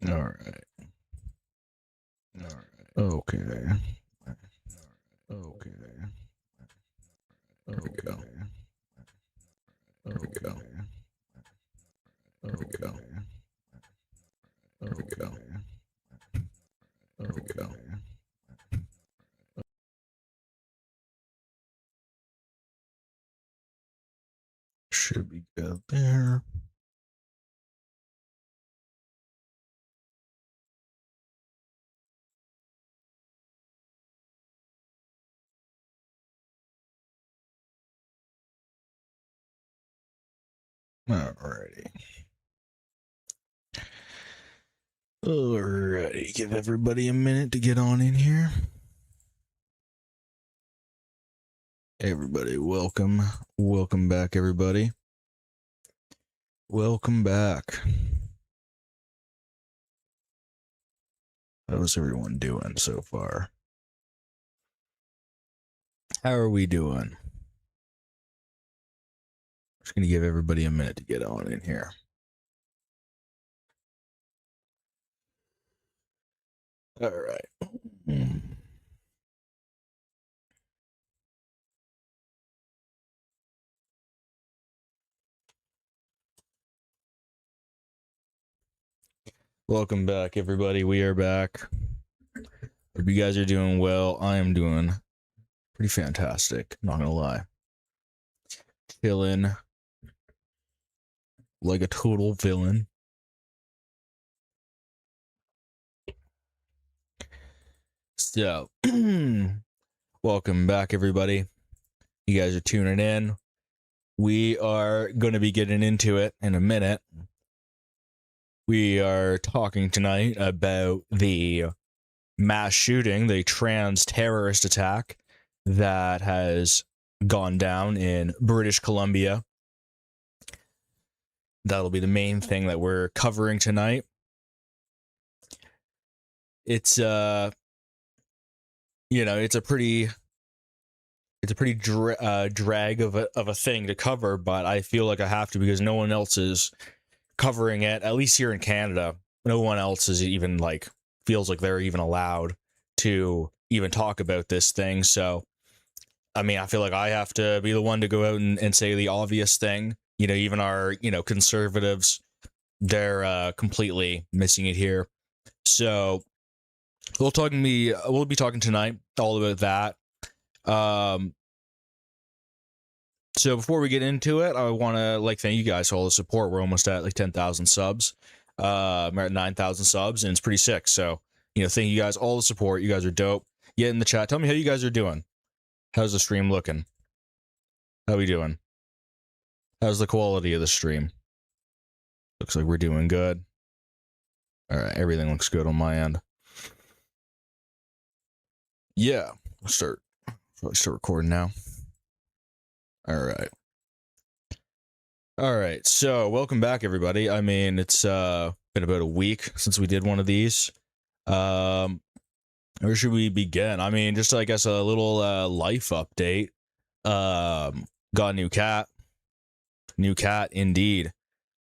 All right. Okay. Okay. There we go. There we go. There we go. There we go. There we go. Should be good there. Alrighty. Alrighty. Give everybody a minute to get on in here. Everybody, welcome. Welcome back, everybody. Welcome back. How's everyone doing so far? How are we doing? Just gonna give everybody a minute to get on in here. All right. Welcome back, everybody. We are back. Hope you guys are doing well. I am doing pretty fantastic, not gonna lie. Chilling like a total villain. So, welcome back, everybody. You guys are tuning in. We are going to be getting into it in a minute. We are talking tonight about the mass shooting, the trans terrorist attack that has gone down in British Columbia. That'll be the main thing that we're covering tonight. It's it's a pretty drag of a thing to cover, but I feel like I have to because no one else is covering it, at least here in Canada. No one else is even feels like they're even allowed to even talk about this thing. So I mean, I feel like I have to be the one to go out and say the obvious thing. Even our conservatives, they're completely missing it here. So we'll be talking tonight all about that. So before we get into it, I want to thank you guys for all the support. We're almost at 10,000 subs. We're at 9,000 subs, and it's pretty sick. So thank you guys, all the support. You guys are dope. Get in the chat. Tell me how you guys are doing. How's the stream looking? How we doing? How's the quality of the stream? Looks like we're doing good. All right, everything looks good on my end. Yeah, let's start recording now. All right. So welcome back, everybody. I mean, it's been about a week since we did one of these. Where should we begin? I mean, just I guess a little life update. Got a new cat. New cat, indeed.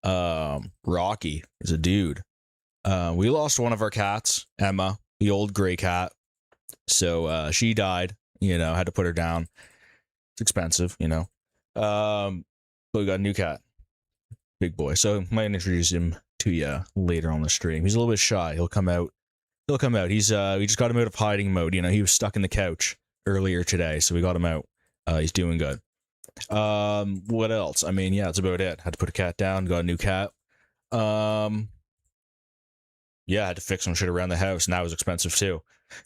Rocky is a dude. We lost one of our cats, Emma, the old gray cat. So she died. Had to put her down. It's expensive, but we got a new cat, big boy. So I might introduce him to you later on the stream. He's a little bit shy. He'll come out. He's we just got him out of hiding mode. He was stuck in the couch earlier today, so we got him out. He's doing good. What else? I mean, yeah, that's about it. Had to put a cat down. Got a new cat. Yeah, I had to fix some shit around the house, and that was expensive too.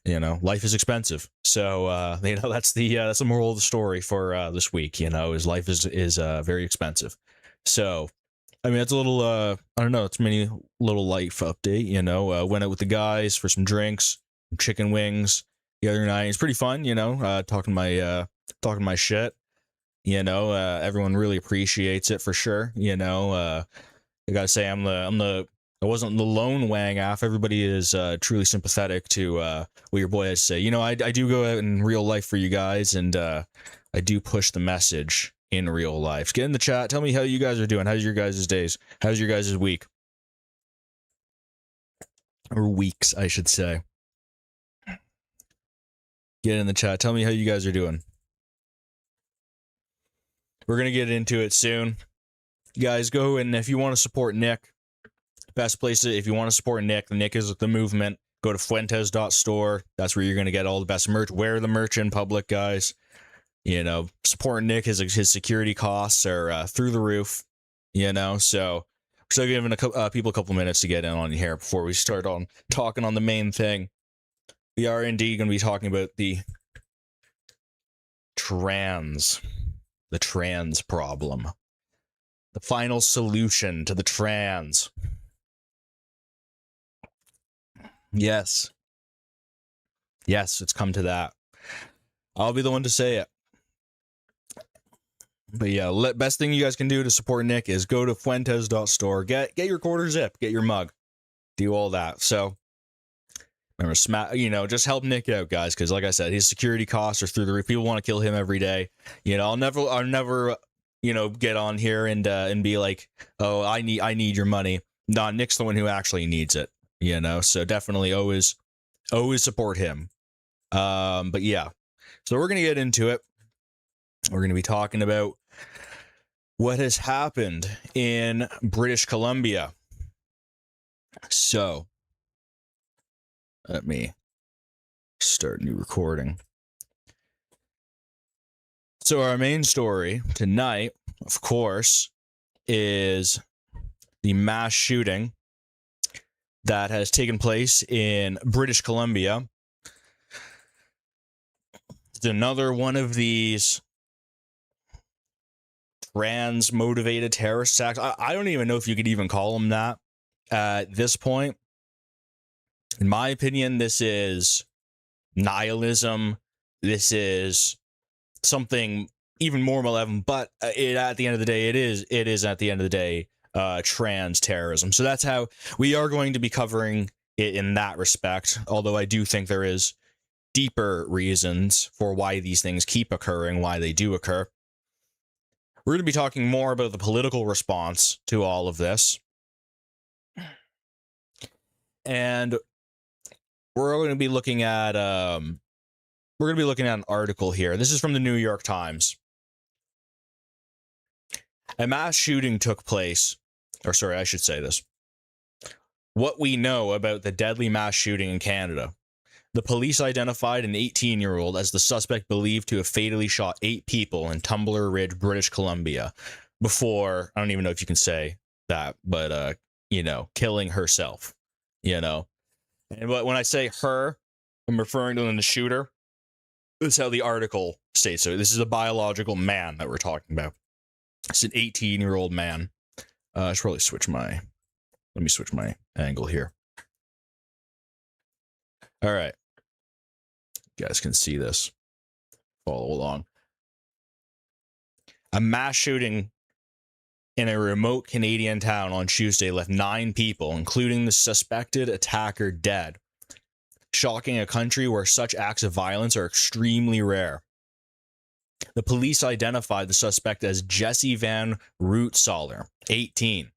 Life is expensive. So that's the moral of the story for this week. Is life is very expensive. So I mean, it's a little I don't know. It's many little life update. Went out with the guys for some drinks, chicken wings the other night. It's pretty fun. Talking my shit. Everyone really appreciates it for sure. I gotta say, I wasn't the lone wang off. Everybody is truly sympathetic to what your boy has to say. I do go out in real life for you guys, and I do push the message in real life. Get in the chat. Tell me how you guys are doing. How's your guys' days? How's your guys' week? Or weeks, I should say. Get in the chat. Tell me how you guys are doing. We're going to get into it soon. You guys, go, and if you want to support Nick, best place to, if you want to support Nick, Nick is the movement. Go to fuentes.store. That's where you're going to get all the best merch. Wear the merch in public, guys. You know, support Nick. His security costs are through the roof. You know, so still giving people a couple minutes to get in on here before we start on talking on the main thing. We are indeed going to be talking about the trans problem. The final solution to the trans. Yes. Yes, it's come to that. I'll be the one to say it. But yeah, best thing you guys can do to support Nick is go to fuentes.store, get your quarter zip, get your mug, do all that. So remember, just help Nick out, guys, because like I said, his security costs are through the roof. People want to kill him every day. I'll never get on here and be like, oh, I need your money. No, Nick's the one who actually needs it. So definitely always support him. But yeah, so we're gonna get into it. We're gonna be talking about what has happened in British Columbia. So let me start new recording. So our main story tonight, of course, is the mass shooting that has taken place in British Columbia. It's another one of these trans-motivated terrorist attacks. I don't even know if you could even call them that at this point. In my opinion, this is nihilism. This is something even more malevolent, but at the end of the day, it is at the end of the day trans terrorism. So that's how we are going to be covering it in that respect, although I do think there is deeper reasons for why these things keep occurring, why they do occur. We're going to be talking more about the political response to all of this. And we're going to be looking at an article here. This is from the New York Times. A mass shooting took place, or sorry, I should say this. What we know about the deadly mass shooting in Canada. The police identified an 18-year-old as the suspect believed to have fatally shot 8 people in Tumbler Ridge, British Columbia, before, I don't even know if you can say that, but, killing herself, And but when I say her, I'm referring to the shooter. This is how the article states. So this is a biological man that we're talking about. It's an 18-year-old man. I should probably let me switch my angle here. All right. You guys can see this. Follow along. A mass shooting in a remote Canadian town on Tuesday left 9 people, including the suspected attacker, dead, shocking a country where such acts of violence are extremely rare. The police identified the suspect as Jesse Van Rootsaler, 18,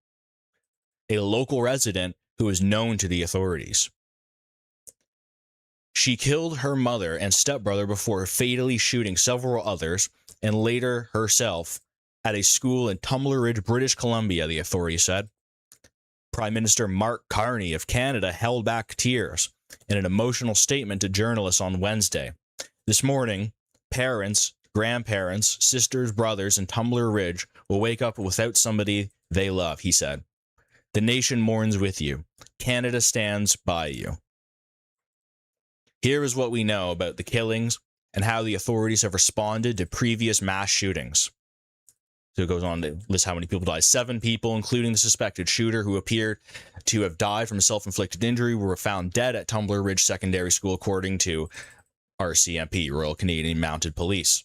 a local resident who is known to the authorities. She killed her mother and stepbrother before fatally shooting several others and later herself at a school in Tumbler Ridge, British Columbia, the authorities said. Prime Minister Mark Carney of Canada held back tears in an emotional statement to journalists on Wednesday. This morning, parents, grandparents, sisters, brothers in Tumbler Ridge will wake up without somebody they love, he said. The nation mourns with you. Canada stands by you. Here is what we know about the killings and how the authorities have responded to previous mass shootings. So it goes on to list how many people died. 7 people, including the suspected shooter who appeared to have died from a self-inflicted injury, were found dead at Tumbler Ridge Secondary School, according to RCMP, Royal Canadian Mounted Police.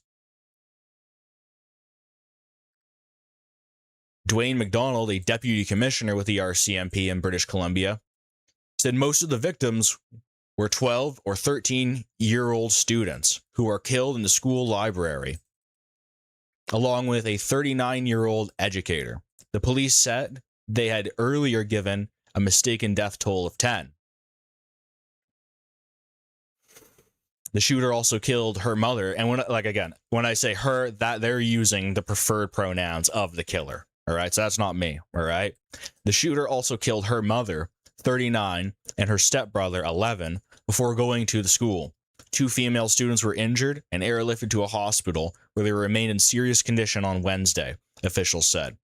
Dwayne McDonald, a deputy commissioner with the RCMP in British Columbia, said most of the victims were 12 or 13-year-old students who were killed in the school library, along with a 39-year-old educator. The police said they had earlier given a mistaken death toll of 10. The shooter also killed her mother. And when I say her, that they're using the preferred pronouns of the killer. All right. So that's not me. All right. The shooter also killed her mother, 39, and her stepbrother, 11, before going to the school. 2 female students were injured and airlifted to a hospital where they remained in serious condition on Wednesday, officials said.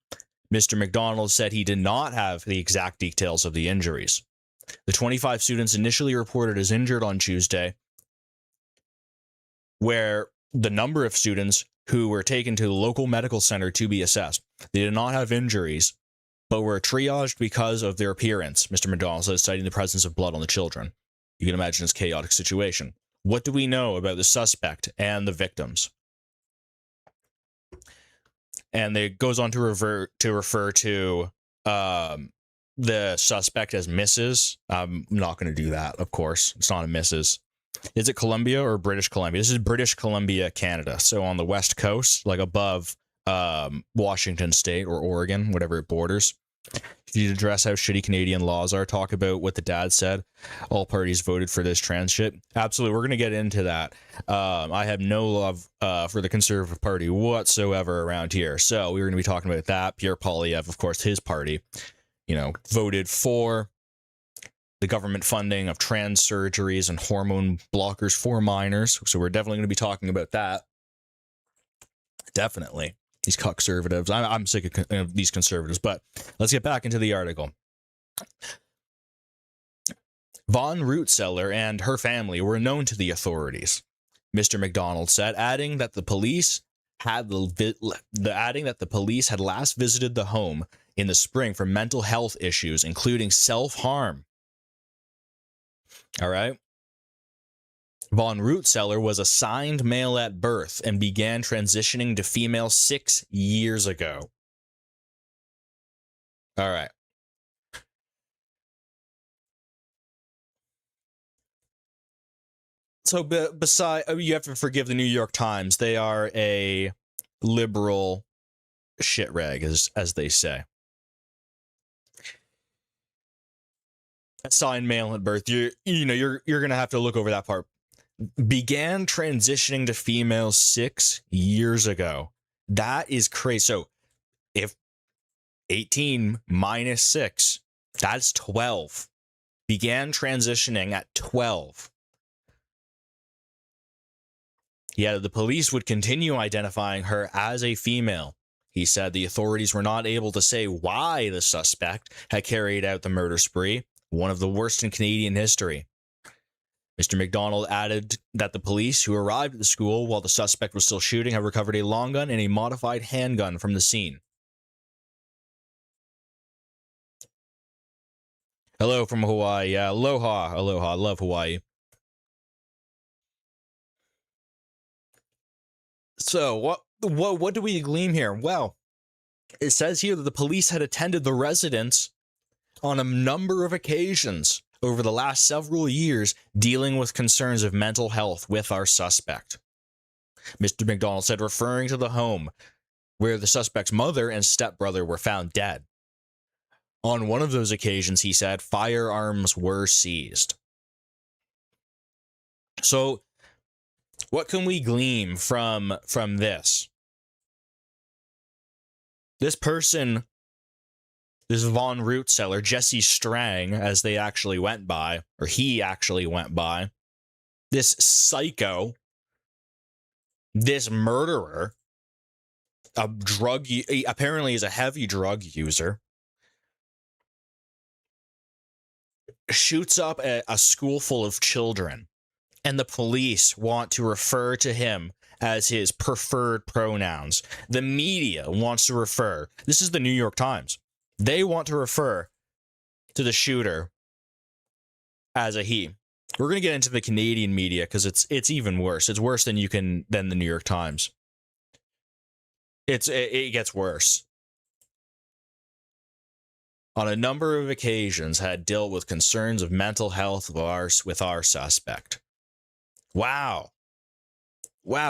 Mr. McDonald said he did not have the exact details of the injuries. The 25 students initially reported as injured on Tuesday, where the number of students who were taken to the local medical center to be assessed. They did not have injuries, but were triaged because of their appearance, Mr. McDonald says, citing the presence of blood on the children. You can imagine this chaotic situation. What do we know about the suspect and the victims? And it goes on to refer to the suspect as Mrs. I'm not going to do that, of course. It's not a Mrs. Is it Columbia or British Columbia? This is British Columbia, Canada. So on the west coast, like above Washington State or Oregon, whatever it borders. If you address how shitty Canadian laws are, talk about what the dad said. All parties voted for this trans shit. Absolutely, we're going to get into that. I have no love for the Conservative Party whatsoever around here. So we're going to be talking about that. Pierre Poilievre, of course, his party, voted for the government funding of trans surgeries and hormone blockers for minors. So we're definitely going to be talking about that. Definitely. These conservatives. I'm sick of these conservatives, but let's get back into the article. Von Rootseller and her family were known to the authorities, Mr. McDonald said, adding that the police had last visited the home in the spring for mental health issues, including self-harm. All right. Von Rootseller was assigned male at birth and began transitioning to female 6 years ago. All right. So you have to forgive the New York Times. They are a liberal shit rag, as they say. Assigned male at birth. You're gonna have to look over that part. Began transitioning to female 6 years ago. That is crazy. So if 18 minus 6, that's 12. Began transitioning at 12. Yeah, the police would continue identifying her as a female. He said the authorities were not able to say why the suspect had carried out the murder spree, one of the worst in Canadian history. Mr. McDonald added that the police who arrived at the school while the suspect was still shooting have recovered a long gun and a modified handgun from the scene. Hello from Hawaii. Yeah, aloha. Aloha. Love Hawaii. So, what do we glean here? Well, it says here that the police had attended the residence on a number of occasions over the last several years, dealing with concerns of mental health with our suspect. Mr. McDonald said, referring to the home where the suspect's mother and stepbrother were found dead. On one of those occasions, he said, firearms were seized. So, what can we glean from this? This person, this Von Rootseller, Jesse Strang, as they actually went by, or he actually went by, this psycho, this murderer, apparently is a heavy drug user, shoots up a school full of children, and the police want to refer to him as his preferred pronouns. The media wants to refer, this is the New York Times, they want to refer to the shooter as a he. We're going to get into the Canadian media because it's even worse. It's worse than the New York Times. It gets worse. On a number of occasions had dealt with concerns of mental health with our suspect. Wow.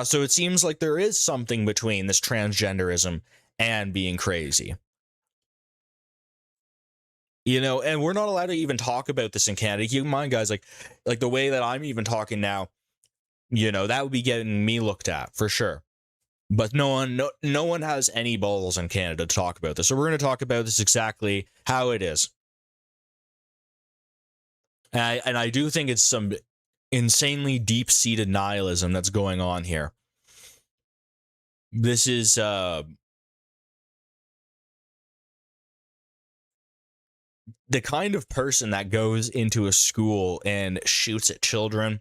So it seems like there is something between this transgenderism and being crazy. And we're not allowed to even talk about this in Canada. Keep in mind, guys, like the way that I'm even talking now, That would be getting me looked at for sure. But no one has any balls in Canada to talk about this. So we're going to talk about this exactly how it is. And I do think it's some insanely deep-seated nihilism that's going on here. This is the kind of person that goes into a school and shoots at children.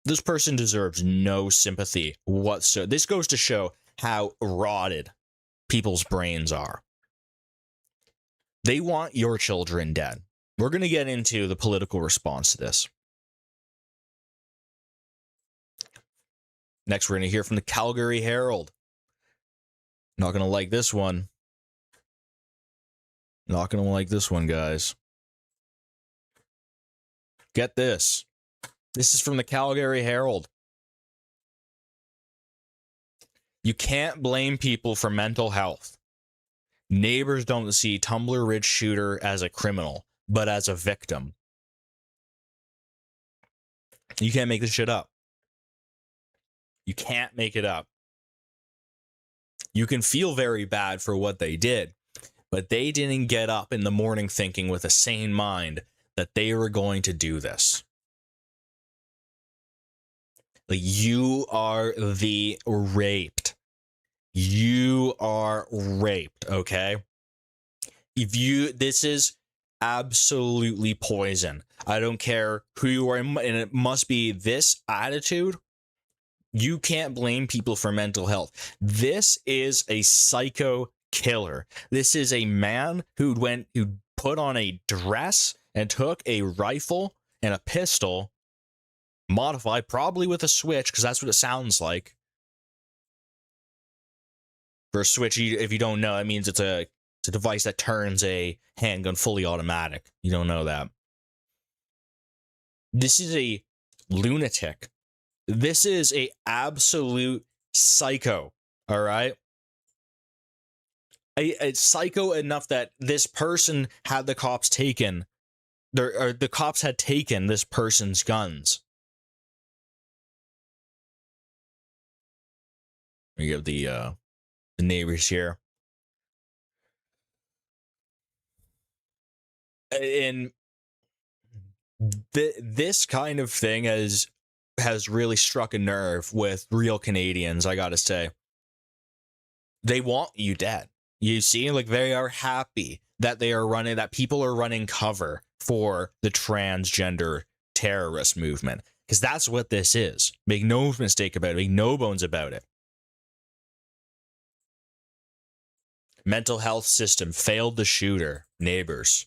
This person deserves no sympathy whatsoever. This goes to show how rotted people's brains are. They want your children dead. We're going to get into the political response to this. Next, we're going to hear from the Calgary Herald. Not going to like this one. Not going to like this one, guys. Get this. This is from the Calgary Herald. You can't blame people for mental health. Neighbors don't see Tumbler Ridge shooter as a criminal, but as a victim. You can't make this shit up. You can't make it up. You can feel very bad for what they did, but they didn't get up in the morning thinking with a sane mind that they were going to do this. Like, you are the raped. You are raped, okay? This is absolutely poison. I don't care who you are, and it must be this attitude. You can't blame people for mental health. This is a psycho killer. This is a man who put on a dress and took a rifle and a pistol, modified probably with a switch, because that's what it sounds like. For a switch, if you don't know, it means it's a device that turns a handgun fully automatic. You don't know that. This is a lunatic. This is a absolute psycho, all right? A psycho enough that this person had the cops taken, or the cops had taken this person's guns. We have the neighbors here. And this kind of thing has really struck a nerve with real Canadians, I gotta say. They want you dead. You see, like, they are happy that that people are running cover for the transgender terrorist movement, because that's what this is. Make no mistake about it. Make no bones about it. Mental health system failed the shooter. Neighbors.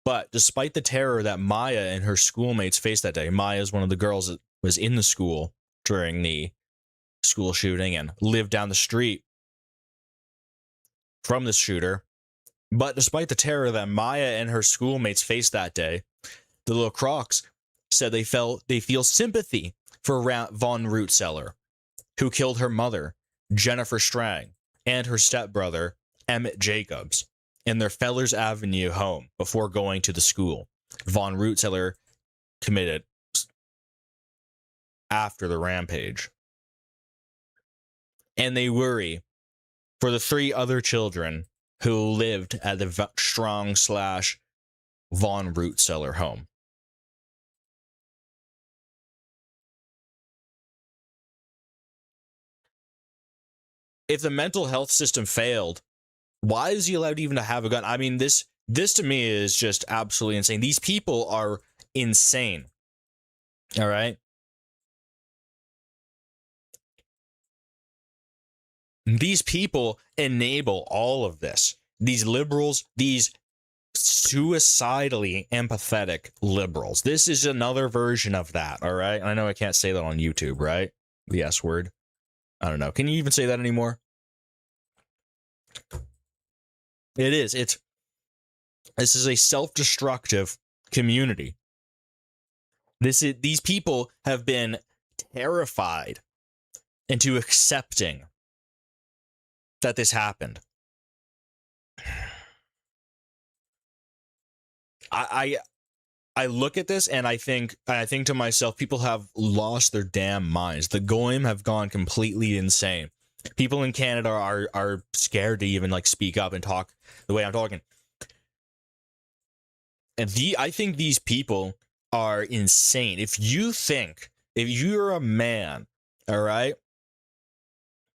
But despite the terror that Maya and her schoolmates faced that day, Maya is one of the girls that was in the school during the school shooting and lived down the street from the shooter. But despite the terror that Maya and her schoolmates faced that day, the little Crocs said they feel sympathy for Von Rootseller, who killed her mother, Jennifer Strang, and her stepbrother, Emmett Jacobs, in their Fellers Avenue home before going to the school Von Rootseller committed after the rampage. And they worry for the 3 other children who lived at the Strong / Von Rootseller home. If the mental health system failed, why is he allowed even to have a gun? I mean, this to me is just absolutely insane. These people are insane. All right? These people enable all of this. These liberals, these suicidally empathetic liberals. This is another version of that, all right? I know I can't say that on YouTube, right? The S word. I don't know. Can you even say that anymore? It is. This is a self-destructive community. These people have been terrified into accepting that this happened. I look at this and I think to myself, people have lost their damn minds. The Goyim have gone completely insane. People in Canada are scared to even like speak up and talk the way I'm talking. And I think these people are insane. If you're a man, all right?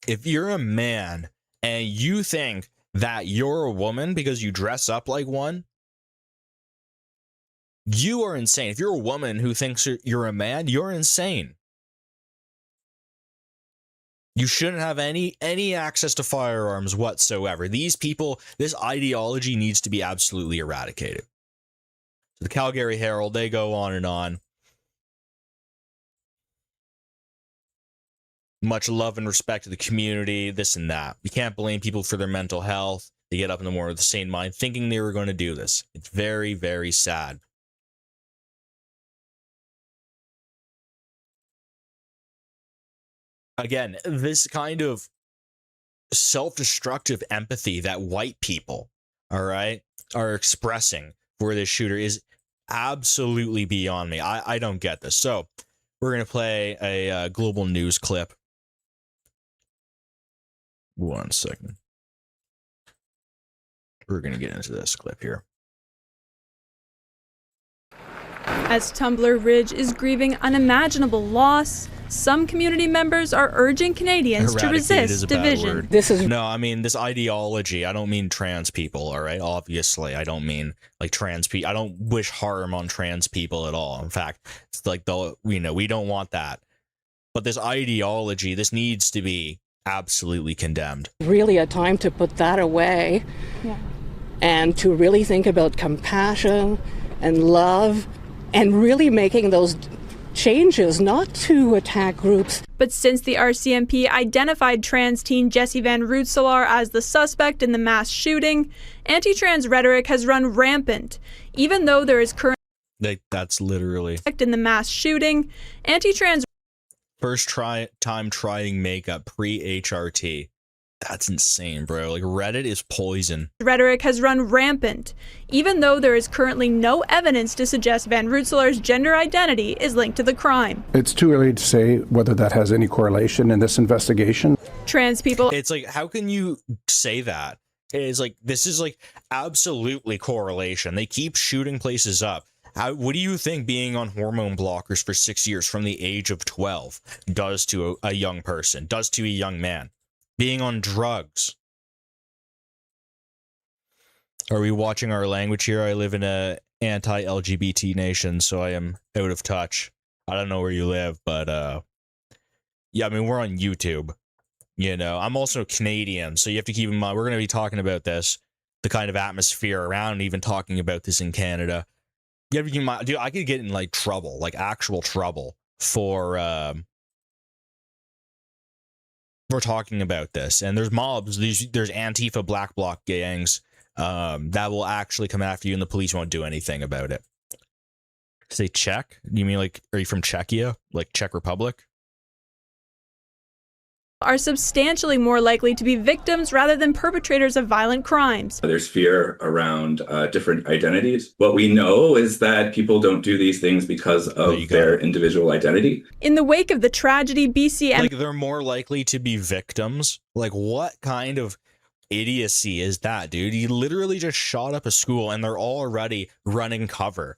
If you're a man and you think that you're a woman because you dress up like one, you are insane. If you're a woman who thinks you're a man, you're insane. You shouldn't have any access to firearms whatsoever. These people, this ideology needs to be absolutely eradicated. So the Calgary Herald, they go on and on. Much love and respect to the community, this and that. You can't blame people for their mental health. They get up in the morning with the sane mind thinking they were going to do this. It's very, very sad. Again, this kind of self-destructive empathy that white people, all right, are expressing for this shooter is absolutely beyond me. I don't get this. So we're going to play a global news clip. 1 second. We're going to get into this clip here. As Tumbler Ridge is grieving unimaginable loss, some community members are urging Canadians to resist division. No, I mean this ideology. I don't mean trans people, all right? Obviously, I don't mean like trans people. I don't wish harm on trans people at all. In fact, it's like we don't want that. But this ideology, this needs to be absolutely condemned. Really a time to put that away, and to really think about compassion and love and really making those changes, not to attack groups. But since the RCMP identified trans teen Jessie Van Rootselaar as the suspect in the mass shooting, anti-trans rhetoric has run rampant. Even though there is current that's literally in the mass shooting, anti-trans first time trying makeup pre-HRT. That's insane, bro. Like, Reddit is poison. Rhetoric has run rampant, even though there is currently no evidence to suggest Van Rootselaar's gender identity is linked to the crime. It's too early to say whether that has any correlation in this investigation. Trans people... It's like, how can you say that? It's like, this is like absolutely correlation. They keep shooting places up. What do you think being on hormone blockers for 6 years from the age of 12 does to a young person, does to a young man? Being on drugs. Are we watching our language here? I live in a anti-LGBT nation, so I am out of touch. I don't know where you live, but yeah, I mean, we're on YouTube. You know, I'm also Canadian, so you have to keep in mind, we're going to be talking about this, the kind of atmosphere around even talking about this in Canada. You have to keep in mind, dude, I could get in like trouble, like actual trouble for we're talking about this, and there's mobs, there's Antifa black bloc gangs that will actually come after you, and the police won't do anything about it. Say Czech? You mean like, are you from Czechia, like Czech Republic? Are substantially more likely to be victims rather than perpetrators of violent crimes. There's fear around different identities. What we know is that people don't do these things because of their individual identity. In the wake of the tragedy, BC... Like, they're more likely to be victims? Like, what kind of idiocy is that, dude? You literally just shot up a school, and they're already running cover.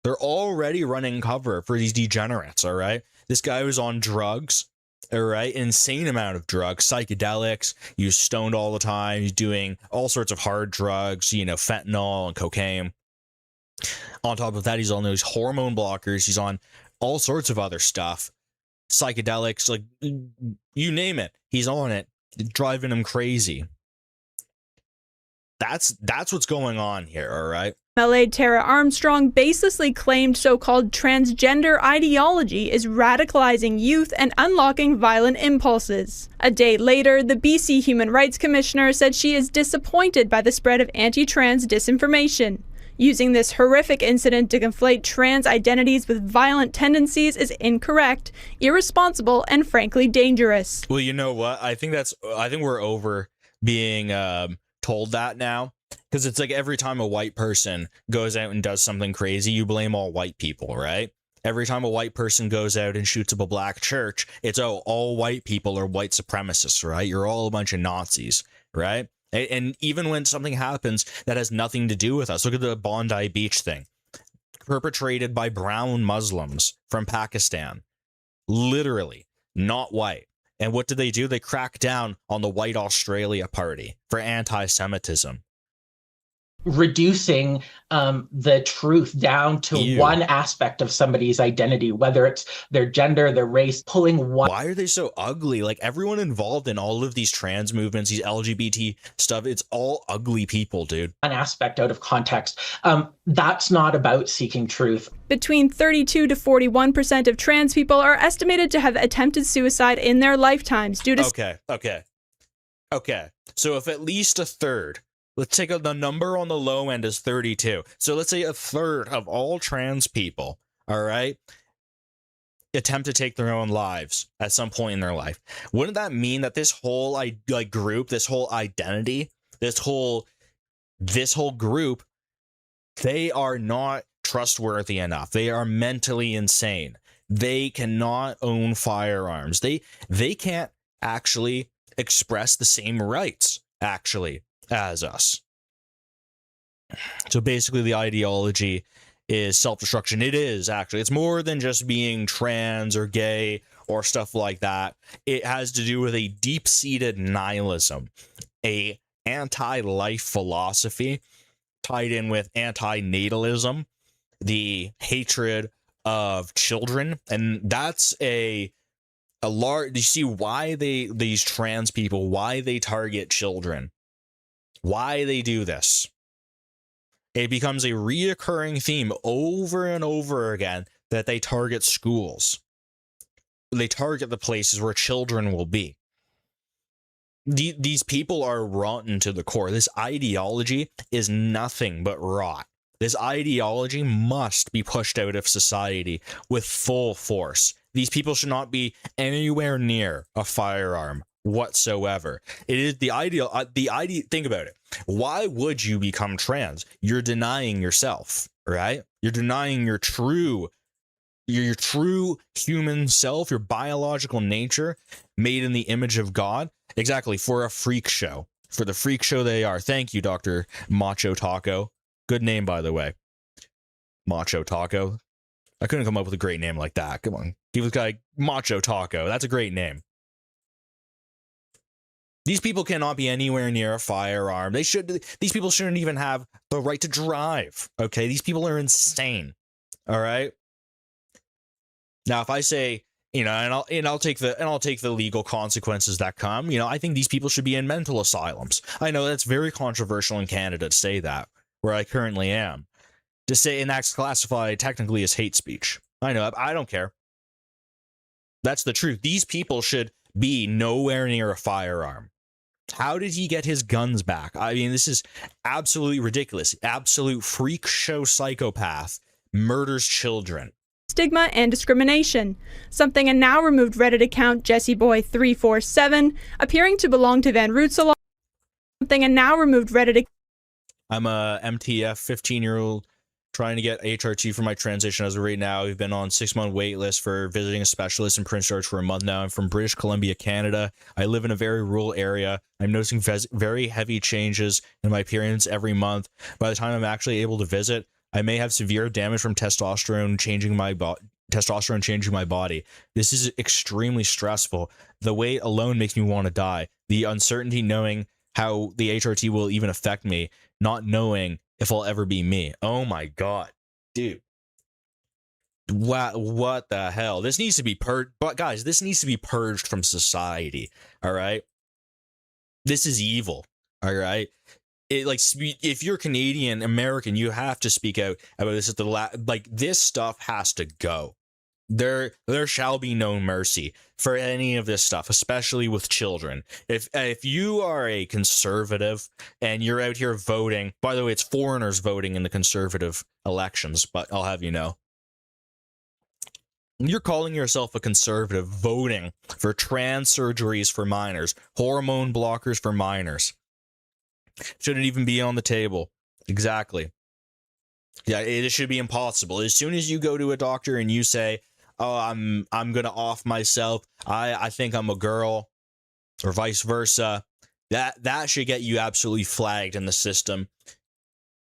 They're already running cover for these degenerates, all right? This guy was on drugs. All right, insane amount of drugs, psychedelics. He was stoned all the time. He's doing all sorts of hard drugs, you know, fentanyl and cocaine. On top of that, he's on those hormone blockers. He's on all sorts of other stuff, psychedelics, like you name it. He's on it, driving him crazy. That's what's going on here. All right. MLA Tara Armstrong baselessly claimed so-called transgender ideology is radicalizing youth and unlocking violent impulses. A day later, the BC Human Rights Commissioner said she is disappointed by the spread of anti-trans disinformation. Using this horrific incident to conflate trans identities with violent tendencies is incorrect, irresponsible, and frankly dangerous. Well, you know what? I think we're over being told that now. Because it's like every time a white person goes out and does something crazy, you blame all white people, right? Every time a white person goes out and shoots up a black church, it's, oh, all white people are white supremacists, right? You're all a bunch of Nazis, right? And even when something happens that has nothing to do with us, look at the Bondi Beach thing, perpetrated by brown Muslims from Pakistan, literally not white. And what did they do? They cracked down on the White Australia Party for anti-Semitism. Reducing the truth down to one aspect of somebody's identity, whether it's their gender, their race, pulling one. Why are they so ugly? Like, everyone involved in all of these trans movements, these LGBT stuff, it's all ugly people, dude. An aspect out of context. That's not about seeking truth. Between 32 to 41% of trans people are estimated to have attempted suicide in their lifetimes due to... Okay. So if at least a third, let's take the number on the low end is 32. So let's say a third of all trans people, all right, attempt to take their own lives at some point in their life. Wouldn't that mean that this whole group, this whole identity, this whole group, they are not trustworthy enough. They are mentally insane. They cannot own firearms. They can't actually express the same rights actually as us. So basically the ideology is self-destruction. It is actually. It's more than just being trans or gay or stuff like that. It has to do with a deep-seated nihilism, a anti-life philosophy tied in with anti-natalism, the hatred of children, and that's a large. You see why these trans people, why they target children, why they do this. It becomes a reoccurring theme over and over again that they target schools. They target the places where children will be. These people are rotten to the core. This ideology is nothing but rot. This ideology must be pushed out of society with full force. These people should not be anywhere near a firearm whatsoever. It is the ideal. Think about it. Why would you become trans? You're denying yourself, right? You're denying your true human self, your biological nature, made in the image of God. Exactly, for a freak show. For the freak show they are. Thank you, Dr. Macho Taco. Good name, by the way. Macho Taco. I couldn't come up with a great name like that. Come on. Give this guy Macho Taco. That's a great name. These people cannot be anywhere near a firearm. These people shouldn't even have the right to drive. Okay? These people are insane. All right? Now, if I say, and I'll take the legal consequences that come, I think these people should be in mental asylums. I know that's very controversial in Canada to say that, where I currently am. To say, and that's classified technically as hate speech. I know, I don't care. That's the truth. These people should be nowhere near a firearm. How did he get his guns back? I mean, this is absolutely ridiculous. Absolute freak show psychopath murders children. Stigma and discrimination, something a now removed Reddit account JessieBoy347, appearing to belong to Van Rootsalon, something a now removed Reddit. I'm a MTF 15-year-old trying to get HRT for my transition as of right now. We've been on 6-month wait list for visiting a specialist in Prince George for a month now. I'm from British Columbia, Canada. I live in a very rural area. I'm noticing very heavy changes in my appearance every month. By the time I'm actually able to visit, I may have severe damage from testosterone changing my body. This is extremely stressful. The weight alone makes me want to die. The uncertainty knowing how the HRT will even affect me, not knowing if I'll ever be me. Oh my god, dude. What the hell? This needs to be purged. But guys, this needs to be purged from society. All right? This is evil. All right? If you're Canadian, American, you have to speak out about this at the this stuff has to go. There shall be no mercy for any of this stuff, especially with children. If you are a conservative and you're out here voting, by the way, it's foreigners voting in the conservative elections, but I'll have you know. You're calling yourself a conservative voting for trans surgeries for minors, hormone blockers for minors. Shouldn't even be on the table. Exactly. Yeah, it should be impossible. As soon as you go to a doctor and you say, "Oh, I'm gonna off myself. I think I'm a girl," or vice versa, that should get you absolutely flagged in the system.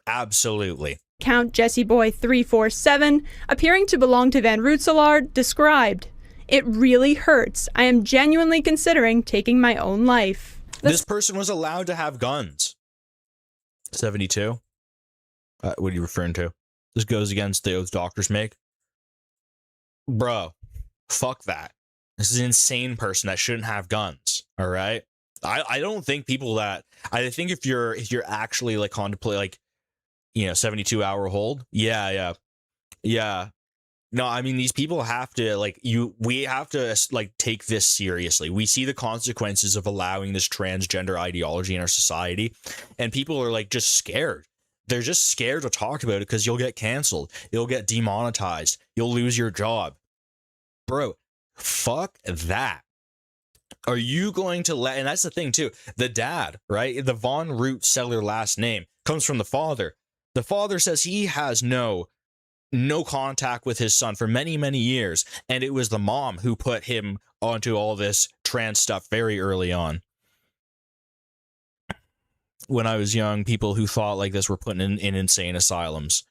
Absolutely. Count Jesse Boy 347, appearing to belong to Van Rootselaar, described, "It really hurts. I am genuinely considering taking my own life." This person was allowed to have guns. 72. What are you referring to? This goes against the oath doctors make. Bro, fuck that. This is an insane person that shouldn't have guns. All right. I don't think people that I think if you're actually like contemplate like 72-hour hold. Yeah. No, I mean these people have to we have to like take this seriously. We see the consequences of allowing this transgender ideology in our society, and people are like just scared. They're just scared to talk about it because you'll get canceled. You'll get demonetized. You'll lose your job. Bro, fuck that. Are you going to let, and that's the thing too, the dad, right? The Von Rootselaar last name comes from the father. The father says he has no contact with his son for many, many years. And it was the mom who put him onto all this trans stuff very early on. When I was young, people who thought like this were put in insane asylums.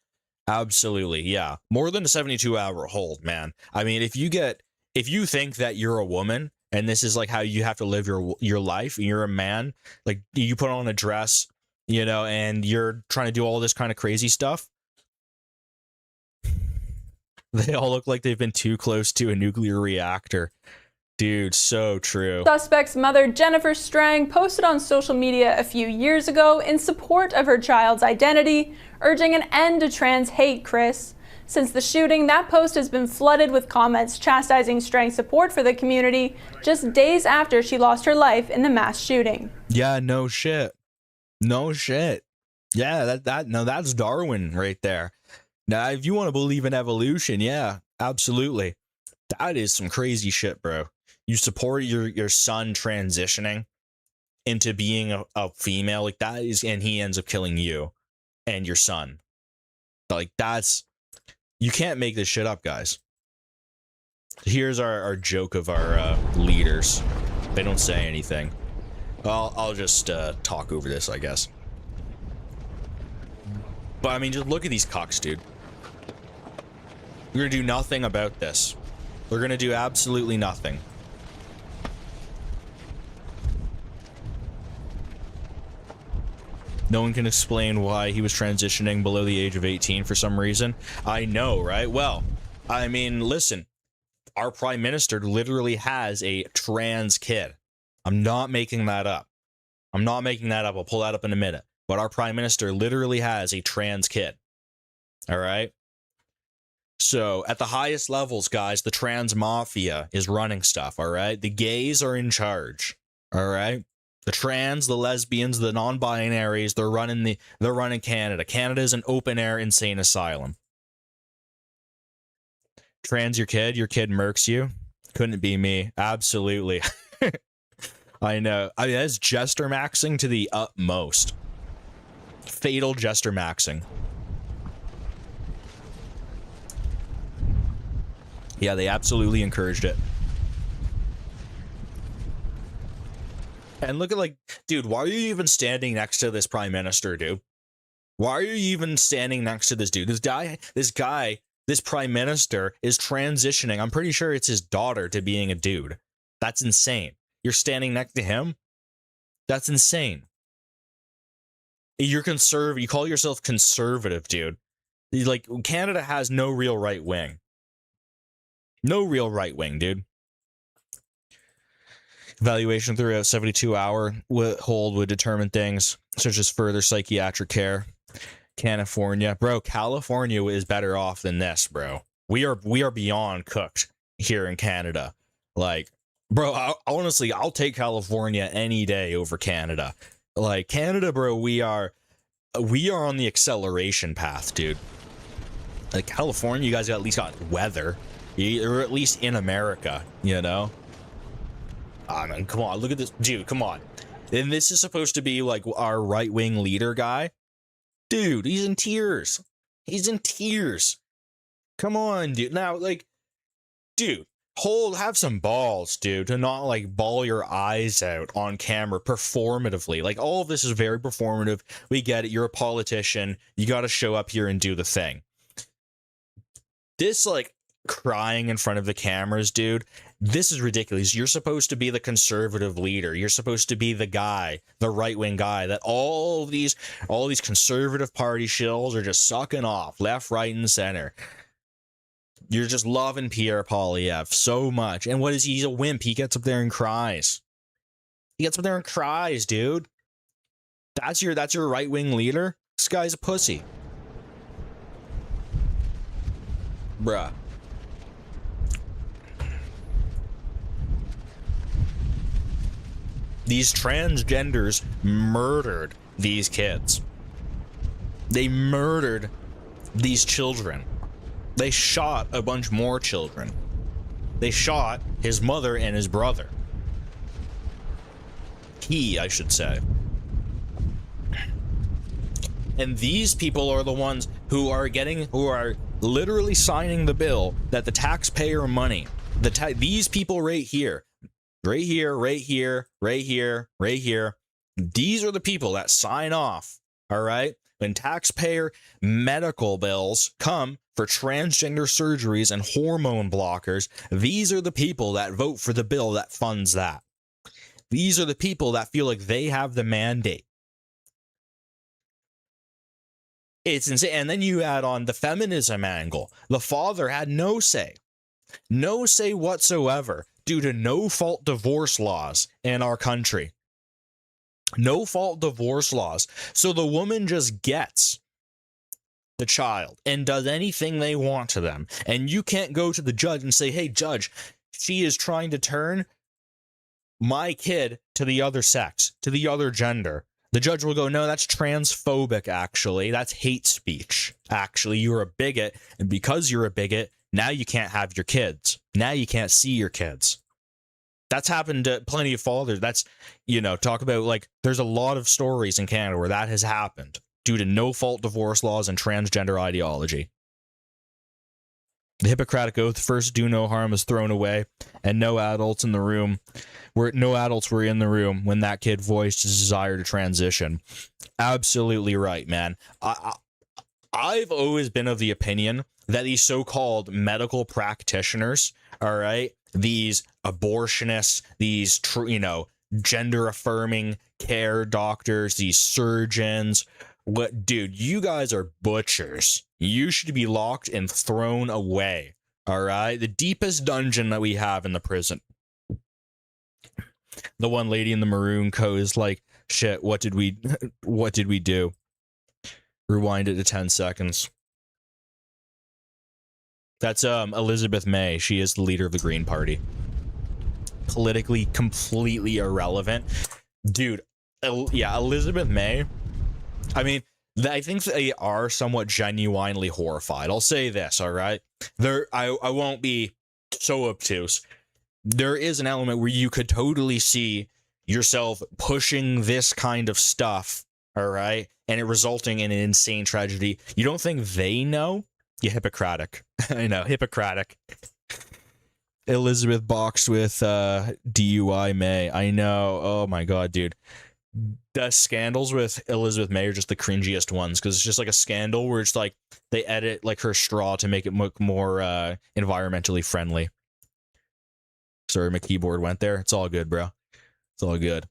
Absolutely, yeah. More than a 72-hour hold, man. I mean, if you think that you're a woman and this is like how you have to live your life, and you're a man, like you put on a dress, and you're trying to do all this kind of crazy stuff. They all look like they've been too close to a nuclear reactor. Dude, so true. Suspect's mother, Jennifer Strang, posted on social media a few years ago in support of her child's identity, urging an end to trans hate, Chris. Since the shooting, that post has been flooded with comments chastising Strang's support for the community just days after she lost her life in the mass shooting. Yeah, no shit. No shit. Yeah, that's Darwin right there. Now, if you want to believe in evolution, yeah, absolutely. That is some crazy shit, bro. You support your son transitioning into being a female like that is, and he ends up killing you and your son. Like you can't make this shit up, guys. Here's our joke of our leaders. They don't say anything. I'll just talk over this, I guess. But I mean, just look at these cocks, dude. We're gonna do nothing about this. We're gonna do absolutely nothing. No one can explain why he was transitioning below the age of 18 for some reason. I know, right? Well, I mean, listen. Our prime minister literally has a trans kid. I'm not making that up. I'll pull that up in a minute. But our prime minister literally has a trans kid. All right? So, at the highest levels, guys, the trans mafia is running stuff, all right? The gays are in charge, all right? The trans, the lesbians, the non-binaries, they're running Canada. Canada is an open-air insane asylum. Trans your kid murks you. Couldn't be me. Absolutely. I know. I mean, that's jester maxing to the utmost. Fatal jester maxing. Yeah, they absolutely encouraged it. And look at dude, why are you even standing next to this prime minister, dude? Why are you even standing next to this dude? This prime minister is transitioning. I'm pretty sure it's his daughter to being a dude. That's insane. You're standing next to him? That's insane. You're conservative. You call yourself conservative, dude. Canada has no real right wing. No real right wing, dude. Evaluation throughout 72-hour hold would determine things such as further psychiatric care. California, bro. California is better off than this, bro. We are beyond cooked here in Canada. Bro, honestly, I'll take California any day over Canada. Canada, bro, we are on the acceleration path, dude. California, you guys at least got weather. Or at least in America, I mean, come on, look at this. Dude, come on. And this is supposed to be like our right-wing leader guy. Dude, he's in tears. He's in tears. Come on, dude. Now, like, dude, have some balls, dude, to not like bawl your eyes out on camera performatively. Like, all of this is very performative. We get it. You're a politician. You got to show up here and do the thing. This, like, crying in front of the cameras, dude, this is ridiculous. You're supposed to be the conservative leader. You're supposed to be the guy, the right-wing guy that all these conservative party shills are just sucking off left, right, and center. You're just loving Pierre Poilievre so much. And what is he? He's a wimp. He gets up there and cries. He gets up there and cries, dude. That's your right-wing leader? This guy's a pussy. Bruh. These transgenders murdered these kids. They murdered these children. They shot a bunch more children. They shot his mother and his brother. I should say. And these people are the ones who are literally signing the bill that the taxpayer money, these people right here, right here, right here, right here, right here. These are the people that sign off, all right? When taxpayer medical bills come for transgender surgeries and hormone blockers, these are the people that vote for the bill that funds that. These are the people that feel like they have the mandate. It's insane. And then you add on the feminism angle. The father had no say whatsoever due to no-fault divorce laws in our country. No-fault divorce laws. So the woman just gets the child and does anything they want to them. And you can't go to the judge and say, hey, judge, she is trying to turn my kid to the other sex, to the other gender. The judge will go, no, that's transphobic, actually. That's hate speech. Actually, you're a bigot. And because you're a bigot, now you can't have your kids. Now you can't see your kids. That's happened to plenty of fathers. That's, talk about, like, there's a lot of stories in Canada where that has happened due to no-fault divorce laws and transgender ideology. The Hippocratic Oath, first do no harm, is thrown away, and no adults were in the room when that kid voiced his desire to transition. Absolutely right, man. I've always been of the opinion that these so-called medical practitioners, all right, these abortionists, these, gender-affirming care doctors, these surgeons, dude, you guys are butchers. You should be locked and thrown away, all right? The deepest dungeon that we have in the prison. The one lady in the maroon coat is like, shit, what did we do? Rewind it to 10 seconds. That's Elizabeth May. She is the leader of the Green Party. Politically completely irrelevant. Dude, Elizabeth May, I mean, I think they are somewhat genuinely horrified. I'll say this, all right? I won't be so obtuse. There is an element where you could totally see yourself pushing this kind of stuff, all right, and it resulting in an insane tragedy. You don't think they know? Yeah, Hippocratic. I know, Hippocratic. Elizabeth boxed with DUI May. I know. Oh my god, dude. The scandals with Elizabeth May are just the cringiest ones, because it's just like a scandal where it's like they edit like her straw to make it look more environmentally friendly. Sorry, my keyboard went there. It's all good, bro. It's all good.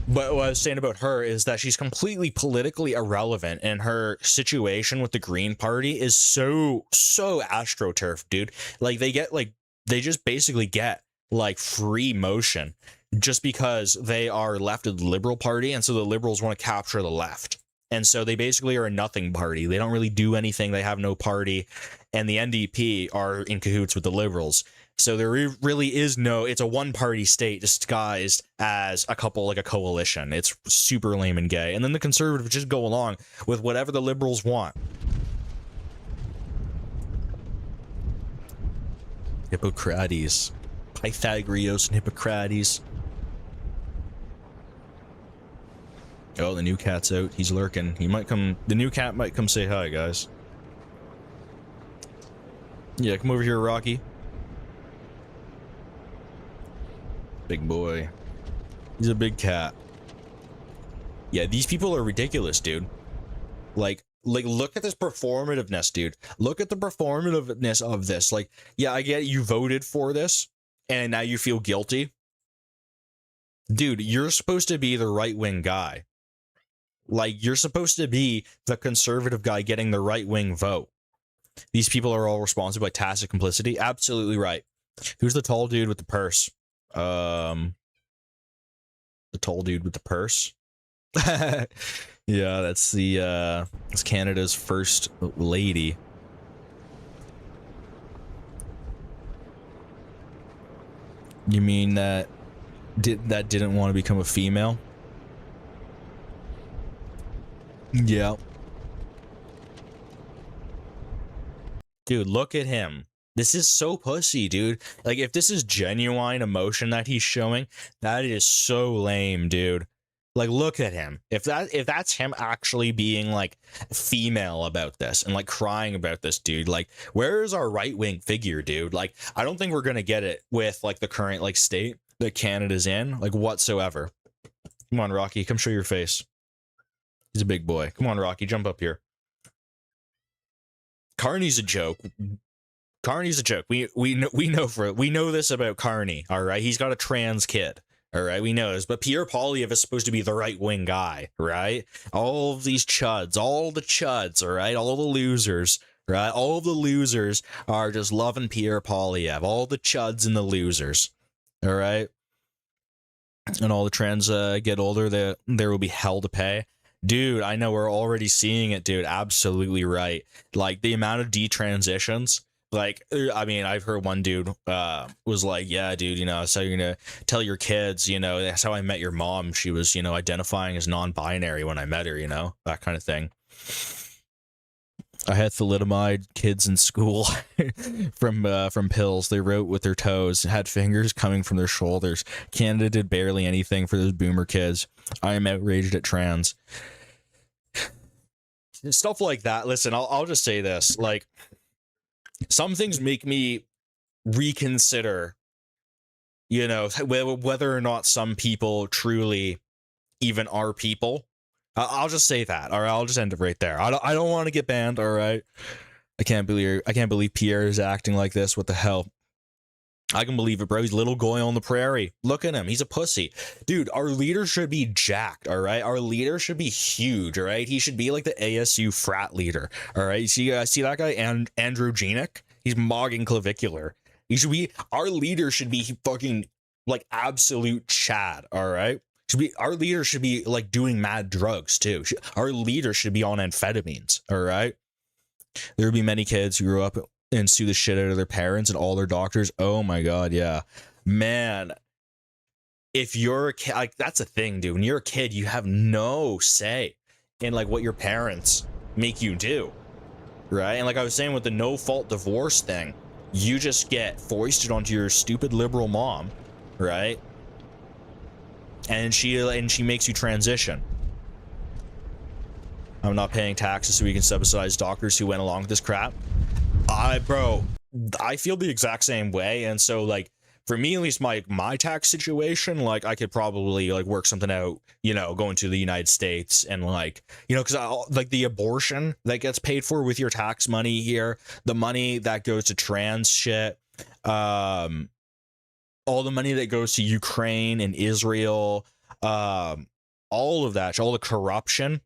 But what I was saying about her is that she's completely politically irrelevant, and her situation with the Green Party is so astroturf, dude. Like they just basically get like free motion just because they are left of the Liberal Party, and so the Liberals want to capture the left. And so they basically are a nothing party. They don't really do anything. They have no party. And the NDP are in cahoots with the Liberals. So there really is it's a one-party state disguised as a coalition. It's super lame and gay. And then the Conservatives just go along with whatever the Liberals want. Hippocrates. Pythagoras and Hippocrates. Oh, the new cat's out. He's lurking. He might come. The new cat might come say hi, guys. Yeah, come over here, Rocky. Big boy. He's a big cat. Yeah, these people are ridiculous, dude. Like, look at this performativeness, dude. Look at the performativeness of this. Like, yeah, I get it, you voted for this, and now you feel guilty. Dude, you're supposed to be the right-wing guy. Like, you're supposed to be the conservative guy getting the right-wing vote. These people are all responsible by tacit complicity. Absolutely right. Who's the tall dude with the purse? The tall dude with the purse? Yeah, that's that's Canada's first lady. You mean that didn't want to become a female? Yeah. Dude, look at him. This is so pussy, dude. Like, if this is genuine emotion that he's showing, that is so lame, dude. Like, look at him. If that's him actually being like female about this and like crying about this, dude, like, where is our right-wing figure, dude? Like, I don't think we're gonna get it with like the current like state that Canada's in, like, whatsoever. Come on, Rocky, come show your face. He's a big boy. Come on, Rocky, jump up here. Carney's a joke. Carney's a joke. We know this about Carney. All right, he's got a trans kid. All right, we know this. But Pierre Poilievre is supposed to be the right wing guy, right? All of these chuds, all the chuds, all right, all the losers, right? All of the losers are just loving Pierre Poilievre. All the chuds and the losers, all right. And all the trans get older, there will be hell to pay. Dude, I know, we're already seeing it, dude. Absolutely right. Like, the amount of detransitions. Like, I mean, I've heard one dude was like, yeah, dude, you know, so you're gonna tell your kids, you know, that's how I met your mom. She was, you know, identifying as non-binary when I met her, you know, that kind of thing. I had thalidomide kids in school from pills. They wrote with their toes, had fingers coming from their shoulders. Canada did barely anything for those boomer kids. I am outraged at trans. Stuff like that. Listen, I'll just say this. Like, some things make me reconsider, you know, whether or not some people truly even are people. I'll just say that. All right, I'll just end it right there. I don't want to get banned. All right, I can't believe Pierre is acting like this. What the hell? I can believe it, bro. He's a little guy on the prairie. Look at him. He's a pussy. Dude, our leader should be jacked, all right? Our leader should be huge, all right? He should be like the ASU frat leader, all right? See that guy, androgenic? He's mogging clavicular. Our leader should be fucking, like, absolute Chad, all right? Our leader should be, like, doing mad drugs, too. Our leader should be on amphetamines, all right? There would be many kids who grew up and sue the shit out of their parents and all their doctors. Oh my god, yeah. Man, if you're a kid, like, that's a thing, dude. When you're a kid, you have no say in, like, what your parents make you do, right? And like I was saying with the no-fault divorce thing, you just get foisted onto your stupid liberal mom, right? And she makes you transition. I'm not paying taxes so we can subsidize doctors who went along with this crap. Bro, I feel the exact same way, and so, like, for me, at least, my tax situation, like, I could probably, like, work something out, you know, going to the United States, and, like, you know, because like the abortion that gets paid for with your tax money here, the money that goes to trans shit, all the money that goes to Ukraine and Israel, all of that, all the corruption.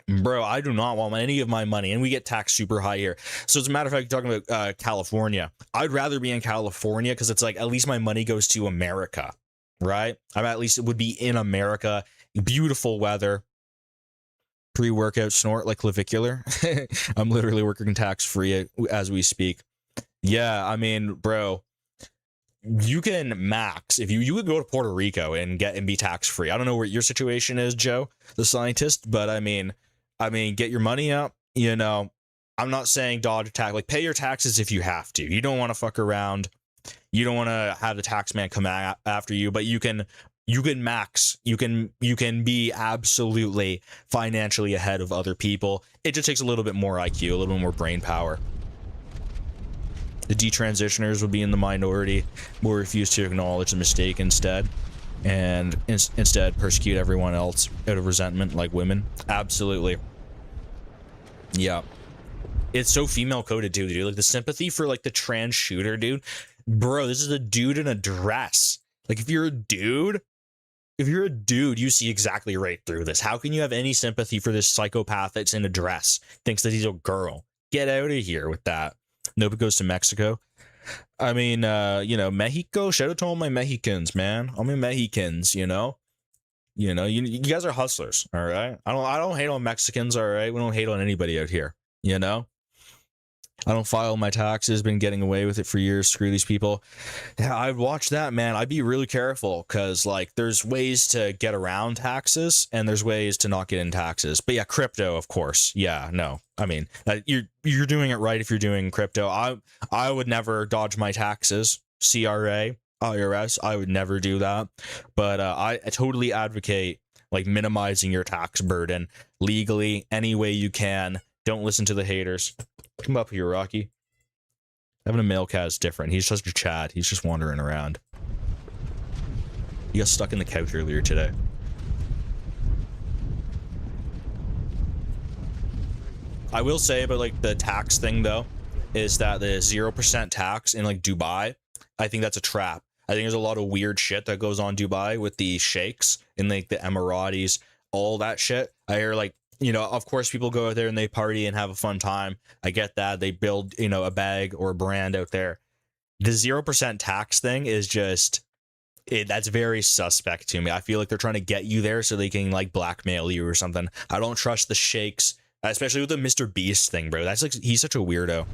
Bro, I do not want any of my money, and we get taxed super high here. So as a matter of fact, talking about California, I'd rather be in California because it's like, at least my money goes to America, right? At least it would be in America. Beautiful weather. Pre-workout snort like clavicular. I'm literally working tax-free as we speak. Yeah, I mean, bro, you can max if you would go to Puerto Rico and be tax-free. I don't know what your situation is, Joe, the scientist, but I mean, get your money up, you know. I'm not saying dodge tax, like, pay your taxes if you have to. You don't want to fuck around. You don't want to have the tax man come after you, but you can you can max. You can be absolutely financially ahead of other people. It just takes a little bit more IQ, a little bit more brain power. The detransitioners will be in the minority, will refuse to acknowledge the mistake instead, and instead persecute everyone else out of resentment, like women. Absolutely. Yeah. It's so female coded too, dude. Like the sympathy for like the trans shooter, dude. Bro, this is a dude in a dress. Like if you're a dude, you see exactly right through this. How can you have any sympathy for this psychopath that's in a dress, thinks that he's a girl? Get out of here with that. Nope, it goes to Mexico. I mean, you know, Mexico, shout out to all my Mexicans, man. All my Mexicans, you know. You know, you guys are hustlers, all right? I don't hate on Mexicans, all right? We don't hate on anybody out here, you know? I don't file my taxes, been getting away with it for years. Screw these people. Yeah, I'd watch that, man. I'd be really careful because, like, there's ways to get around taxes and there's ways to not get in taxes. But yeah, crypto, of course. Yeah, no. I mean, you're doing it right if you're doing crypto. I would never dodge my taxes. CRA, IRS, I would never do that. But I totally advocate, like, minimizing your tax burden legally any way you can. Don't listen to the haters. Come up here, Rocky. Having a male cat is different. He's just a Chad. He's just wandering around. He got stuck in the couch earlier today. I will say about like the tax thing though, is that the 0% tax in like Dubai, I think that's a trap. I think there's a lot of weird shit that goes on Dubai with the sheikhs and like the Emiratis, all that shit. I hear like, you know, of course people go out there and they party and have a fun time. I get that. They build, you know, a bag or a brand out there. The 0% tax thing is just, that's very suspect to me. I feel like they're trying to get you there so they can like blackmail you or something. I don't trust the sheikhs, especially with the Mr. Beast thing, bro. That's like, he's such a weirdo.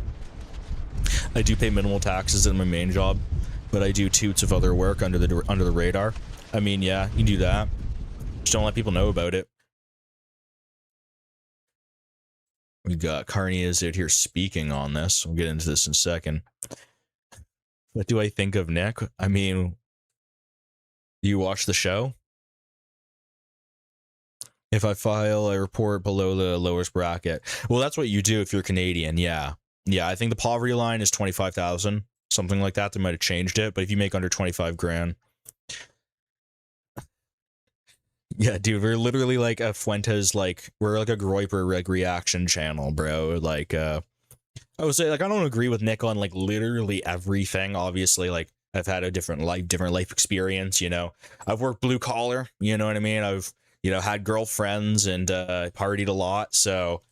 I do pay minimal taxes in my main job, but I do toots of other work under the radar. I mean, yeah, you do that. Just don't let people know about it. We got Carnias out here speaking on this. We'll get into this in a second. What do I think of Nick? I mean, you watch the show? If I file a report below the lowest bracket. Well, that's what you do if you're Canadian, yeah. Yeah, I think the poverty line is 25,000. Something like that. They might have changed it, but if you make under 25 grand. Yeah, dude, we're literally like a Fuentes, like, we're like a Groiper like reaction channel, bro. Like, I would say, like, I don't agree with Nick on like literally everything. Obviously, like, I've had a different life experience, you know. I've worked blue collar, you know what I mean? I've, you know, had girlfriends and partied a lot, so,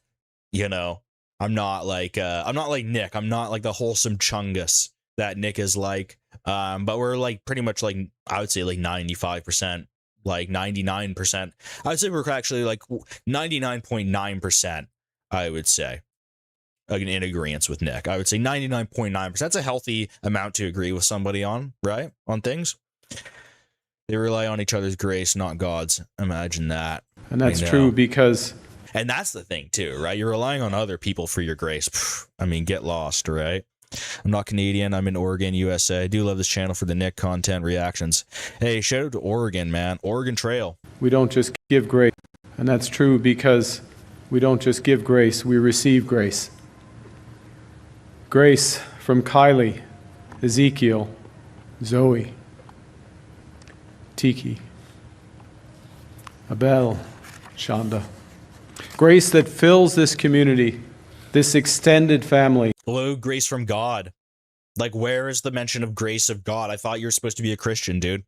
you know, I'm not like Nick. I'm not like the wholesome chungus that Nick is like. But we're like pretty much like, I would say like 95%. Like 99%. I would say we're actually like 99.9%, I would say. Like in agreement with Nick. I would say 99.9%. That's a healthy amount to agree with somebody on, right? On things. They rely on each other's grace, not God's. Imagine that. And that's true because... And that's the thing too, right? You're relying on other people for your grace. I mean, get lost, right? I'm not Canadian. I'm in Oregon, USA. I do love this channel for the Nick content reactions. Hey, shout out to Oregon, man. Oregon Trail. We don't just give grace. And that's true because we don't just give grace, we receive grace. Grace from Kylie, Ezekiel, Zoe, Tiki, Abel, Shonda. Grace that fills this community, this extended family. Hello, grace from God. Like, where is the mention of grace of God? I thought you were supposed to be a Christian, dude.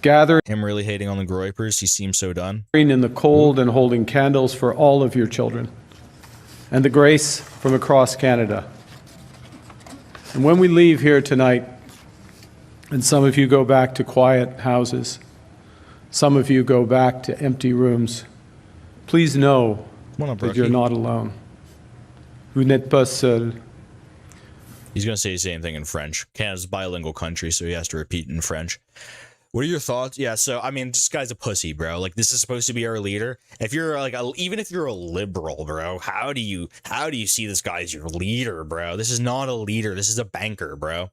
Gathering. Him really hating on the Groipers. He seems so done. In the cold and holding candles for all of your children. And the grace from across Canada. And when we leave here tonight, and some of you go back to quiet houses, some of you go back to empty rooms, please know that you're not alone. Vous n'êtes pas seul. He's going to say the same thing in French. Canada's a bilingual country, so he has to repeat in French. What are your thoughts? Yeah, so, I mean, this guy's a pussy, bro. Like, this is supposed to be our leader. If you're, like, even if you're a liberal, bro, how do you see this guy as your leader, bro? This is not a leader. This is a banker, bro.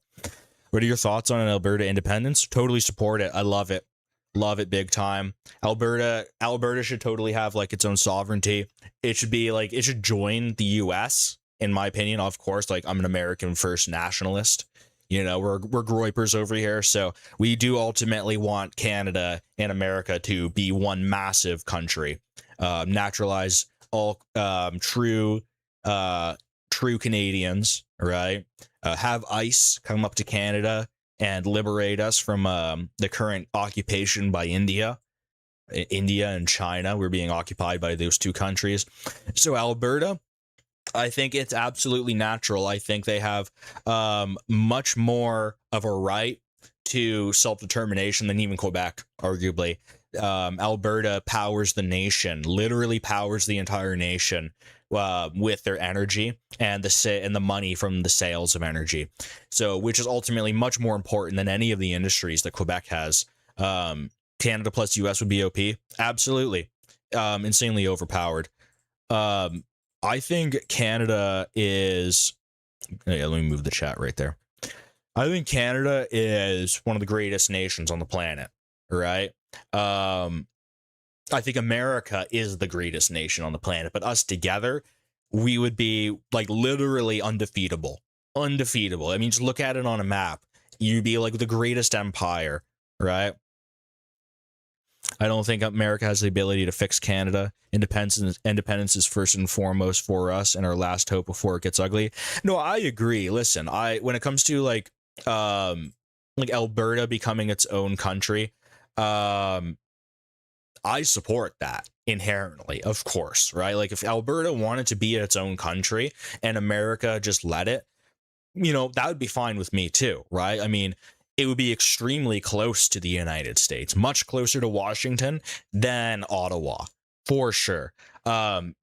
What are your thoughts on an Alberta independence? Totally support it. I love it. Love it big time. Alberta should totally have like its own sovereignty. It should be like, it should join the US, in my opinion. Of course, like I'm an American first nationalist. You know, we're groypers over here, so we do ultimately want Canada and America to be one massive country. Naturalize all true Canadians, right? Have ICE come up to Canada and liberate us from the current occupation by India. India and China, we're being occupied by those two countries. So Alberta, I think it's absolutely natural. I think they have much more of a right to self-determination than even Quebec, arguably. Alberta powers the nation, literally powers the entire nation with their energy and the money from the sales of energy. So, which is ultimately much more important than any of the industries that Quebec has. Canada plus US would be OP. Absolutely. Insanely overpowered. I think Canada is... Yeah, let me move the chat right there. I think Canada is one of the greatest nations on the planet, right? I think America is the greatest nation on the planet, but us together, we would be like literally undefeatable. Undefeatable. I mean, just look at it on a map. You'd be like the greatest empire, right? I don't think America has the ability to fix Canada. Independence is first and foremost for us and our last hope before it gets ugly. No, I agree. Listen, when it comes to like Alberta becoming its own country, I support that inherently, of course, right? Like if Alberta wanted to be its own country and America just let it, you know, that would be fine with me too, right? I mean, it would be extremely close to the United States, much closer to Washington than Ottawa, for sure. I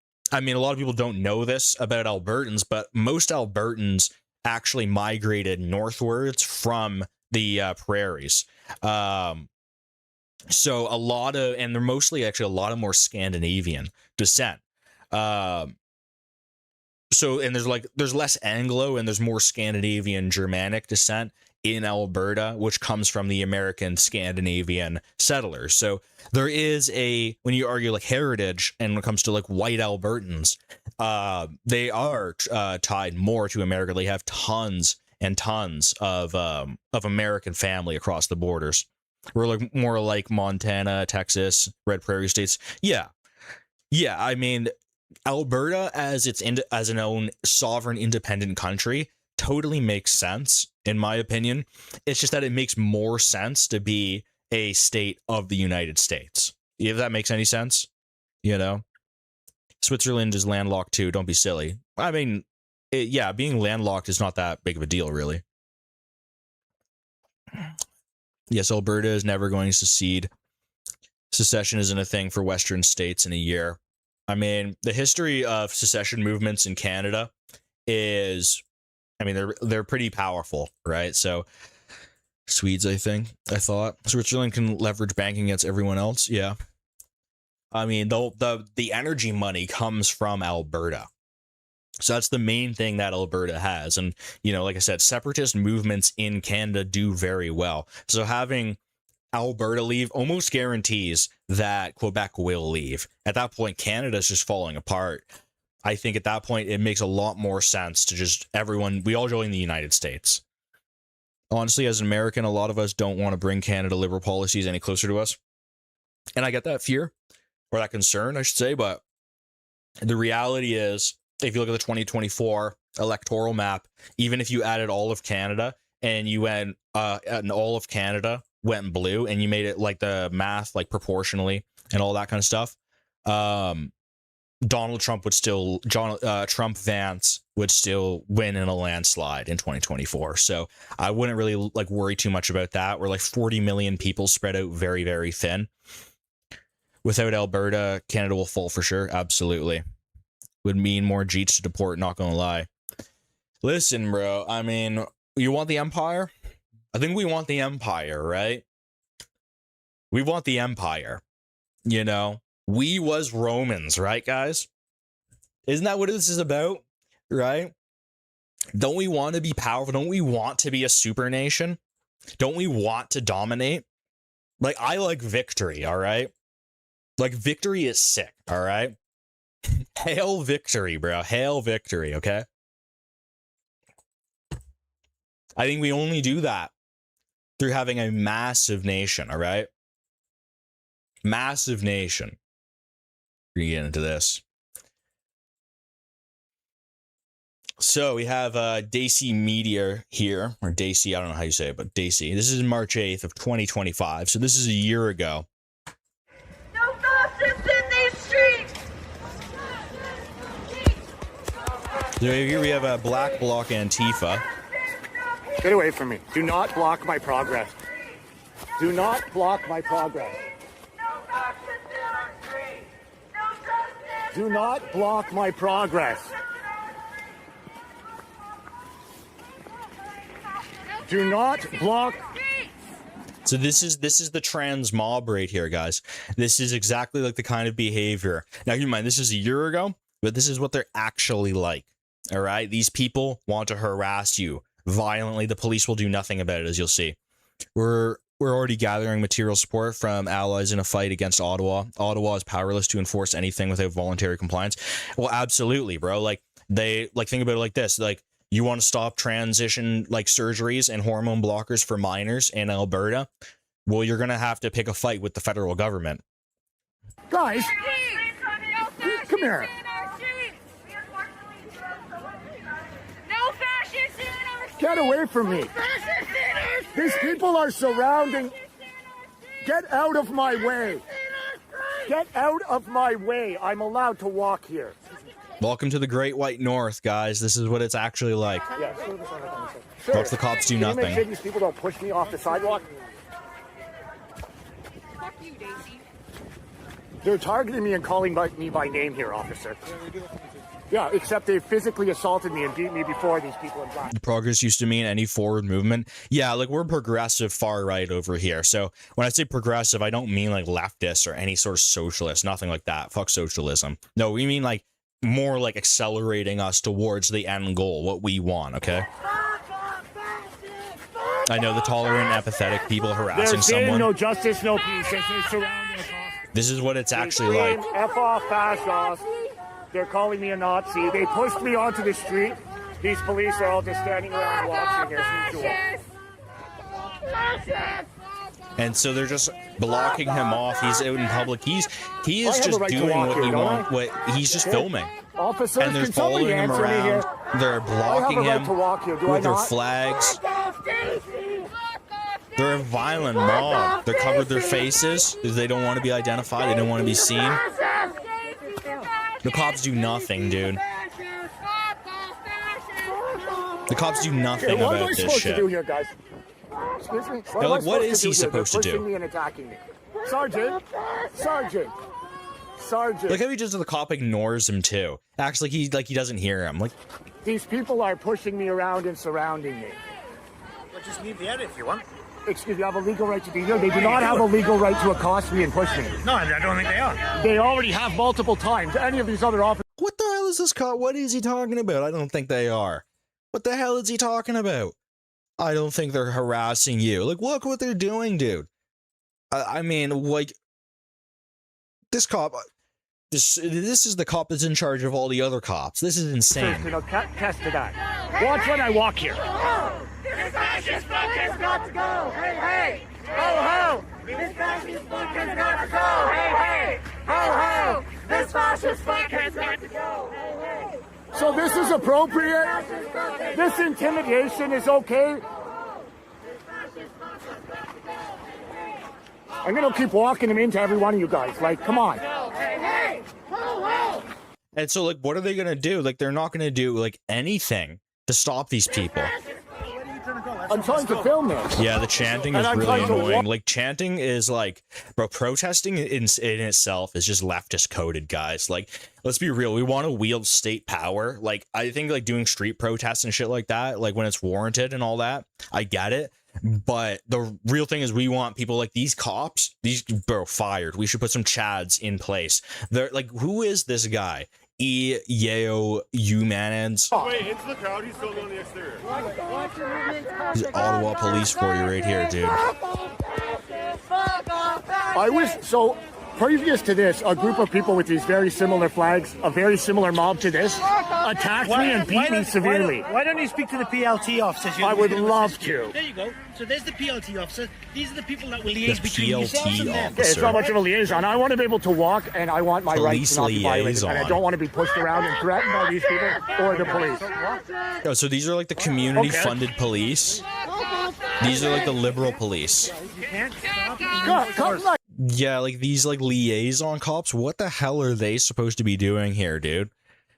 mean, a lot of people don't know this about Albertans, but most Albertans actually migrated northwards from the prairies. So a lot of, and they're mostly actually a lot of more Scandinavian descent. So, and there's less Anglo and there's more Scandinavian Germanic descent in Alberta, which comes from the American Scandinavian settlers. So there is when you argue like heritage and when it comes to like white Albertans, they are tied more to America. They have tons and tons of American family across the borders. We're like more like Montana, Texas, Red Prairie states. Yeah. I mean, Alberta as an own sovereign independent country totally makes sense in my opinion. It's just that it makes more sense to be a state of the United States. If that makes any sense, you know. Switzerland is landlocked too. Don't be silly. I mean, being landlocked is not that big of a deal, really. Yes, Alberta is never going to secede. Secession isn't a thing for Western states in a year. I mean, the history of secession movements in Canada is, I mean, they're pretty powerful, right? So Swedes, I thought Switzerland can leverage banking against everyone else. Yeah. I mean, the energy money comes from Alberta. So that's the main thing that Alberta has. And, you know, like I said, separatist movements in Canada do very well. So having Alberta leave almost guarantees that Quebec will leave. At that point, Canada's just falling apart. I think at that point, it makes a lot more sense to just we all join the United States. Honestly, as an American, a lot of us don't want to bring Canada liberal policies any closer to us. And I get that fear, or that concern, I should say, but the reality is, if you look at the 2024 electoral map, even if you added all of Canada and you went and all of Canada went blue and you made it like the math like proportionally and all that kind of stuff, Donald Trump would still Trump Vance would still win in a landslide in 2024. So I wouldn't really like worry too much about that. We're like 40 million people spread out very, very thin. Without Alberta, Canada will fall for sure. Absolutely. Would mean more Jeets to deport, not gonna lie. Listen, bro, I mean, you want the empire? I think we want the empire, right? We want the empire. You know, we was Romans, right, guys? Isn't that what this is about, right? Don't we want to be powerful? Don't we want to be a super nation? Don't we want to dominate? Like, I like victory, all right? Like, victory is sick, all right? Hail victory, bro. Hail victory, okay? I think we only do that through having a massive nation, all right? Massive nation. We're gonna get into this. So we have Daisy Media here, or Daisy, I don't know how you say it, but Daisy. This is March 8th of 2025, so this is a year ago. No fascists in these streets! So here we have a Black Bloc Antifa. Get away from me. Do not block my progress. Do not block my progress. No fascists in our streets! No justice! Do not block my progress. Do not block. So this is the trans mob right here, guys. This is exactly like the kind of behavior. Now, keep in mind, this is a year ago, but this is what they're actually like. All right, these people want to harass you violently. The police will do nothing about it, as you'll see. We're already gathering material support from allies in a fight against Ottawa. Ottawa is powerless to enforce anything without voluntary compliance. Well, absolutely, bro. Like, they think about it like this. Like, you want to stop transition like surgeries and hormone blockers for minors in Alberta? Well, you're gonna have to pick a fight with the federal government. Guys, come here. No fascists in our streets! Get away from me. Fascists in our streets! These people are surrounding. Get out of my way. Get out of my way. I'm allowed to walk here. Welcome to the Great White North, guys. This is what it's actually like. Yeah, sure. Watch the cops do Can you make nothing. sure these people don't push me off the sidewalk? Fuck you, Daisy. They're targeting me and calling me by name here, officer. Yeah, except they physically assaulted me and beat me before, these people in black. Progress used to mean any forward movement. Yeah, like, we're progressive far right over here. So when I say progressive, I don't mean like leftist or any sort of socialist, nothing like that. Fuck socialism. No, we mean like more like accelerating us towards the end goal, what we want, okay? I know the tolerant, apathetic people harassing They're saying someone. no justice, no peace. They're surrounding us. This is what it's actually like. F off, fascist. They're calling me a Nazi. They pushed me onto the street. These police are all just standing around watching as usual. And so they're just blocking him off. He's out in public. He is just right to doing walk what here, he don't wants. What he's just filming. Officers, And they're can somebody following him answer me around. here? They're blocking I have a right him to walk here, do I with their not? flags. They're a violent mob. They're covered their faces because they don't want to be identified. They don't want to be seen. The cops do nothing, dude. The cops do nothing What am I about this supposed to do shit. here, guys? Excuse me? Now, like, what is he here? supposed to They're do? pushing me and attacking me. Sergeant! Look how he just the cop ignores him too. Actually, he doesn't hear him. Like, These people are pushing me around and surrounding me. Well, just leave the edit if you want. Excuse me, I have a legal right to be here. They do not have a legal right to accost me and push me. No, I don't think they are. They already have multiple times. Any of these other officers. what the hell is this cop? What is he talking about? I don't think they are. What the hell is he talking about? I don't think they're harassing you. Like, look what they're doing, dude. I mean, like, this cop. This is the cop that's in charge of all the other cops. This is insane. You know, test to that. Watch when I walk here. This fascist fuck has got to go! Hey, hey! Ho, ho! This fascist fuck has got to go! Hey, hey! Ho, ho! This fascist fuck has got to go! Hey, hey! So this is appropriate? This intimidation is okay? I'm gonna keep walking them into every one of you guys. Like, come on. Hey, hey! Ho, ho! And so, like, what are they gonna do? Like, they're not gonna do like anything to stop these people. I'm trying to film this. Yeah, the chanting is And I'm really trying to annoying. Like, chanting is like, bro, protesting in itself is just leftist coded, guys. Like, let's be real. We want to wield state power. Like, I think like doing street protests and shit like that, like when it's warranted and all that, I get it. But the real thing is we want people like these cops, these bro fired. We should put some Chads in place. They're like, who is this guy? Yeo Umanans. Wait, into the crowd, he's still on the exterior. Ottawa police for you right here, dude. Fuck I was so previous to this, a group of people with these very similar flags, a very similar mob to this, attacked me and beat me severely. Why don't you speak to the PLT officers? I would love to. There you go. So there's the PLT officer. These are the people that will liaise between yourselves and them. It's not much of a liaison. I want to be able to walk, and I want my rights to not be violated. And I don't want to be pushed around and threatened by these people or the police. Oh, so these are like the community-funded police? These are like the liberal police. You can't stop. Yeah, like these like liaison cops, what the hell are they supposed to be doing here, dude?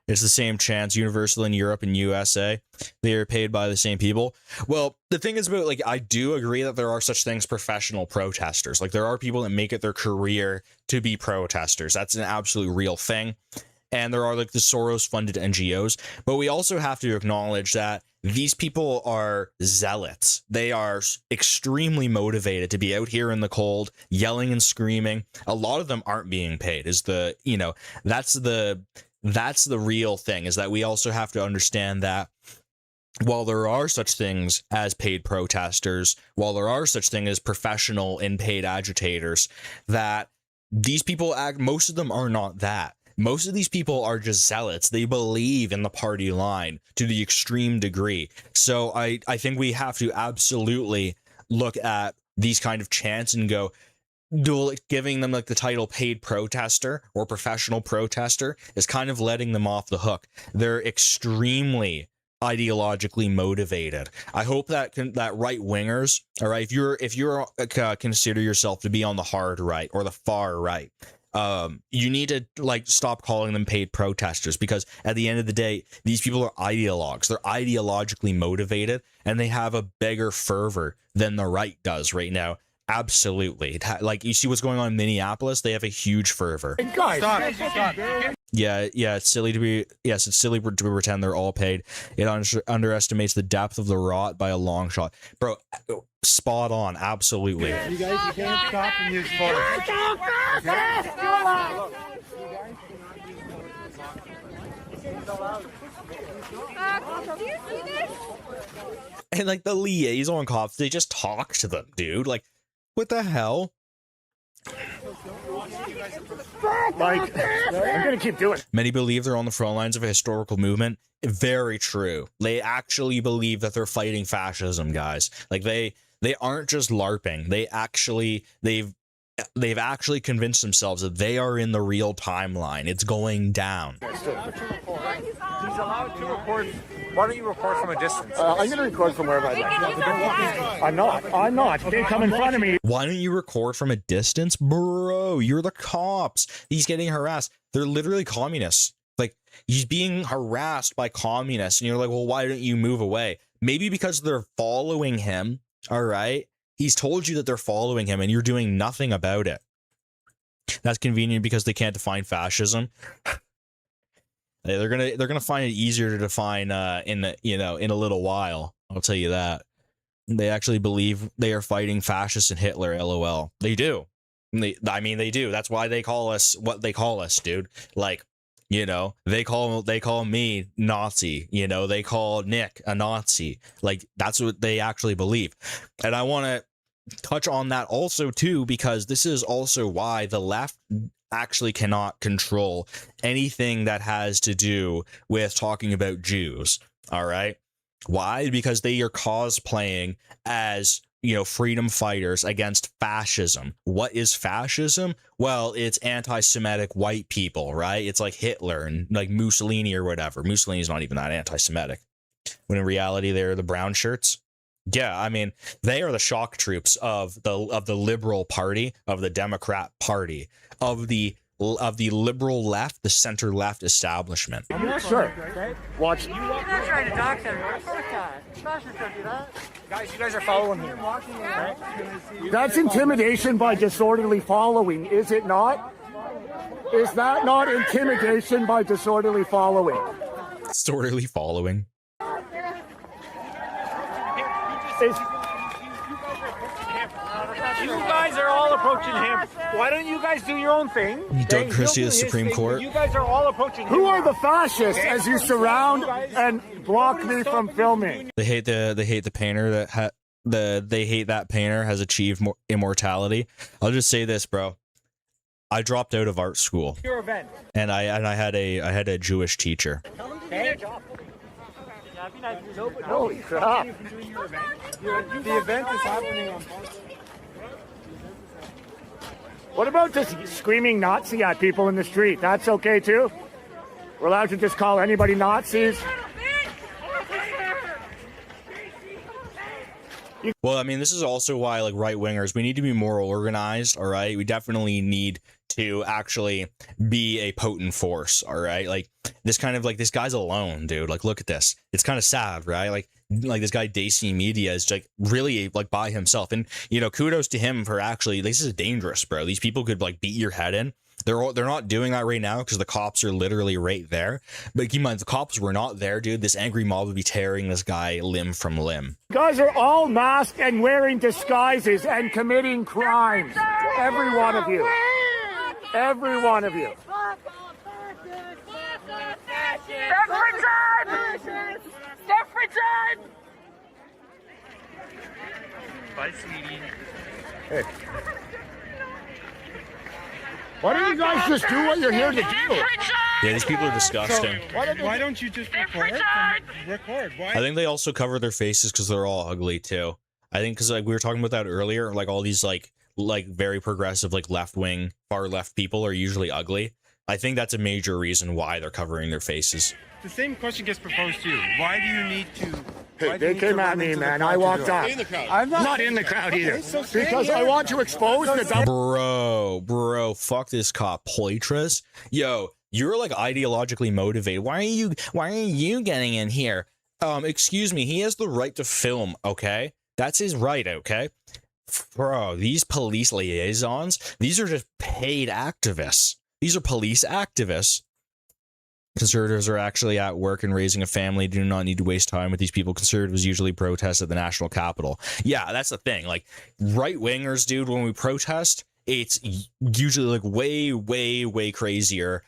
It's the same chance, universal in Europe and USA. They are paid by the same people. Well, the thing is about, like, I do agree that there are such things, professional protesters. Like, there are people that make it their career to be protesters. That's an absolute real thing. And there are, like, the Soros-funded NGOs. But we also have to acknowledge that these people are zealots. They are extremely motivated to be out here in the cold, yelling and screaming. A lot of them aren't being paid. Is the, you know, that's the real thing, is that we also have to understand that while there are such things as paid protesters, while there are such things as professional and paid agitators, that these people most of them are not that. Most of these people are just zealots. They believe in the party line to the extreme degree. So I think we have to absolutely look at these kind of chants and go, giving them like the title paid protester or professional protester is kind of letting them off the hook. They're extremely ideologically motivated. I hope that that right wingers, all right, if you're consider yourself to be on the hard right or the far right, you need to like stop calling them paid protesters, because at the end of the day, these people are ideologues. They're ideologically motivated, and they have a bigger fervor than the right does right now. Absolutely. Like, you see what's going on in Minneapolis? They have a huge fervor. Guys, Stop. Yeah, it's silly to be, yes, it's silly to pretend they're all paid. It underestimates the depth of the rot by a long shot. Bro, spot on, absolutely. You guys, you can't stop and use force. And like the liaison cops, they just talk to them, dude. Like, what the hell? like, I'm gonna keep doing it. Many believe they're on the front lines of a historical movement. Very true. They actually believe that they're fighting fascism, guys. Like, they aren't just LARPing. They've actually convinced themselves that they are in the real timeline. It's going down. He's allowed to record. Why don't you record from a distance? I'm going to record from wherever I'm at. I'm not. They come in front of me. Why don't you record from a distance? Bro, you're the cops. He's getting harassed. They're literally communists. Like, he's being harassed by communists, and you're like, well, why don't you move away? Maybe because they're following him, all right? He's told you that they're following him, and you're doing nothing about it. That's convenient because they can't define fascism. They're gonna find it easier to define in a little while. I'll tell you that. They actually believe they are fighting fascists and Hitler. LOL. They do. They do. That's why they call us what they call us, dude. Like, they call me Nazi. They call Nick a Nazi. Like, that's what they actually believe. And I want to touch on that also too, because this is also why the left actually cannot control anything that has to do with talking about Jews. All right. Why? Because they are cosplaying as, freedom fighters against fascism. What is fascism? Well, it's anti-Semitic white people, right? It's like Hitler and like Mussolini or whatever. Mussolini's not even that anti-Semitic, when in reality they're the brown shirts. Yeah, I mean, they are the shock troops of the liberal party, of the Democrat party, of the liberal left, the center left establishment. Yeah, sure. Watch. You're not trying to dox him. Guys, you guys are following me. That's intimidation by disorderly following, is it not? Is that not intimidation by disorderly following? Disorderly following. You guys are all approaching him. Why don't you guys do your own thing? Doug Christie of the Supreme Court. You guys are all approaching him. Who are the fascists as you surround and block me from filming? They hate the painter that they hate that painter has achieved immortality. I'll just say this, bro. I dropped out of art school, and I had a Jewish teacher. Holy crap! The event is happening on. What about just screaming Nazi at people in the street? That's okay too? We're allowed to just call anybody Nazis? Well, I mean, this is also why, like, right-wingers, we need to be more organized, all right? We definitely need to actually be a potent force, all right? Like, this kind of, like, this guy's alone, dude. Like, look at this. It's kind of sad, right? Like this guy, Daisy Media, is, like, really, like, by himself. And, you know, kudos to him for actually, this is dangerous, bro. These people could, like, beat your head in. They're not doing that right now because the cops are literally right there. But keep in mind, the cops were not there, dude. This angry mob would be tearing this guy limb from limb. You guys are all masked and wearing disguises and committing crimes. Every one of you. Every one of you. Bye, sweetie. Hey. Why don't you guys just do what you're here to do? Yeah, these people are disgusting. Why don't you just record? Why? I think they also cover their faces because they're all ugly too. I think because, like, we were talking about that earlier, like all these like very progressive, like left-wing, far left people are usually ugly. I think that's a major reason why they're covering their faces. The same question gets proposed to you. Why do you need to? Hey, they came at me, man. I walked up. I'm not in the crowd either. Because I want to expose the double. Bro, fuck this cop, Poitras. Yo, you're like ideologically motivated. Why are you getting in here? Excuse me, he has the right to film, okay? That's his right, okay? Bro, these police liaisons, these are just paid activists. These are police activists. Conservatives are actually at work and raising a family. Do not need to waste time with these people. Conservatives usually protest at the national capital. Yeah, that's the thing. Like, right-wingers, dude, when we protest, it's usually like way crazier.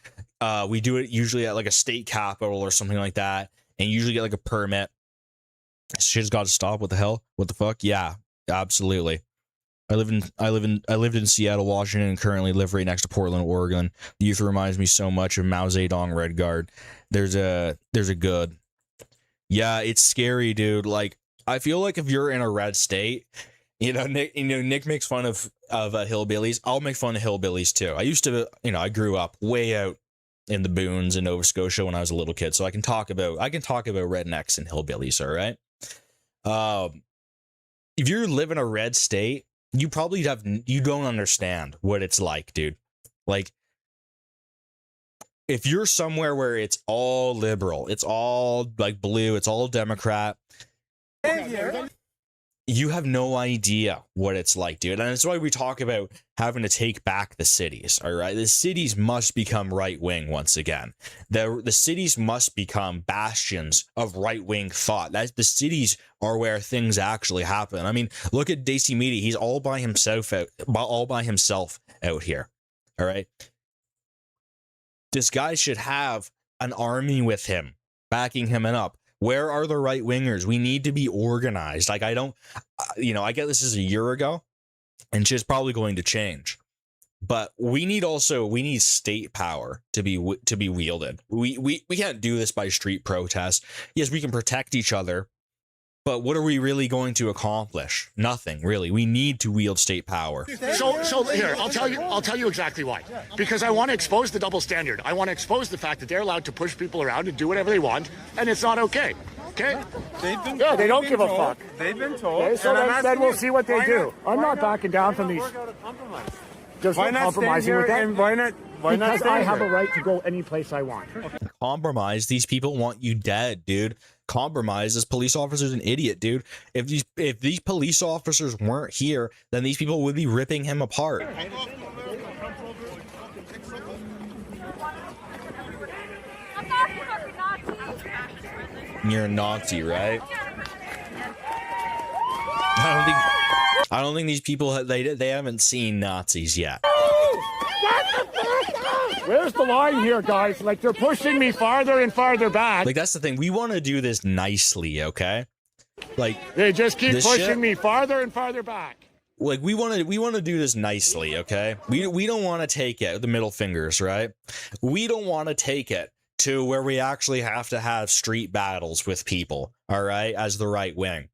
We do it usually at like a state capitol or something like that, and usually get like a permit. Shit's got to stop. What the hell? What the fuck? Yeah, absolutely. I lived in Seattle, Washington, and currently live right next to Portland, Oregon. The youth reminds me so much of Mao Zedong Red Guard. There's a good. Yeah, it's scary, dude. Like, I feel like if you're in a red state, Nick makes fun of hillbillies. I'll make fun of hillbillies too. I used to, I grew up way out in the boons in Nova Scotia when I was a little kid, so I can talk about rednecks and hillbillies, all right? If you live in a red state, you don't understand what it's like, dude. Like, if you're somewhere where it's all liberal, it's all like blue, it's all Democrat, you have no idea what it's like, dude. And that's why we talk about having to take back the cities, all right? The cities must become right-wing once again. The cities must become bastions of right-wing thought. The cities are where things actually happen. I mean, look at Daisy Media. He's all by himself out here, all right? This guy should have an army with him, backing him up. Where are the right wingers? We need to be organized. Like, I get this is a year ago, and shit's probably going to change. But we need state power to be wielded. We can't do this by street protests. Yes, we can protect each other, but what are we really going to accomplish? Nothing, really. We need to wield state power. So here, I'll tell you exactly why. Because I want to expose the double standard. I want to expose the fact that they're allowed to push people around and do whatever they want, and it's not okay. Okay? They don't give a fuck. They've been told. Okay, so then we'll see what they do. I'm not backing down from these. Just why not compromising with them. Why not? Because I have a right to go any place I want. Compromise. These people want you dead, dude. Compromise. This police officer's an idiot, dude. If these police officers weren't here, then these people would be ripping him apart. You're a Nazi, right? I don't think these people they haven't seen Nazis yet. Where's the line here, guys? Like, they're pushing me farther and farther back. Like, that's the thing. We want to do this nicely, okay? Like, they just keep pushing shit, me farther and farther back. Like, we want to do this nicely, okay? We don't want to take it, the middle fingers, right? We don't want to take it to where we actually have to have street battles with people, all right, as the right wing.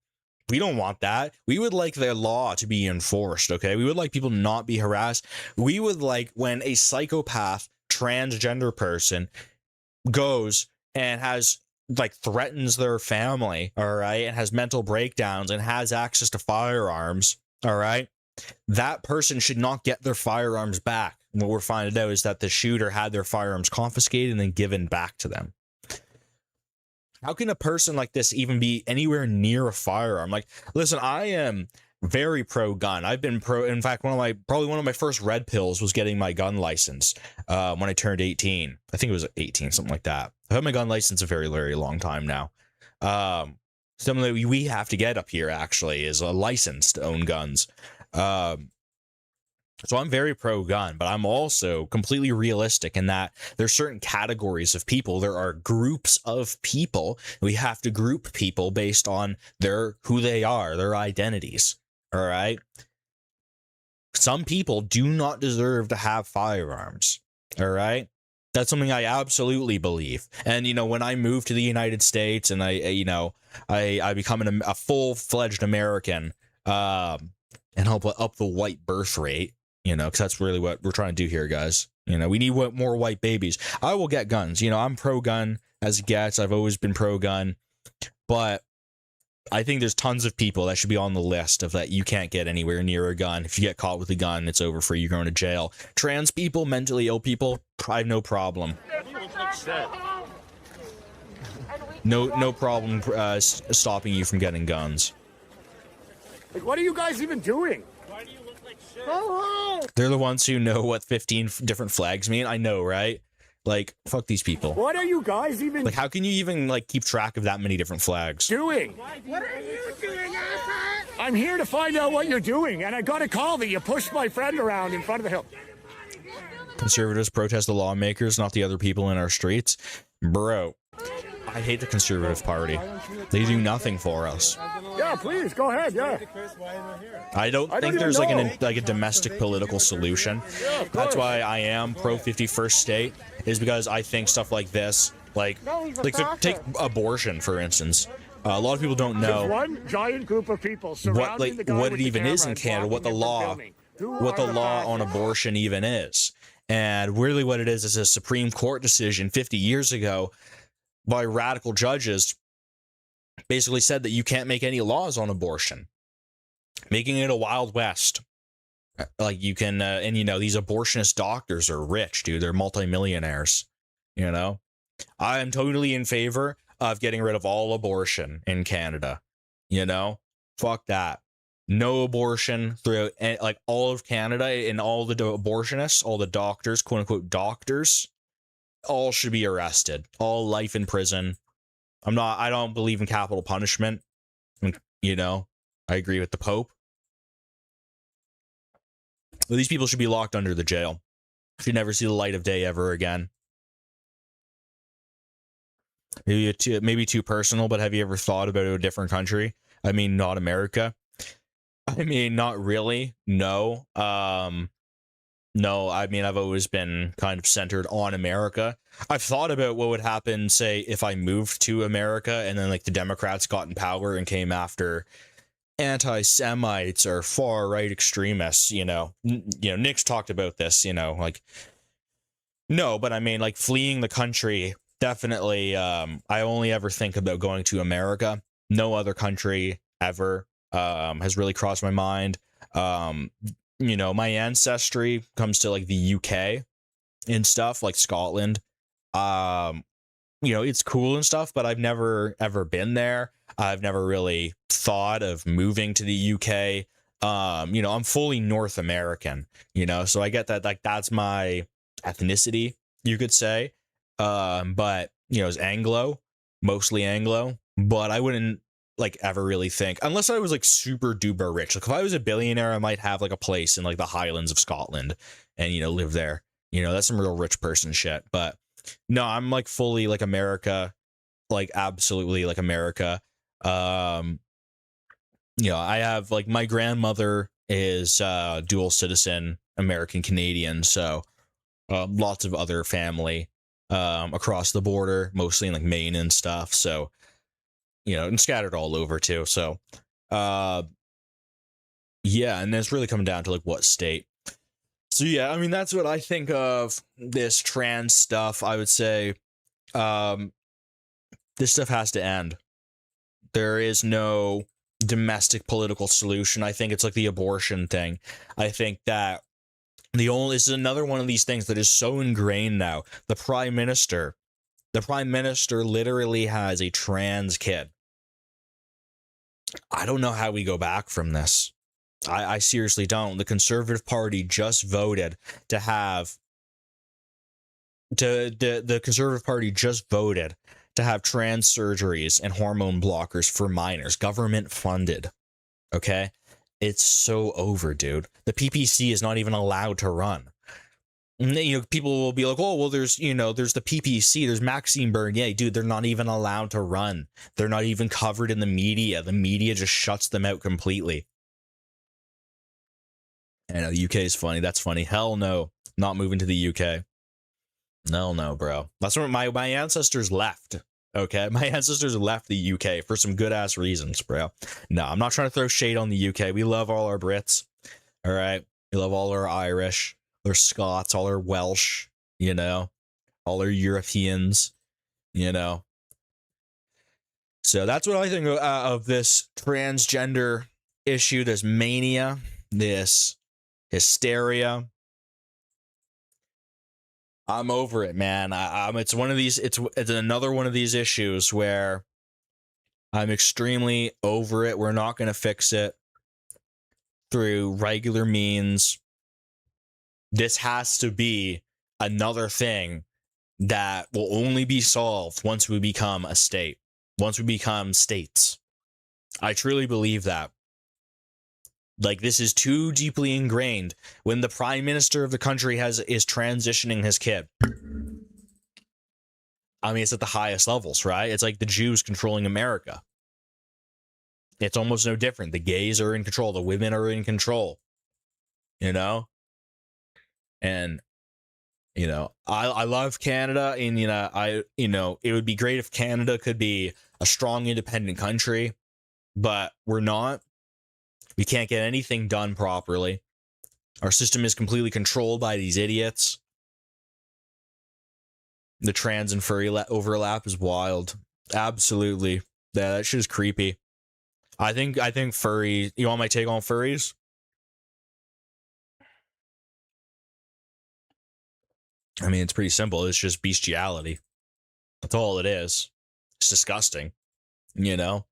We don't want that. We would like the law to be enforced, okay? We would like people not be harassed. We would like when a psychopath transgender person goes and has like threatens their family, all right, and has mental breakdowns and has access to firearms, all right, that person should not get their firearms back. And what we're finding out is that the shooter had their firearms confiscated and then given back to them. How can a person like this even be anywhere near a firearm? Like, listen, I am very pro gun. I've been pro. In fact, probably one of my first red pills was getting my gun license when I turned 18. I think it was 18, something like that. I've had my gun license a very, very long time now. Something that we have to get up here actually is a license to own guns. So I'm very pro-gun, but I'm also completely realistic in that there's certain categories of people. There are groups of people. We have to group people based on who they are, their identities. All right. Some people do not deserve to have firearms. All right. That's something I absolutely believe. And, when I moved to the United States and I become a full-fledged American and help up the white birth rate, because that's really what we're trying to do here, guys. We need more white babies. I will get guns. I'm pro-gun as it gets. I've always been pro-gun. But I think there's tons of people that should be on the list of that you can't get anywhere near a gun. If you get caught with a gun, it's over for you, going to jail. Trans people, mentally ill people, I have no problem. No problem stopping you from getting guns. Like, what are you guys even doing? Why do you look like shit? They're the ones who know what 15 different flags mean. I know, right? Like, fuck these people. What are you guys even... Like, how can you even, keep track of that many different flags? Doing? What are you doing, asshole? I'm here to find out what you're doing, and I got a call that you pushed my friend around in front of the hill. Conservatives protest the lawmakers, not the other people in our streets. Bro, I hate the Conservative Party. They do nothing for us. Yeah, please, go ahead, yeah. I don't think there's a domestic political solution. That's why I am pro 51st state, is because I think stuff like this, take abortion, for instance. A lot of people don't know one giant group of people surrounding the guy what with it the even is in Canada, what the law on abortion even is. And really what it is a Supreme Court decision 50 years ago by radical judges basically said that you can't make any laws on abortion, making it a Wild West. Like, you can, these abortionist doctors are rich, dude. They're multimillionaires, I am totally in favor of getting rid of all abortion in Canada, fuck that. No abortion throughout, all of Canada, and all the abortionists, all the doctors, quote unquote doctors, all should be arrested. All life in prison. I don't believe in capital punishment. I agree with the Pope. But these people should be locked under the jail. Should never see the light of day ever again. Maybe too personal, but have you ever thought about a different country? I mean, not America. I mean, not really. No. No, I mean, I've always been kind of centered on America. I've thought about what would happen, say, if I moved to America and then, the Democrats got in power and came after anti-Semites or far-right extremists, Nick's talked about this, no, but I mean, fleeing the country, definitely, I only ever think about going to America. No other country ever has really crossed my mind. My ancestry comes to the UK and stuff, like Scotland. It's cool and stuff, but I've never ever been there. I've never really thought of moving to the UK. I'm fully North American, so I get that, that's my ethnicity, you could say. But, it's Anglo, mostly Anglo, but I wouldn't ever really think, unless I was super duper rich. If I was a billionaire, I might have a place in the Highlands of Scotland and live there. That's some real rich person shit. But no, I'm fully America, absolutely America. you know, I have like my grandmother is dual citizen, American Canadian, so lots of other family across the border, mostly in like Maine and stuff. So, you know, and scattered all over too. So, yeah, and then it's really coming down to like what state. So yeah, I mean that's what I think of this trans stuff. I would say this stuff has to end. There is no domestic political solution. I think it's like the abortion thing. I think that this is another one of these things that is so ingrained now. The prime minister literally has a trans kid. I don't know how we go back from this. I seriously don't. The Conservative Party just voted to have the Conservative Party just voted to have trans surgeries and hormone blockers for minors, government funded. Okay? It's so over, dude. The PPC is not even allowed to run. And, you know, people will be like, oh, well, there's the PPC, there's Maxime Bernier. Dude, they're not even allowed to run. They're not even covered in the media. The media just shuts them out completely. I know the UK is funny. That's funny. Hell no. Not moving to the UK. No, bro. That's where my ancestors left. Okay? My ancestors left the UK for some good-ass reasons, bro. No, I'm not trying to throw shade on the UK. We love all our Brits. All right? We love all our Irish, our Scots, all our Welsh, you know? All our Europeans, you know? So that's what I think of this transgender issue, this mania, this hysteria. I'm over it, man. It's one of these. It's another one of these issues where I'm extremely over it. We're not going to fix it through regular means. This has to be another thing that will only be solved once we become a state, once we become states. I truly believe that. Like, this is too deeply ingrained when the prime minister of the country is transitioning his kid. I mean, it's at the highest levels, right? It's like the Jews controlling America. It's almost no different. The gays are in control. The women are in control. You know? And, you know, I love Canada. And, it would be great if Canada could be a strong, independent country. But we're not. We can't get anything done properly. Our system is completely controlled by these idiots. The trans and furry overlap is wild. Absolutely. Yeah, that shit is creepy. I think furry... You want my take on furries? I mean, it's pretty simple. It's just bestiality. That's all it is. It's disgusting. You know?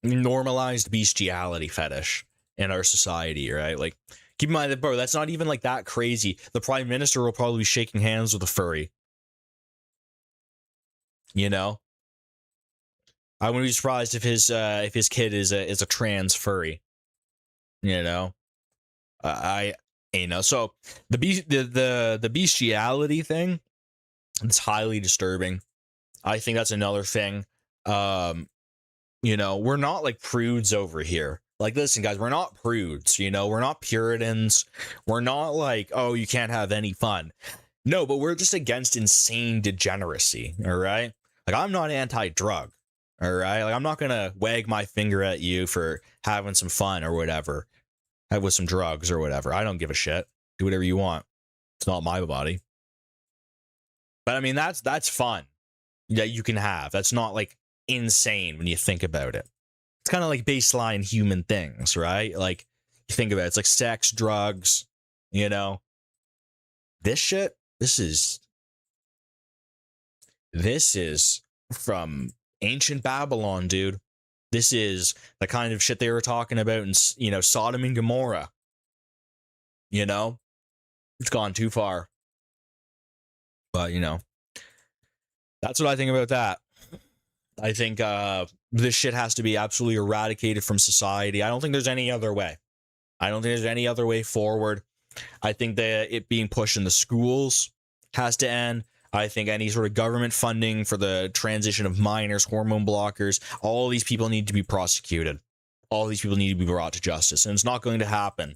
Normalized bestiality fetish in our society, right? Like, keep in mind that, bro, that's not even like that crazy. The prime minister will probably be shaking hands with a furry. You know? I wouldn't be surprised if his kid is a trans furry. You know? So the bestiality thing, it's highly disturbing. I think that's another thing. We're not like prudes over here. Like, listen, guys, we're not prudes, we're not Puritans. We're not like, oh, you can't have any fun. No, but we're just against insane degeneracy, all right? Like, I'm not anti-drug, all right? Like, I'm not gonna wag my finger at you for having some fun or whatever, with some drugs or whatever. I don't give a shit. Do whatever you want. It's not my body. But I mean, that's fun that you can have. That's not like insane when you think about it. It's kind of like baseline human things, right? Like, you think about it, it's like sex, drugs, This shit, this is from ancient Babylon, dude. This is the kind of shit they were talking about in, Sodom and Gomorrah. It's gone too far. But, that's what I think about that. I think this shit has to be absolutely eradicated from society. I don't think there's any other way. I don't think there's any other way forward. I think that it being pushed in the schools has to end. I think any sort of government funding for the transition of minors, hormone blockers, all these people need to be prosecuted. all these people need to be brought to justice, and it's not going to happen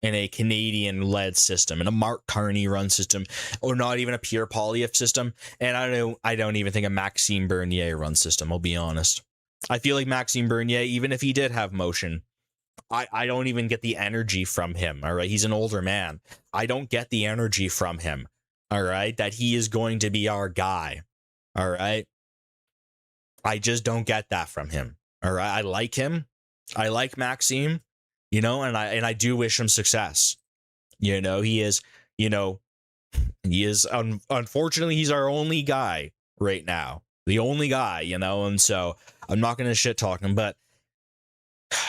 in a Canadian-led system, in a Mark Carney-run system, or not even a Pierre Poilievre system, and I don't even think a Maxime Bernier-run system, I'll be honest. I feel like Maxime Bernier, even if he did have motion, I don't even get the energy from him, all right? He's an older man. I don't get the energy from him, all right? That he is going to be our guy, all right? I just don't get that from him, all right? I like him. I like Maxime. And I do wish him success. He is, unfortunately, he's our only guy right now. The only guy, and so I'm not going to shit talk him, but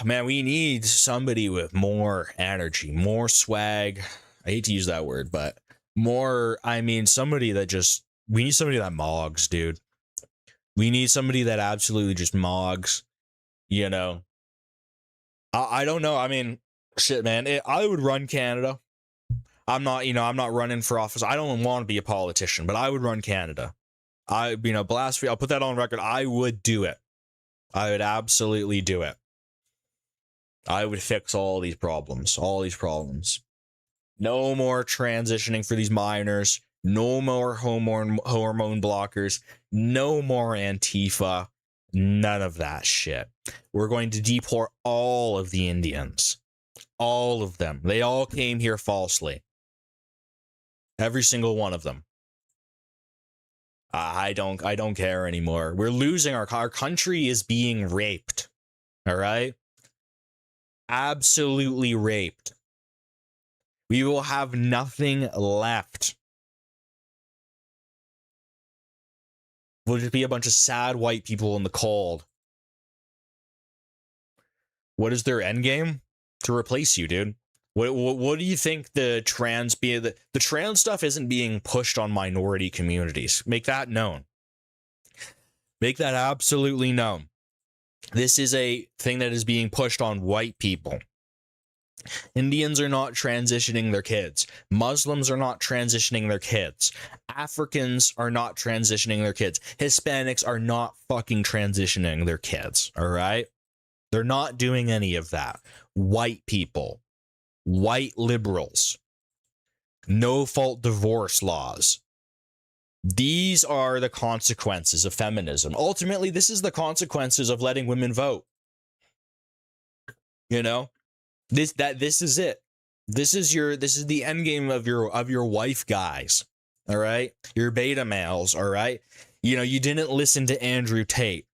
man, we need somebody with more energy, more swag. I hate to use that word, but somebody that we need somebody that mogs, dude. We need somebody that absolutely just mogs, I don't know. I mean, shit, man. I would run Canada. I'm not running for office. I don't want to be a politician, but I would run Canada. Blasphemer. I'll put that on record. I would do it. I would absolutely do it. I would fix all these problems. No more transitioning for these minors. No more hormone blockers. No more Antifa. None of that shit. We're going to deport all of the Indians. All of them. They all came here falsely. Every single one of them. I don't care anymore. We're losing our country is being raped. All right? Absolutely raped. We will have nothing left. We'll just be a bunch of sad white people in the cold. What is their end game? To replace you, dude. What do you think the trans stuff isn't being pushed on minority communities? Make that known. Make that absolutely known. This is a thing that is being pushed on white people. Indians are not transitioning their kids. Muslims are not transitioning their kids. Africans are not transitioning their kids. Hispanics are not fucking transitioning their kids, all right? They're not doing any of that. White people, white liberals, no-fault divorce laws. These are the consequences of feminism. Ultimately, this is the consequences of letting women vote. This is it. This is the end game of your wife, guys. All right? Your beta males, all right? You didn't listen to Andrew Tate.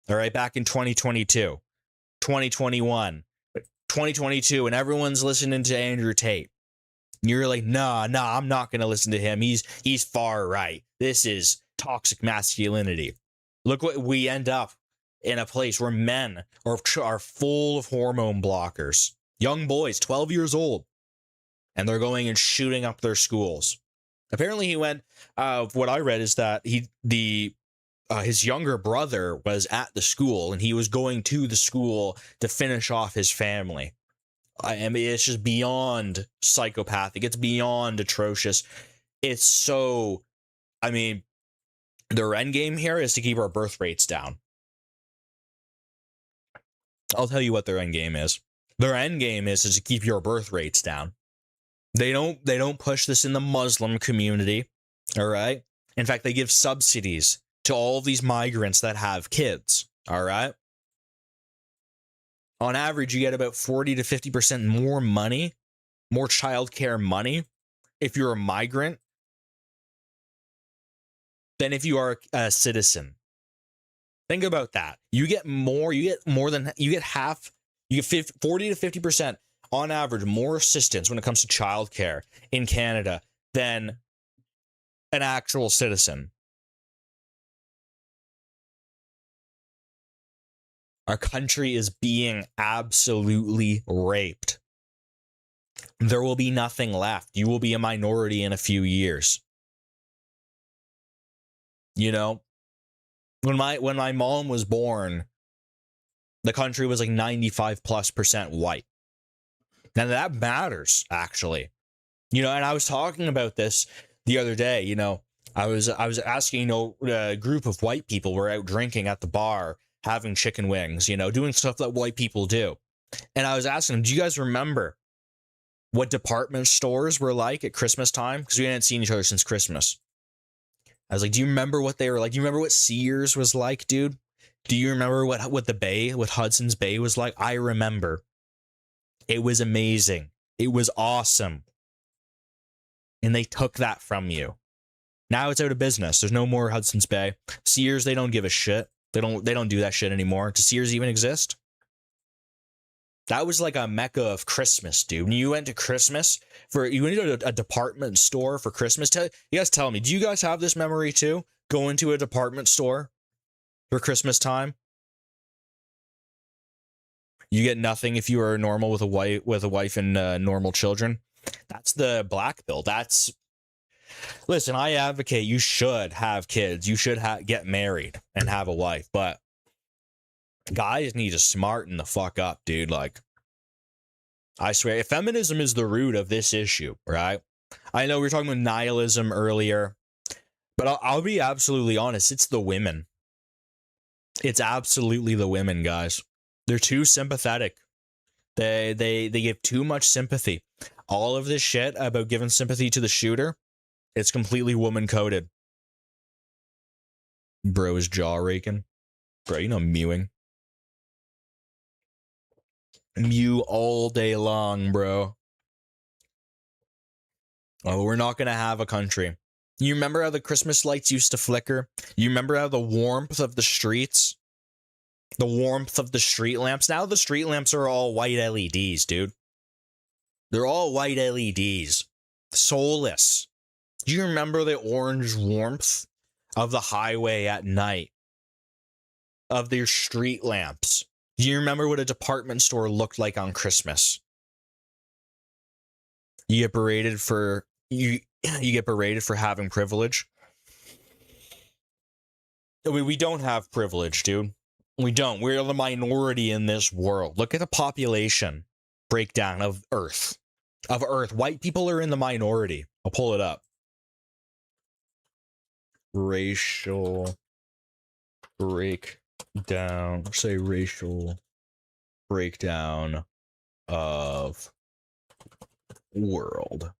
All right, back in 2022, 2021, 2022, and everyone's listening to Andrew Tate. You're like, nah, I'm not going to listen to him. He's far right. This is toxic masculinity. Look what we end up in, a place where men are full of hormone blockers. Young boys, 12 years old, and they're going and shooting up their schools. Apparently he went, what I read is that his younger brother was at the school, and he was going to the school to finish off his family. I mean, it's just beyond psychopathic. It's beyond atrocious. It's so, their end game here is to keep our birth rates down. I'll tell you what their end game is. Their end game is to keep your birth rates down. They don't push this in the Muslim community, all right? In fact, they give subsidies to all of these migrants that have kids, all right? On average, you get about 40 to 50% more money, more childcare money, if you're a migrant than if you are a citizen. Think about that. You get 40 to 50% on average more assistance when it comes to childcare in Canada than an actual citizen. Our country is being absolutely raped. There will be nothing left. You will be a minority in a few years. When my mom was born, the country was like 95+% white. And that matters, actually. And I was talking about this the other day. I was asking, a group of white people were out drinking at the bar, having chicken wings, you know, doing stuff that white people do. And I was asking them, do you guys remember what department stores were like at Christmas time? Because we hadn't seen each other since Christmas. I was like, do you remember what they were like? Do you remember what Sears was like, dude? Do you remember what the Bay, what Hudson's Bay was like? I remember. It was amazing. It was awesome. And they took that from you. Now it's out of business. There's no more Hudson's Bay. Sears, they don't give a shit. They don't do that shit anymore. Does Sears even exist? That was like a mecca of Christmas, dude. When you went to Christmas you went to a department store for Christmas. You guys tell me, do you guys have this memory too? Going to a department store for Christmas time? You get nothing if you are normal with a wife and normal children. That's the black bill. Listen, I advocate you should have kids. You should get married and have a wife, but guys need to smarten the fuck up, dude. Like, I swear, feminism is the root of this issue, right? I know we were talking about nihilism earlier, but I'll be absolutely honest. It's the women. It's absolutely the women, guys. They're too sympathetic. They give too much sympathy. All of this shit about giving sympathy to the shooter, it's completely woman-coded. Bro is jaw raking. Bro, you know, mewing. Mew all day long, bro. Oh, we're not gonna have a country. You remember how the Christmas lights used to flicker? You remember how the warmth of the streets? The warmth of the street lamps? Now the street lamps are all white LEDs, dude. They're all white LEDs. Soulless. Do you remember the orange warmth of the highway at night? Of their street lamps? Do you remember what a department store looked like on Christmas? You get berated for having privilege. We don't have privilege, dude. We don't. We're the minority in this world. Look at the population breakdown of Earth. White people are in the minority. I'll pull it up. Racial breakdown. Say racial breakdown of world.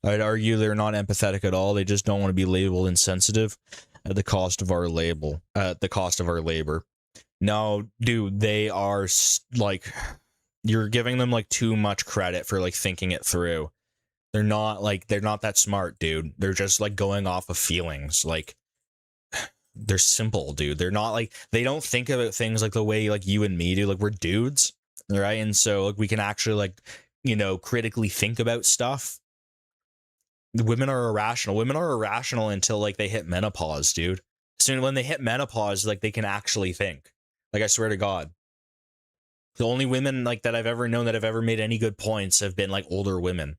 I'd argue they're not empathetic at all. They just don't want to be labeled insensitive at the cost of our labor. No, dude, they are like, you're giving them like too much credit for like thinking it through. They're not that smart, dude. They're just like going off of feelings. Like, they're simple, dude. They're not like, they don't think about things like the way like you and me do. Like, we're dudes, right? And so like we can actually like, you know, critically think about stuff. Women are irrational. Women are irrational until like they hit menopause, dude. Soon when they hit menopause, like they can actually think. Like, I swear to God. The only women like that I've ever known that have ever made any good points have been like older women.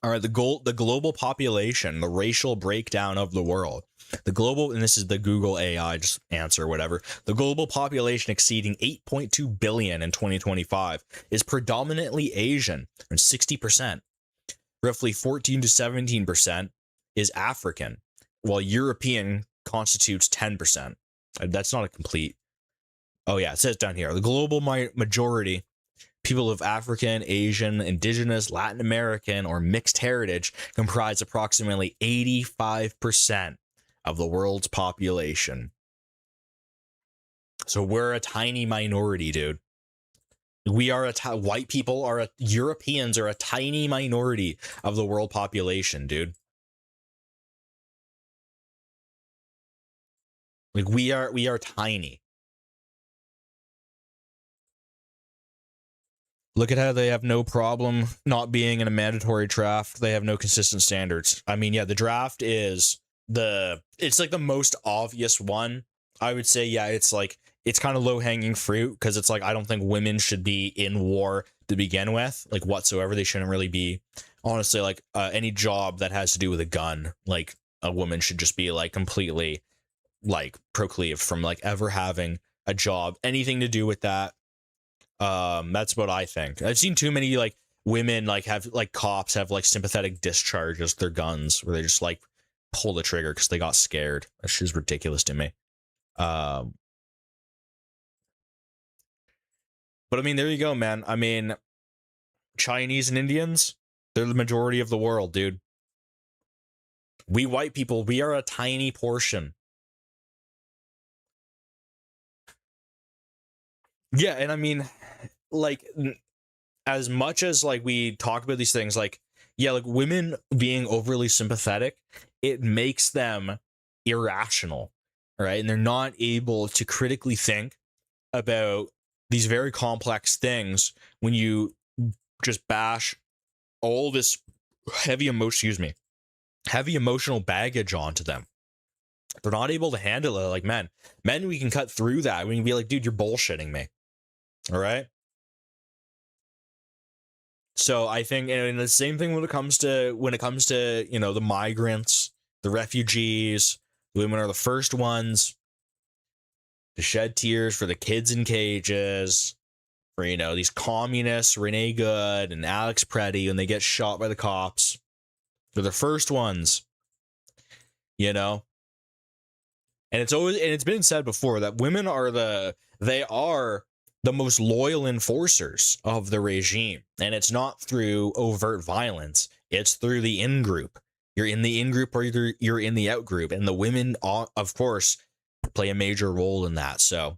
All right, the global population, the racial breakdown of the world. And this is the Google AI just answer, whatever. The global population exceeding 8.2 billion in 2025 is predominantly Asian, and 60%. Roughly 14 to 17% is African, while European constitutes 10%. That's not a complete. Oh yeah, it says down here. The global majority, people of African, Asian, Indigenous, Latin American, or mixed heritage comprise approximately 85% of the world's population. So we're a tiny minority, dude. We are Europeans are a tiny minority of the world population, dude. Like, we are tiny. Look at how they have no problem not being in a mandatory draft. They have no consistent standards. I mean, yeah, the draft is it's like the most obvious one. I would say, yeah, it's kind of low hanging fruit because it's like, I don't think women should be in war to begin with, like whatsoever. They shouldn't really be, honestly, like any job that has to do with a gun. Like, a woman should just be like completely like proclived from like ever having a job, anything to do with that. That's what I think. I've seen too many like women like have like cops have like sympathetic discharges their guns where they just like pull the trigger because they got scared. That shit is ridiculous to me. But I mean, there you go, man. I mean, Chinese and Indians, they're the majority of the world, dude. We white people, we are a tiny portion. Yeah, and I mean, like, as much as like we talk about these things, like, yeah, like women being overly sympathetic, it makes them irrational, right? And they're not able to critically think about these very complex things when you just bash all this heavy emotional baggage onto them. They're not able to handle it like men. Men, we can cut through that. We can be like, dude, you're bullshitting me. All right. So I think, and the same thing when it comes to, you know, the migrants, the refugees, the women are the first ones to shed tears for the kids in cages, for, you know, these communists, Renee Good and Alex Preddy, when they get shot by the cops. They're the first ones, you know. And it's been said before that women are the most loyal enforcers of the regime. And it's not through overt violence. It's through the in-group. You're in the in-group or you're in the out-group. And the women, of course, play a major role in that. So,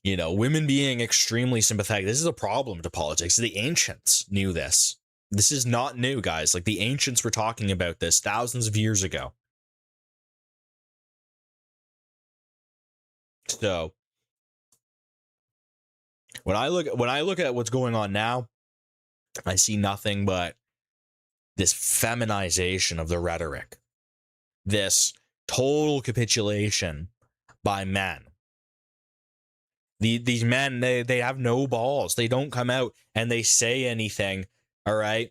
you know, women being extremely sympathetic, this is a problem to politics. The ancients knew this. This is not new, guys. Like, the ancients were talking about this thousands of years ago. So, when I look at what's going on now, I see nothing but this feminization of the rhetoric, this total capitulation by men. These men, they have no balls. They don't come out and they say anything, all right,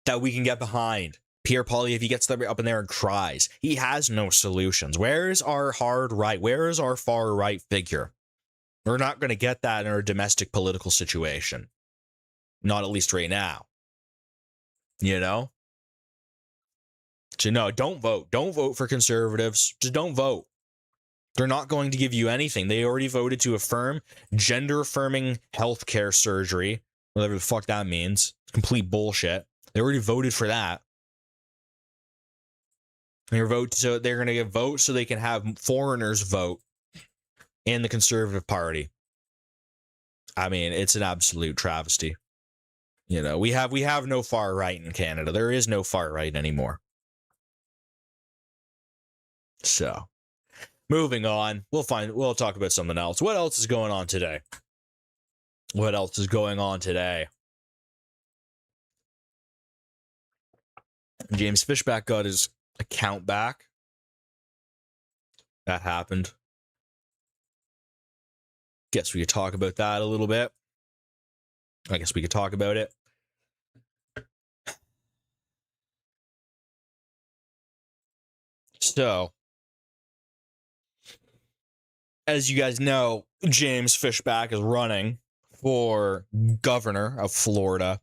that we can get behind. Pierre Poilievre, he gets up in there and cries. He has no solutions. Where is our hard right? Where is our far right figure? We're not going to get that in our domestic political situation. Not at least right now. You know? So no, don't vote. Don't vote for conservatives. Just don't vote. They're not going to give you anything. They already voted to affirm gender-affirming healthcare surgery, whatever the fuck that means. It's complete bullshit. They already voted for that. They're going to get votes so they can have foreigners vote in the Conservative Party. I mean, it's an absolute travesty. You know, we have no far right in Canada. There is no far right anymore. So, moving on. We'll talk about something else. What else is going on today? James Fishback got his account back. That happened. Guess we could talk about that a little bit. I guess we could talk about it. So, as you guys know, James Fishback is running for governor of Florida,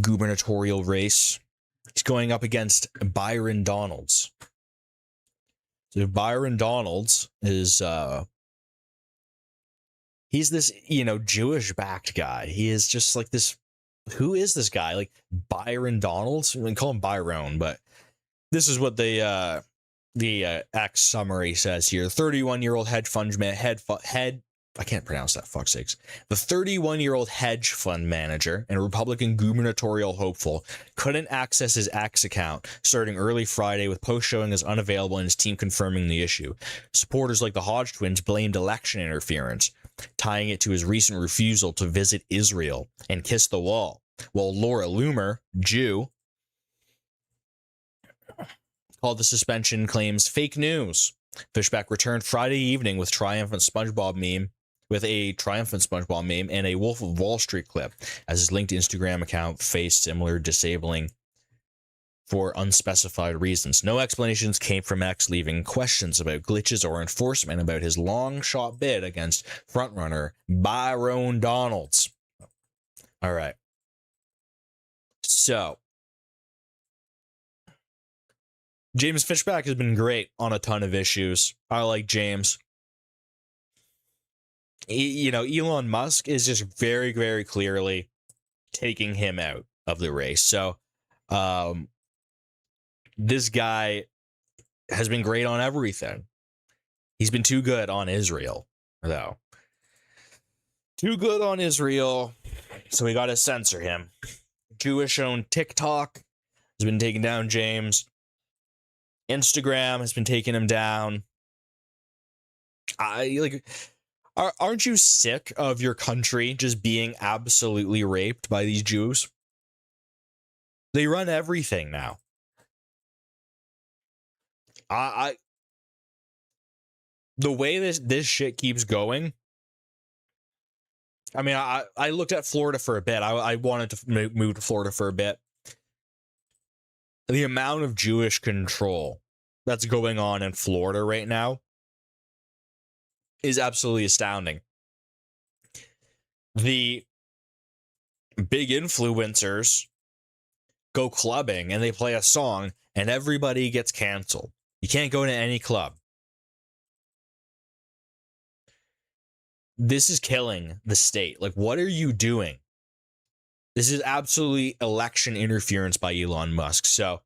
gubernatorial race. He's going up against Byron Donalds. So Byron Donalds is he's this, you know, Jewish-backed guy. He is just like this. Who is this guy? Like Byron Donalds? We can call him Byron, but this is what the X summary says here. 31-year-old hedge fund I can't pronounce that, fuck's sakes. The 31-year-old hedge fund manager and Republican gubernatorial hopeful couldn't access his X account starting early Friday, with posts showing as unavailable and his team confirming the issue. Supporters like the Hodge twins blamed election interference, tying it to his recent refusal to visit Israel and kiss the wall, while Laura Loomer, Jew, called the suspension claims fake news. Fishback returned Friday evening with a triumphant SpongeBob meme and a Wolf of Wall Street clip, as his linked Instagram account faced similar disabling for unspecified reasons. No explanations came from X, leaving questions about glitches or enforcement about his long shot bid against frontrunner Byron Donalds. All right. So, James Fishback has been great on a ton of issues. I like James. Elon Musk is just very, very clearly taking him out of the race. So, this guy has been great on everything. He's been too good on Israel, though. Too good on Israel, so we got to censor him. Jewish-owned TikTok has been taking down James. Instagram has been taking him down. Aren't you sick of your country just being absolutely raped by these Jews? They run everything now. The way this shit keeps going. I mean, I looked at Florida for a bit. I wanted to move to Florida for a bit. The amount of Jewish control that's going on in Florida right now is absolutely astounding. The big influencers go clubbing and they play a song and everybody gets canceled. You can't go to any club. This is killing the state. Like, what are you doing? This is absolutely election interference by Elon Musk. So,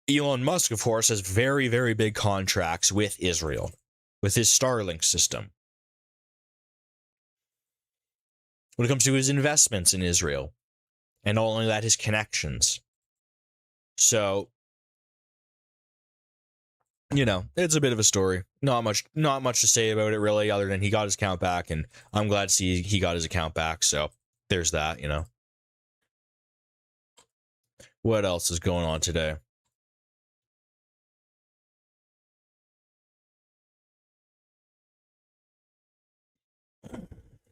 Elon Musk, of course, has very, very big contracts with Israel, with his Starlink system. When it comes to his investments in Israel, and not only that, his connections. So, it's a bit of a story. Not much to say about it, really, other than he got his account back, and I'm glad to see he got his account back. So there's that, What else is going on today?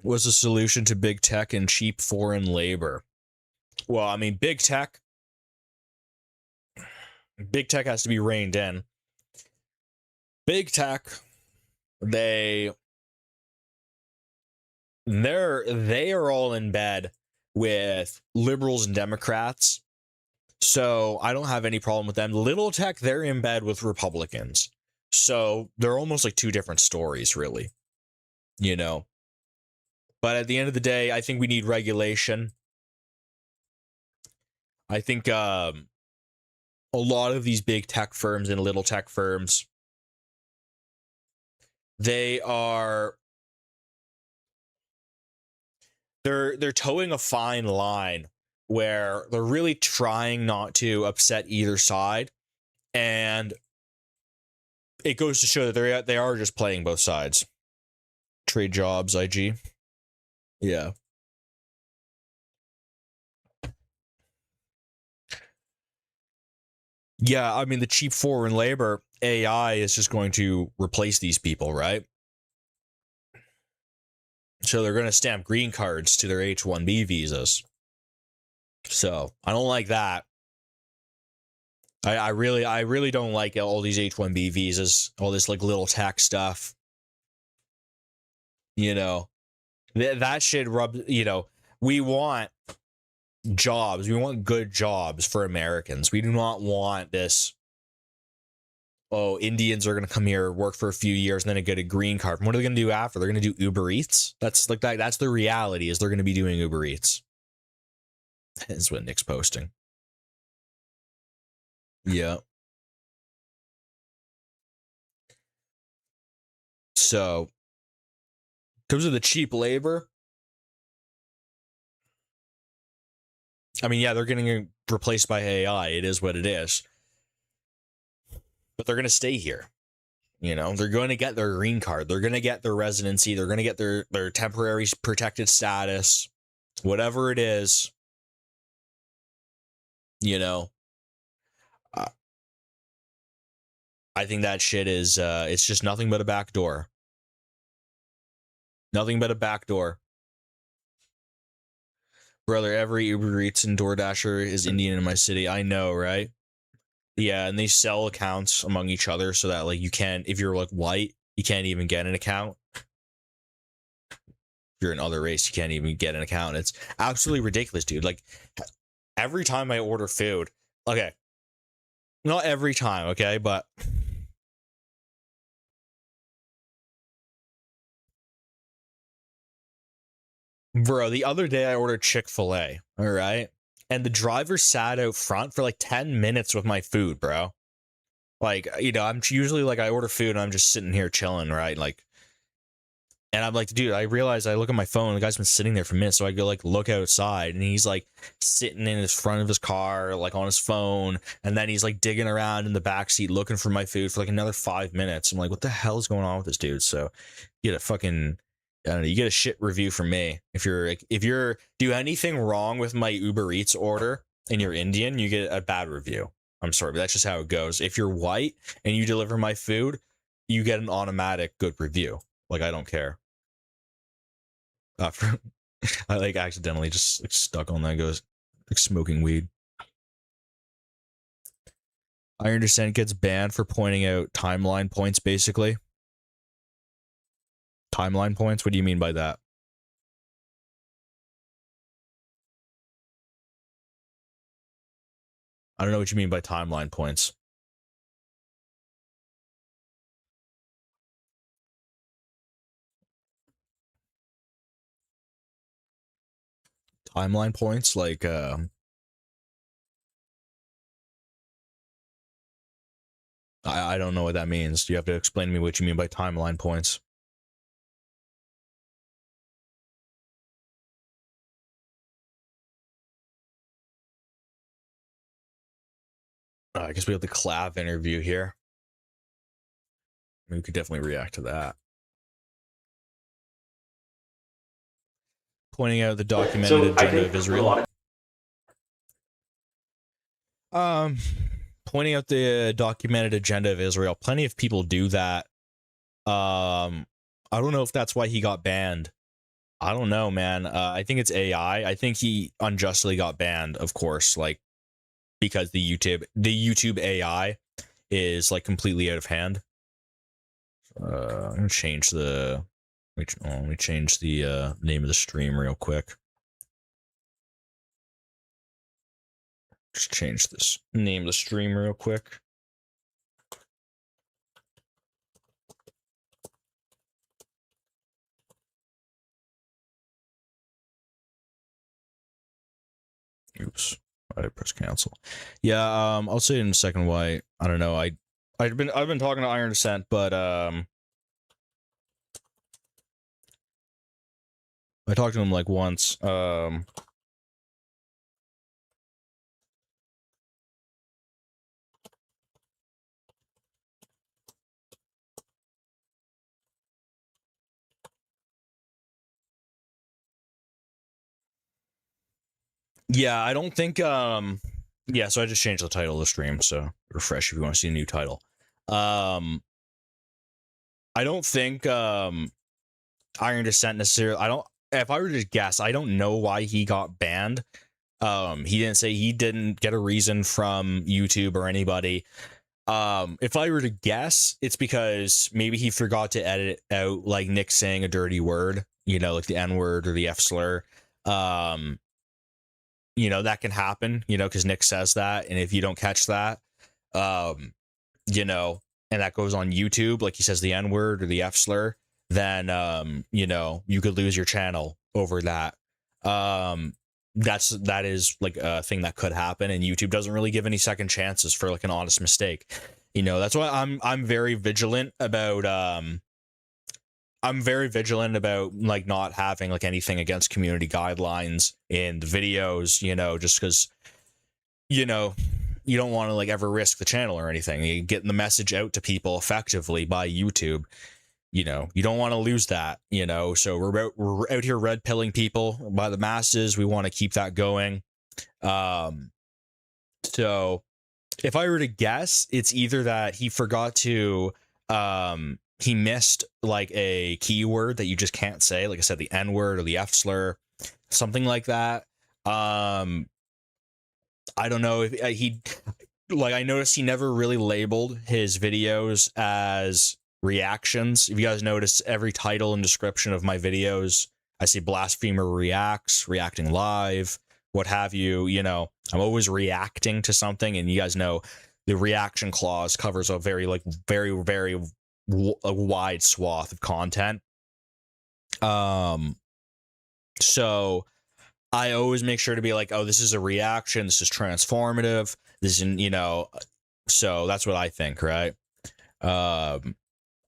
What's the solution to big tech and cheap foreign labor? Well, I mean, big tech has to be reined in. Big tech, they are all in bed with liberals and Democrats, so I don't have any problem with them. Little tech, they're in bed with Republicans, so they're almost like two different stories, really. But at the end of the day, I think we need regulation. I think a lot of these big tech firms and little tech firms, they're towing a fine line where they're really trying not to upset either side, and it goes to show that they are just playing both sides. Trade jobs, IG. Yeah. Yeah, I mean, the cheap foreign labor, AI is just going to replace these people, right? So they're going to stamp green cards to their H-1B visas. So I don't like that. I really don't like all these H-1B visas, all this like little tech stuff. That shit rubs, we want jobs. We want good jobs for Americans. We do not want this, Indians are going to come here, work for a few years, and then get a green card. And what are they going to do after? They're going to do Uber Eats? That's like that. That's the reality, is they're going to be doing Uber Eats. That's what Nick's posting. Yeah. So, in terms of the cheap labor, I mean, yeah, they're getting replaced by AI. It is what it is. But they're going to stay here. They're going to get their green card. They're going to get their residency. They're going to get their temporary protected status, whatever it is. I think that shit is, it's just nothing but a backdoor. Nothing but a backdoor. Brother, every Uber Eats and DoorDasher is Indian in my city. I know, right? Yeah, and they sell accounts among each other so that, like, you can't, if you're, like, white, you can't even get an account. you're an other race, you can't even get an account. It's absolutely ridiculous, dude. Like, every time I order food, okay, not every time, okay, but bro, the other day I ordered Chick-fil-A, all right, and the driver sat out front for like 10 minutes with my food, bro. Like, you know, I'm usually like, I order food and I'm just sitting here chilling, right? Like, and I'm like, dude, I realize I look at my phone, the guy's been sitting there for minutes, so I go like look outside, and he's like sitting in his front of his car, like on his phone, and then he's like digging around in the back seat looking for my food for like another 5 minutes. I'm like, what the hell is going on with this dude? So you get a fucking, I don't know, you get a shit review from me. If you're do anything wrong with my Uber Eats order and you're Indian, you get a bad review. I'm sorry, but that's just how it goes. If you're white and you deliver my food, you get an automatic good review. Like, I don't care. After I like accidentally just like, stuck on that, goes like smoking weed. Iron Descent gets banned for pointing out timeline points, basically. Timeline points? What do you mean by that? I don't know what you mean by timeline points. Timeline points? Like, I don't know what that means. You have to explain to me what you mean by timeline points. I guess we have the Clav interview here. We could definitely react to that. Pointing out the documented agenda of Israel. Pointing out the documented agenda of Israel. Plenty of people do that. I don't know if that's why he got banned. I don't know, man. I think it's AI. I think he unjustly got banned, of course, like because the YouTube AI is like completely out of hand. I'm gonna change the let me change the name of the stream real quick. Just change this name of the stream real quick. Oops, I press cancel. Yeah, I'll say in a second why. I don't know. I've been talking to Iron Descent, but I talked to him like once. Yeah, I don't think yeah, so I just changed the title of the stream, so refresh if you want to see a new title. I don't think Iron Descent necessarily, if I were to guess, I don't know why he got banned. He didn't say, he didn't get a reason from YouTube or anybody. If I were to guess, it's because maybe he forgot to edit out like Nick saying a dirty word, you know, like the N-word or the F slur. You know, that can happen, you know, because Nick says that, and if you don't catch that, you know, and that goes on YouTube, like he says the N-word or the F slur, then you know, you could lose your channel over that. That is like a thing that could happen, and YouTube doesn't really give any second chances for like an honest mistake. You know, that's why I'm very vigilant about like not having like anything against community guidelines in the videos, you know, just because, you know, you don't want to like ever risk the channel or anything. You getting the message out to people effectively by YouTube, you know, you don't want to lose that, you know. So we're out here red pilling people by the masses. We want to keep that going. So if I were to guess, it's either that he forgot to he missed like a keyword that you just can't say, like I said, the N-word or the F slur, something like that. I don't know if he, like, I noticed he never really labeled his videos as reactions. If you guys notice, every title and description of my videos I see Blasphemer reacting live, what have you. You know, I'm always reacting to something, and you guys know the reaction clause covers a very a wide swath of content. So I always make sure to be like, oh, this is a reaction, this is transformative, this is, you know, so that's what I think, right? I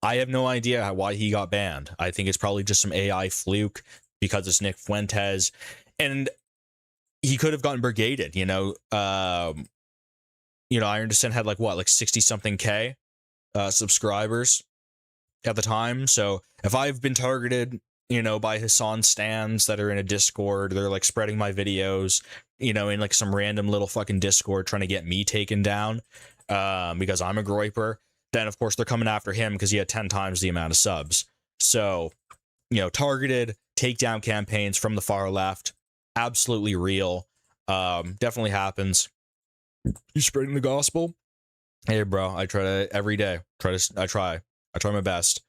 have no idea why he got banned. I think it's probably just some AI fluke because it's Nick Fuentes, and he could have gotten brigaded, you know. Iron Descent had like 60 something K subscribers at the time. So if I've been targeted, you know, by Hassan stands that are in a Discord, they're like spreading my videos, you know, in like some random little fucking Discord trying to get me taken down because I'm a groiper, then of course they're coming after him because he had 10 times the amount of subs. So, you know, targeted takedown campaigns from the far left, absolutely real. Definitely happens. You spreading the gospel? Hey, bro, I try to every day. I try my best.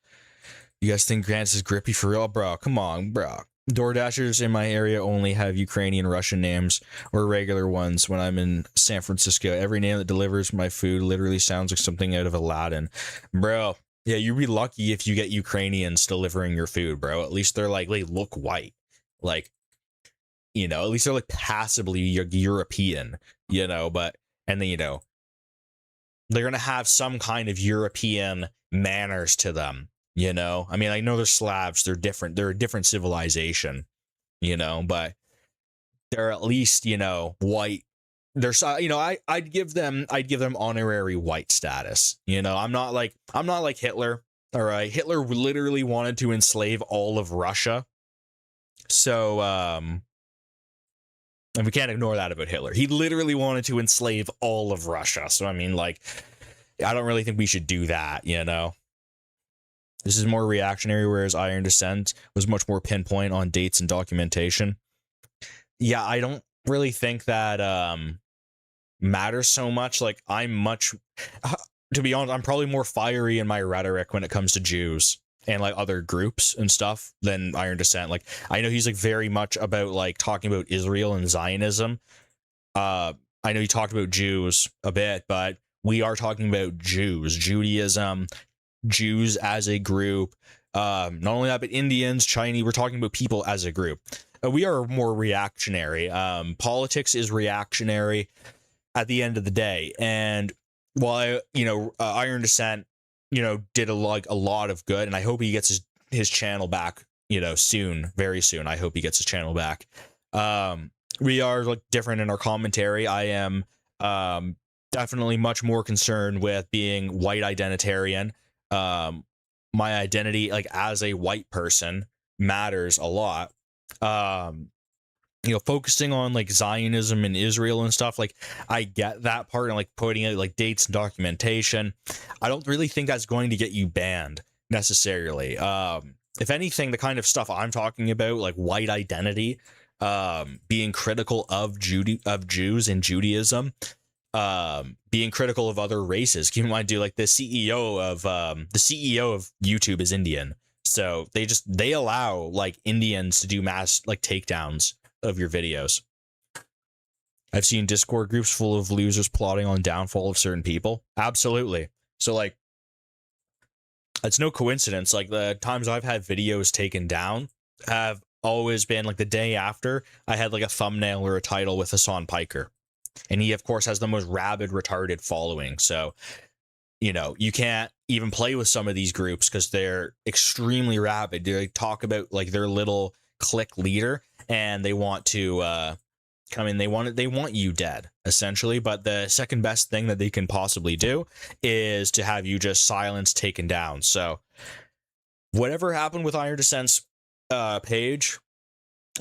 You guys think Grants is grippy for real? Bro, come on, bro. DoorDashers in my area only have Ukrainian Russian names or regular ones. When I'm in San Francisco, every name that delivers my food literally sounds like something out of Aladdin. Bro, yeah, you'd be lucky if you get Ukrainians delivering your food, bro. At least they're like, they look white. Like, you know, at least they're like passably European, you know, but, and then, you know, they're going to have some kind of European manners to them. You know, I mean, I know they're Slavs, they're different, they're a different civilization, you know, but they're at least, you know, white. They're, you know, I'd give them honorary white status. You know, I'm not like Hitler. All right. Hitler literally wanted to enslave all of Russia. So, and we can't ignore that about Hitler. He literally wanted to enslave all of Russia. So, I mean, like, I don't really think we should do that, you know. This is more reactionary, whereas Iron Descent was much more pinpoint on dates and documentation. Yeah, I don't really think that matters so much. Like, to be honest, I'm probably more fiery in my rhetoric when it comes to Jews and like other groups and stuff than Iron Descent. Like, I know he's like very much about like talking about Israel and Zionism. I know he talked about Jews a bit, but we are talking about Jews, Judaism, Jews as a group, not only that, but Indians, Chinese. We're talking about people as a group. We are more reactionary. Politics is reactionary at the end of the day. And while Iron Descent, you know, did a lot of good, and I hope he gets his channel back, you know, soon, very soon. I hope he gets his channel back. We are like different in our commentary. I am definitely much more concerned with being white identitarian. My identity, like as a white person, matters a lot. You know, focusing on like Zionism and Israel and stuff, like I get that part, and like putting it like dates and documentation. I don't really think that's going to get you banned necessarily. If anything, the kind of stuff I'm talking about, like white identity, being critical of Jews and Judaism, being critical of other races. Keep in mind, dude, like the CEO of YouTube is Indian, so they allow like Indians to do mass like takedowns of your videos. I've seen Discord groups full of losers plotting on downfall of certain people. Absolutely. So like, it's no coincidence. Like the times I've had videos taken down have always been like the day after I had like a thumbnail or a title with Hassan Piker. And he, of course, has the most rabid, retarded following. So, you know, you can't even play with some of these groups because they're extremely rabid. They talk about like their little clique leader, and they want to come in. They want you dead, essentially. But the second best thing that they can possibly do is to have you just silenced, taken down. So, whatever happened with Iron Descent's page,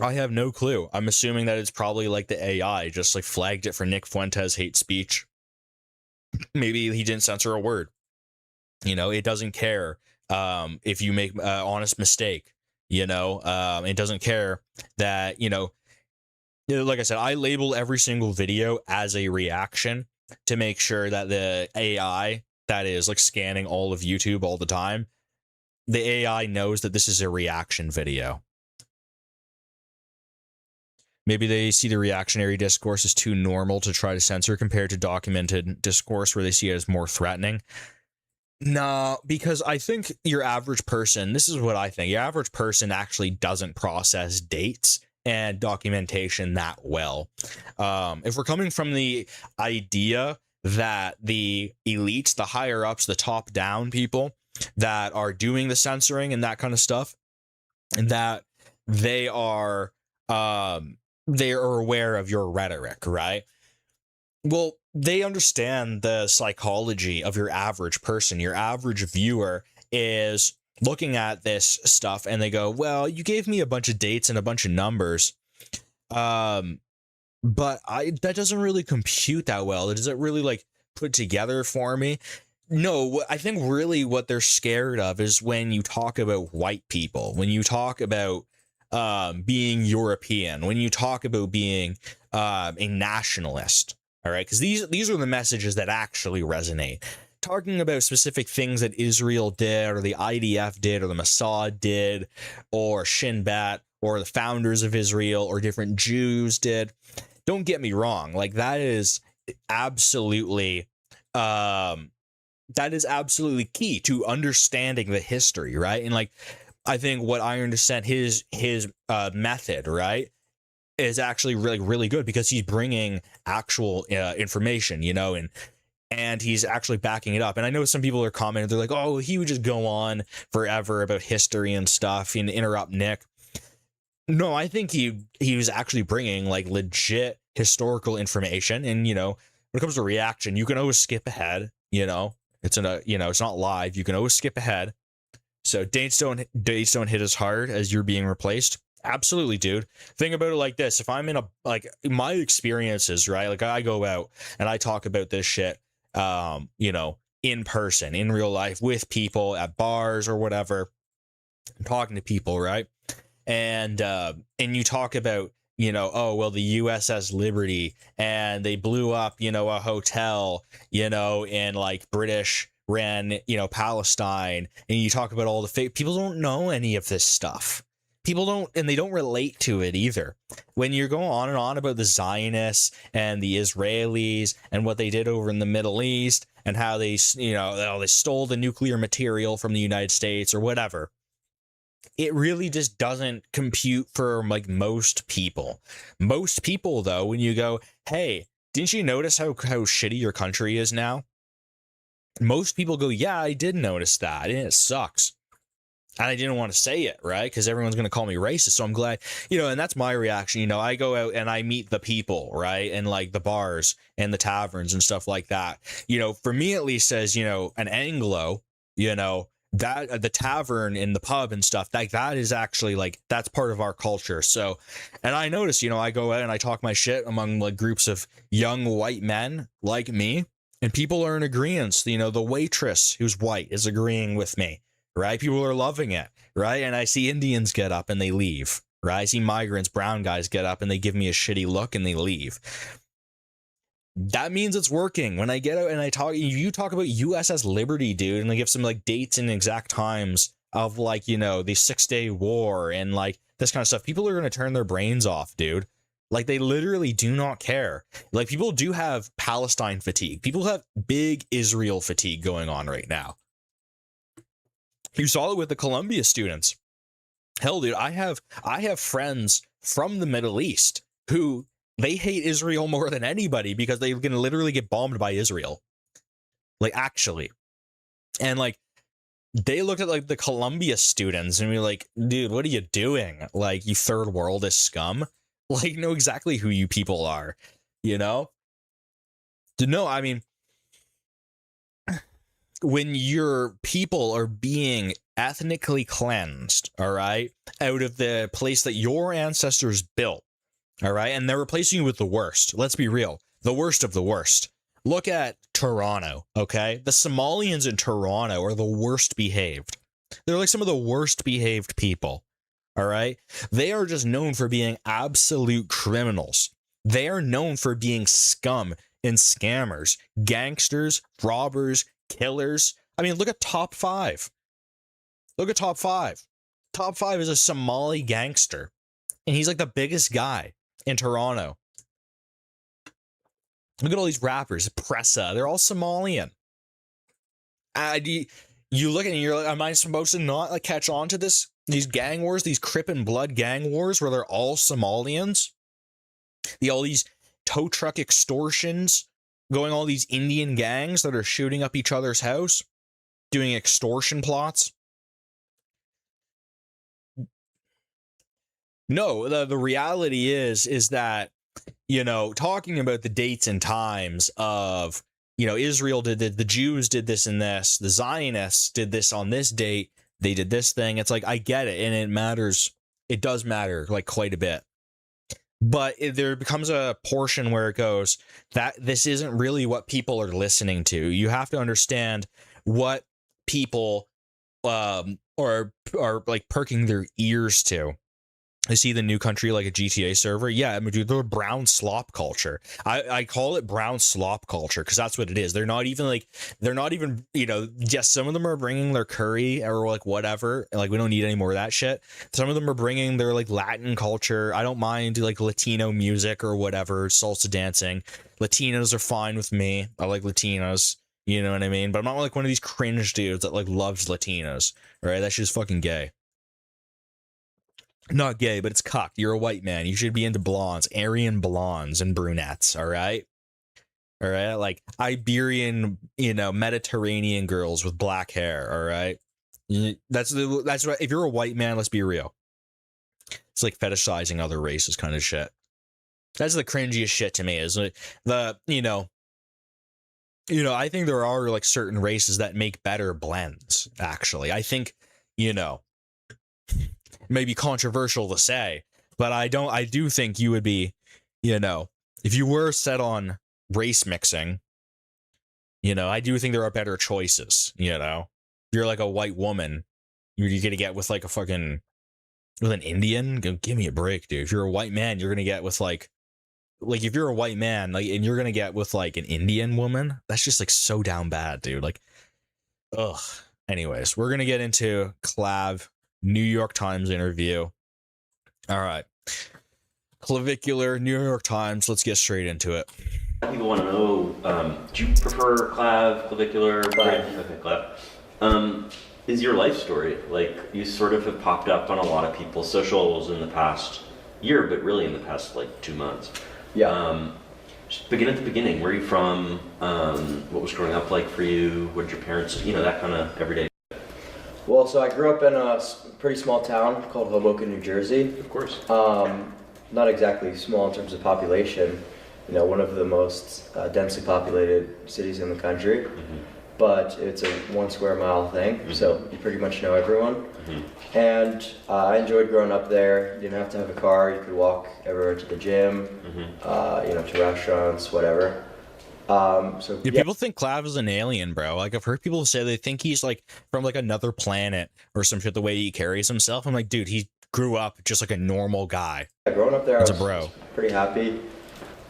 I have no clue. I'm assuming that it's probably like the AI just like flagged it for Nick Fuentes hate speech. Maybe he didn't censor a word. You know, it doesn't care if you make an honest mistake. You know, it doesn't care that, you know, like I said, I label every single video as a reaction to make sure that the AI that is like scanning all of YouTube all the time, the AI knows that this is a reaction video. Maybe they see the reactionary discourse as too normal to try to censor compared to documented discourse where they see it as more threatening. No, because I think your average person, this is what I think, your average person actually doesn't process dates and documentation that well. If we're coming from the idea that the elites, the higher ups, the top down people that are doing the censoring and that kind of stuff, and that they are aware of your rhetoric, right? Well, they understand the psychology of your average person. Your average viewer is looking at this stuff and they go, well, you gave me a bunch of dates and a bunch of numbers, but that doesn't really compute that well. Does it really like put together for me? No, I think really what they're scared of is when you talk about white people, when you talk about being European, when you talk about being a nationalist. All right, because these are the messages that actually resonate. Talking about specific things that Israel did, or the IDF did, or the Mossad did, or Shin Bet, or the founders of Israel, or different Jews did. Don't get me wrong, like that is absolutely key to understanding the history, right? And like I think what I understand his method, right, is actually really good because he's bringing actual information, you know, and he's actually backing it up. And I know some people are commenting, they're like, oh, he would just go on forever about history and stuff and interrupt Nick. No, I think he was actually bringing like legit historical information. And, you know, when it comes to reaction, you can always skip ahead, you know, it's not live. You can always skip ahead. So dates don't hit as hard as you're being replaced. Absolutely, dude. Think about it like this. If I'm in my experiences, right? Like I go out and I talk about this shit, you know, in person, in real life with people at bars or whatever. I'm talking to people, right? And you talk about, you know, oh, well, the USS Liberty and they blew up, you know, a hotel, you know, in like British ran, you know, Palestine. And you talk about all the fake people don't know any of this stuff. People don't, and they don't relate to it either. When you're going on and on about the Zionists and the Israelis and what they did over in the Middle East and how they, you know, they stole the nuclear material from the United States or whatever, it really just doesn't compute for like most people. Most people, though, when you go, hey, didn't you notice how shitty your country is now? Most people go, yeah, I did notice that, and it sucks. And I didn't want to say it, right? Because everyone's going to call me racist. So I'm glad, you know, and that's my reaction. You know, I go out and I meet the people, right? And like the bars and the taverns and stuff like that. You know, for me at least, as, you know, an Anglo, you know, that the tavern and the pub and stuff, that is actually like, that's part of our culture. So, and I notice, you know, I go out and I talk my shit among like groups of young white men like me, and people are in agreement. You know, the waitress who's white is agreeing with me. Right? People are loving it, right? And I see Indians get up and they leave, right? I see migrants, brown guys get up and they give me a shitty look and they leave. That means it's working. When I get out and you talk about USS Liberty, dude, and I give some like dates and exact times of like, you know, the 6-day war and like this kind of stuff, people are going to turn their brains off, dude. Like they literally do not care. Like people do have Palestine fatigue. People have big Israel fatigue going on right now. You saw it with the Columbia students. Hell, dude, I have friends from the Middle East who they hate Israel more than anybody because they can literally get bombed by Israel. Like, actually. And, like, they looked at, like, the Columbia students and we were like, dude, what are you doing? Like, you third worldist scum? Like, know exactly who you people are, you know? No, I mean, when your people are being ethnically cleansed, all right, out of the place that your ancestors built, all right, and they're replacing you with the worst. Let's be real. The worst of the worst. Look at Toronto, okay? The Somalians in Toronto are the worst behaved. They're like some of the worst behaved people, all right? They are just known for being absolute criminals. They are known for being scum and scammers, gangsters, robbers, killers. I mean, look at top 5. Look at top 5. Top 5 is a Somali gangster, and he's like the biggest guy. in Toronto. Look at all these rappers, Pressa, they're all Somalian. You look at it and you're like, am I supposed to not like catch on to this? These gang wars, these Crip and Blood gang wars where they're all Somalians? All these tow truck extortions going, all these Indian gangs that are shooting up each other's house, doing extortion plots. No, the reality is that, you know, talking about the dates and times of, you know, Israel did it, the Jews did this and this, the Zionists did this on this date, they did this thing. It's like, I get it, and it matters. It does matter, like, quite a bit. But there becomes a portion where it goes, that this isn't really what people are listening to. You have to understand what people are like perking their ears to. I see the new country like a GTA server. Yeah, I mean, dude, they're brown slop culture. I call it brown slop culture because that's what it is. They're not even, you know, yes, some of them are bringing their curry or like whatever. Like, we don't need any more of that shit. Some of them are bringing their like Latin culture. I don't mind like Latino music or whatever, salsa dancing. Latinos are fine with me. I like Latinos. You know what I mean? But I'm not like one of these cringe dudes that like loves Latinos, right? That shit's fucking gay. Not gay, but it's cucked. You're a white man. You should be into blondes, Aryan blondes and brunettes, all right? All right? Like Iberian, you know, Mediterranean girls with black hair, all right? That's what, if you're a white man, let's be real. It's like fetishizing other races kind of shit. That's the cringiest shit to me, is you know, I think there are like certain races that make better blends, actually. I think, you know, maybe controversial to say, but I do think you would be, you know, if you were set on race mixing, you know, I do think there are better choices, you know. If you're like a white woman, you're gonna get with like with an Indian. Give me a break, dude. If you're a white man, you're gonna get with like if you're a white man, like, and you're gonna get with like an Indian woman, that's just like so down bad, dude. Like, ugh. Anyways, we're gonna get into Clav New York Times interview. All right. Clavicular, New York Times. Let's get straight into it. People want to know, do you prefer clav, clavicular? Okay, clav. Is your life story. Like, you sort of have popped up on a lot of people's socials in the past year, but really in the past, like, 2 months. Yeah. Just begin at the beginning. Where are you from? What was growing up like for you? What did your parents, you know, that kind of everyday. Well, so I grew up in a pretty small town called Hoboken, New Jersey. Of course. Not exactly small in terms of population, you know, one of the most densely populated cities in the country, but it's a 1 square mile thing, so you pretty much know everyone. And I enjoyed growing up there. You didn't have to have a car, you could walk everywhere to the gym, you know, to restaurants, whatever. People think Clav is an alien, bro. Like, I've heard people say they think he's like from like another planet or some shit, the way he carries himself. I'm like, dude, he grew up just like a normal guy. Yeah, growing up there, I was pretty happy.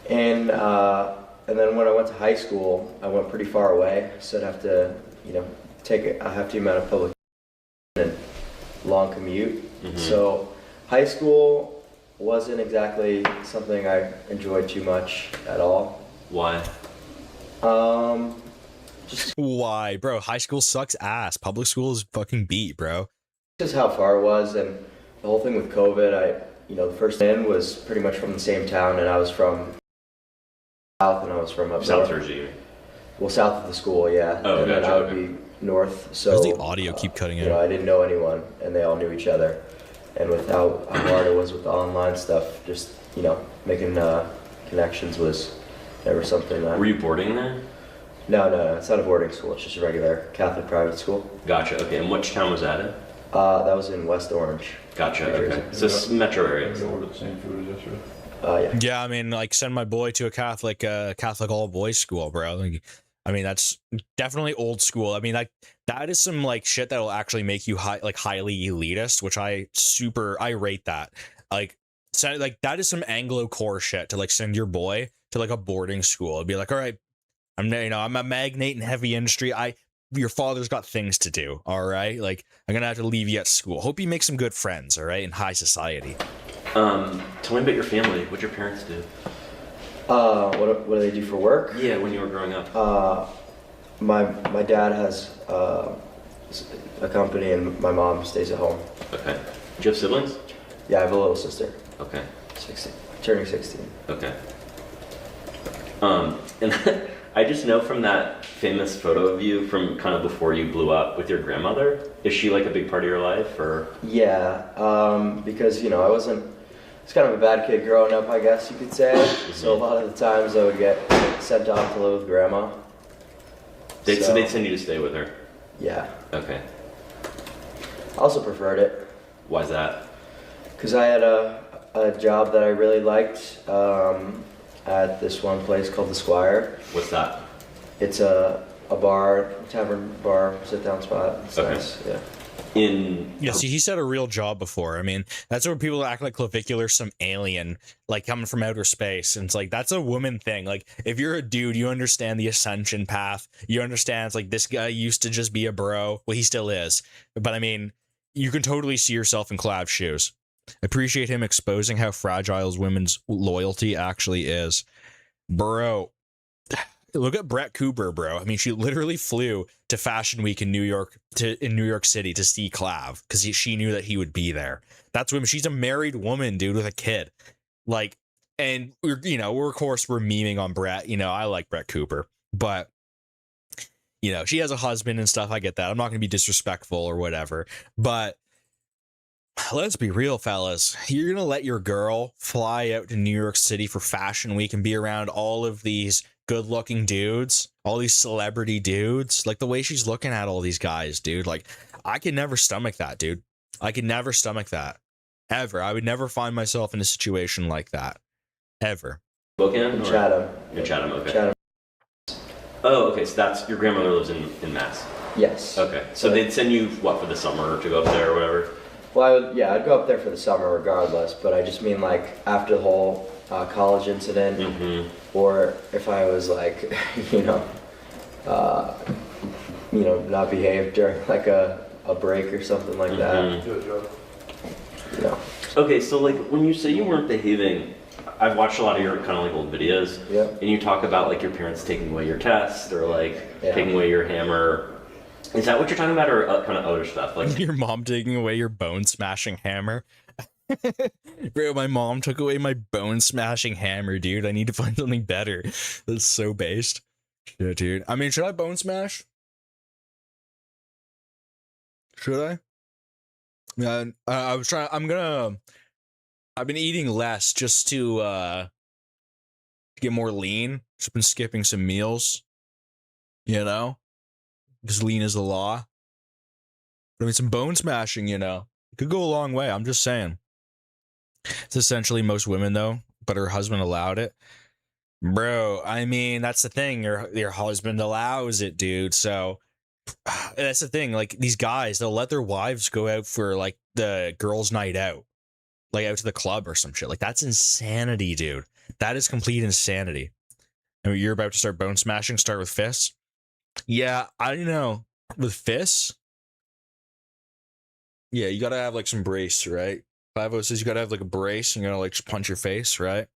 And then when I went to high school, I went pretty far away, so I'd have to, you know, take a hefty amount of public and long commute. So high school wasn't exactly something I enjoyed too much at all. Why? Just why, bro? High school sucks ass. Public school is fucking beat, bro. Just how far it was, and the whole thing with COVID. The first in was pretty much from the same town, and I was from south, and I was from up South north. Jersey. Well, south of the school, yeah. Oh, and gotcha. then I would be north. So does the audio keep cutting out? I didn't know anyone, and they all knew each other. And with how hard it was with the online stuff, just making connections was never something that. Were you boarding there? No, it's not a boarding school. It's just a regular Catholic private school. Gotcha. Okay, and which town was that in? That was in West Orange. Gotcha. Okay, so it's metro area. Ordered the same food as yesterday. Yeah. Yeah, I mean, like, send my boy to a Catholic all boys school, bro. Like, I mean, that's definitely old school. I mean, that is some like shit that will actually make you highly elitist, which I rate that. Like that is some Anglo core shit to like send your boy to like a boarding school. It'd be like, all right, I'm a magnate in heavy industry. Your father's got things to do. All right, like I'm gonna have to leave you at school. Hope you make some good friends. All right, in high society. Tell me about your family. What'd your parents do? What do they do for work? Yeah, when you were growing up. My dad has a company, and my mom stays at home. Okay. Do you have siblings? Yeah, I have a little sister. Okay. 16, turning 16. Okay. And I just know from that famous photo of you from kind of before you blew up with your grandmother. Is she like a big part of your life, or? Yeah, because I wasn't. It's kind of a bad kid growing up, I guess you could say. So a lot of the times I would get sent off to live with grandma. So they'd send you to stay with her? Yeah. Okay. I also preferred it. Why's that? Because I had a job that I really liked at this one place called The Squire. What's that? It's a bar, tavern bar, sit-down spot. It's Okay. nice, yeah. See, he said a real job before. I mean, that's where people act like Clavicular's some alien, like coming from outer space. And it's like, that's a woman thing. Like, if you're a dude, you understand the ascension path. You understand it's like, this guy used to just be a bro. Well, he still is. But I mean, you can totally see yourself in Clav's shoes. Appreciate him exposing how fragile women's loyalty actually is. Bro, look at Brett Cooper, bro. I mean, she literally flew to Fashion Week in New York City to see Clav because she knew that he would be there. That's women. She's a married woman, dude, with a kid. Like, and we're of course we're memeing on Brett. I like Brett Cooper, but she has a husband and stuff. I get that. I'm not going to be disrespectful or whatever, but let's be real, fellas. You're going to let your girl fly out to New York City for Fashion Week and be around all of these good-looking dudes, all these celebrity dudes, like the way she's looking at all these guys, dude. Like, I could never stomach that, dude. I could never stomach that. Ever. I would never find myself in a situation like that. Ever. Spokane? Chatham. In Chatham, okay. Chatham. Oh, okay, so that's, your grandmother lives in Mass? Yes. Okay, so they'd send you, what, for the summer to go up there or whatever? Well, I'd go up there for the summer regardless, but I just mean like after the whole college incident, or if I was like, not behaved during like a break or something like that. Okay, so like when you say you weren't behaving, I've watched a lot of your kind of like old videos, and you talk about like your parents taking away your test or like taking away your hammer. Is that what you're talking about, or kind of other stuff? Like your mom taking away your bone smashing hammer? Bro, my mom took away my bone smashing hammer, dude. I need to find something better. That's so based. Shit, dude. I mean, should I bone smash? Should I? Yeah, I was trying. I've been eating less just to get more lean. Just been skipping some meals. Because lean is the law. But I mean, some bone smashing, it could go a long way. I'm just saying. It's essentially most women, though, but her husband allowed it. Bro, I mean, that's the thing. Your husband allows it, dude. So that's the thing. Like, these guys, they'll let their wives go out for, like, the girls' night out. Like, out to the club or some shit. Like, that's insanity, dude. That is complete insanity. I mean, you're about to start bone smashing, start with fists? Yeah, I don't know. With fists? Yeah, you gotta have like some brace, right? 50 says you gotta have like a brace and you gotta like just punch your face, right?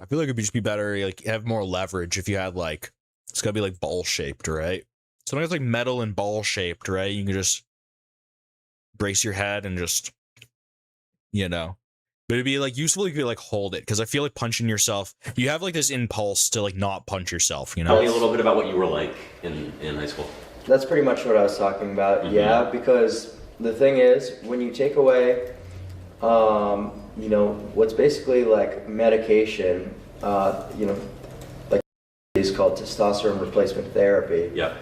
I feel like it'd just be better, like have more leverage if you had like, it's gotta be like ball shaped, right? Something that's like metal and ball shaped, right? You can just brace your head and just, But it'd be like useful if you could like hold it, because I feel like punching yourself, you have like this impulse to like not punch yourself, Tell me a little bit about what you were like in high school. That's pretty much what I was talking about. Yeah, because the thing is, when you take away, what's basically like medication, like is called testosterone replacement therapy. Yeah.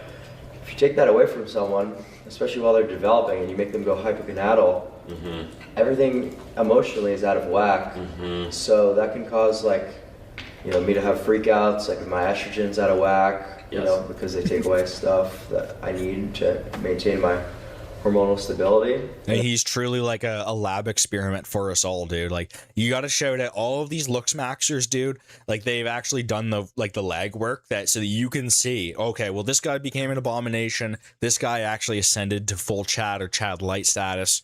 If you take that away from someone, especially while they're developing, and you make them go hypogonadal, everything emotionally is out of whack. So that can cause like, me to have freakouts, like my estrogen's out of whack, because they take away stuff that I need to maintain my hormonal stability. And he's truly like a lab experiment for us all, dude. Like, you got to shout out all of these looks maxers, dude. Like, they've actually done the leg work so that you can see, okay, well, this guy became an abomination. This guy actually ascended to full Chad or Chad light status.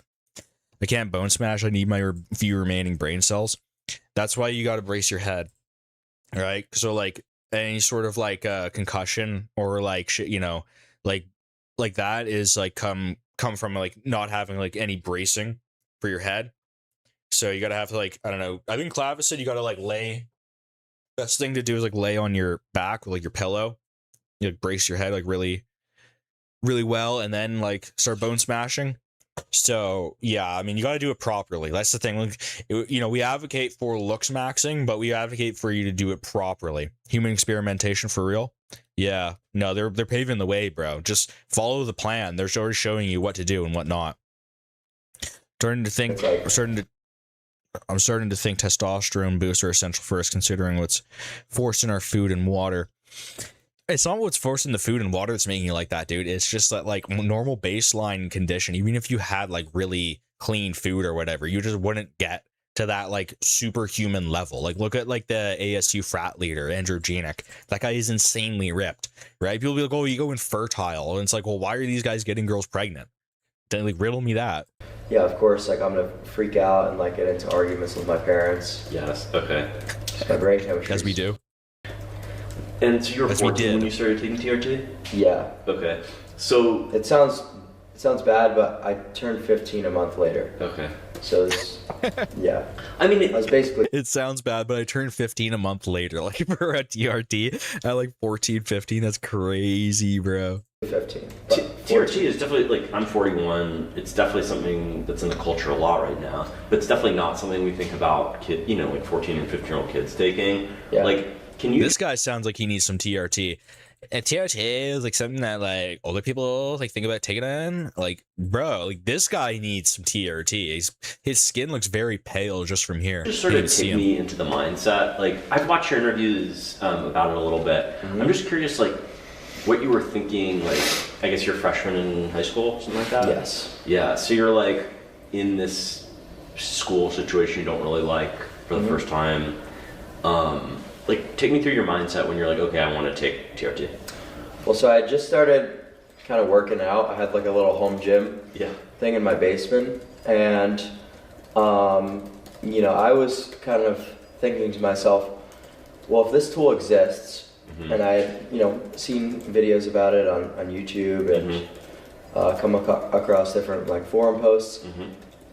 I can't bone smash. I need my few remaining brain cells. That's why you got to brace your head, right? So like any sort of like concussion or like shit, you know, like that is like come from like not having like any bracing for your head. So you got to have to like, I don't know. I think Clavis said you got to like lay. Best thing to do is like lay on your back with like your pillow. You like, brace your head like really, really well, and then like start bone smashing. So yeah, I mean, you got to do it properly. That's the thing. Like, you know, we advocate for looks maxing, but we advocate for you to do it properly. Human experimentation for real. Yeah, no, they're paving the way, bro. Just follow the plan. They're already showing you what to do and what not. I'm starting to think testosterone boosts are essential for us, considering what's forced in our food and water. It's not what's forced in the food and water that's making you like that, dude. It's just that like normal baseline condition. Even if you had like really clean food or whatever, you just wouldn't get to that like superhuman level. Like look at like the ASU frat leader, Andrew Janik. That guy is insanely ripped, right? People be like, oh, you go infertile. And it's like, well, why are these guys getting girls pregnant? Then like riddle me that. Yeah, of course, like I'm gonna freak out and like get into arguments with my parents. Yes, okay. Just my brain chemistry. As we do. And so you were 14 when you started taking TRT? Yeah. Okay. So it sounds bad, but I turned 15 a month later. Okay. So it's, yeah. I mean, I was basically. It sounds bad, but I turned 15 a month later. Like for a TRT at like 14, 15. That's crazy, bro. 15. TRT is definitely like, I'm 41. It's definitely something that's in the culture a lot right now, but it's definitely not something we think about like 14 and 15-year-old kids taking. Yeah. Like, can you? This guy sounds like he needs some TRT. And TRT is like something that like older people like think about taking in. Like, bro, like this guy needs some TRT. His skin looks very pale just from here. Just sort of take me into the mindset. Like, I've watched your interviews about it a little bit. I'm just curious, like, what you were thinking, like, I guess you're a freshman in high school, something like that? Yes. Yeah, so you're like in this school situation you don't really like for the first time. Like, take me through your mindset when you're like, okay, I want to take TRT. Well, so I just started kind of working out. I had like a little home gym thing in my basement. And, you know, I was kind of thinking to myself, well, if this tool exists, and I had, you know, seen videos about it on YouTube and come across different like forum posts.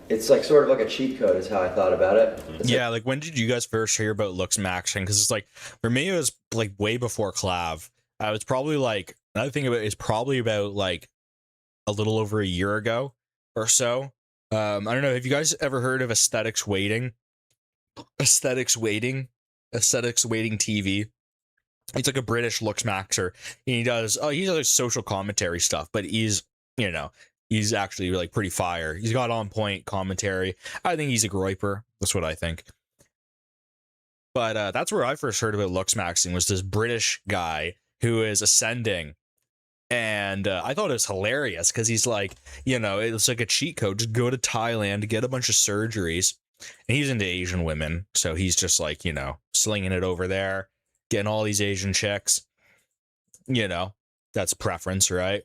It's like sort of like a cheat code is how I thought about it. Yeah, like when did you guys first hear about looks maxing? Because it's like, for me, it was like way before Clav. I was probably like, another thing about it is probably about like a little over a year ago or so. I don't know. Have you guys ever heard of aesthetics waiting? Aesthetics waiting TV. He's like a British looks maxer. And he does, he's like social commentary stuff, but he's, you know, he's actually like pretty fire. He's got on point commentary. I think he's a groiper. That's what I think. But that's where I first heard about looks maxing, was this British guy who is ascending. And I thought it was hilarious because he's like, you know, it's like a cheat code. Just go to Thailand, get a bunch of surgeries. And he's into Asian women. So he's just like, you know, slinging it over there, getting all these Asian chicks. You know, that's preference, right?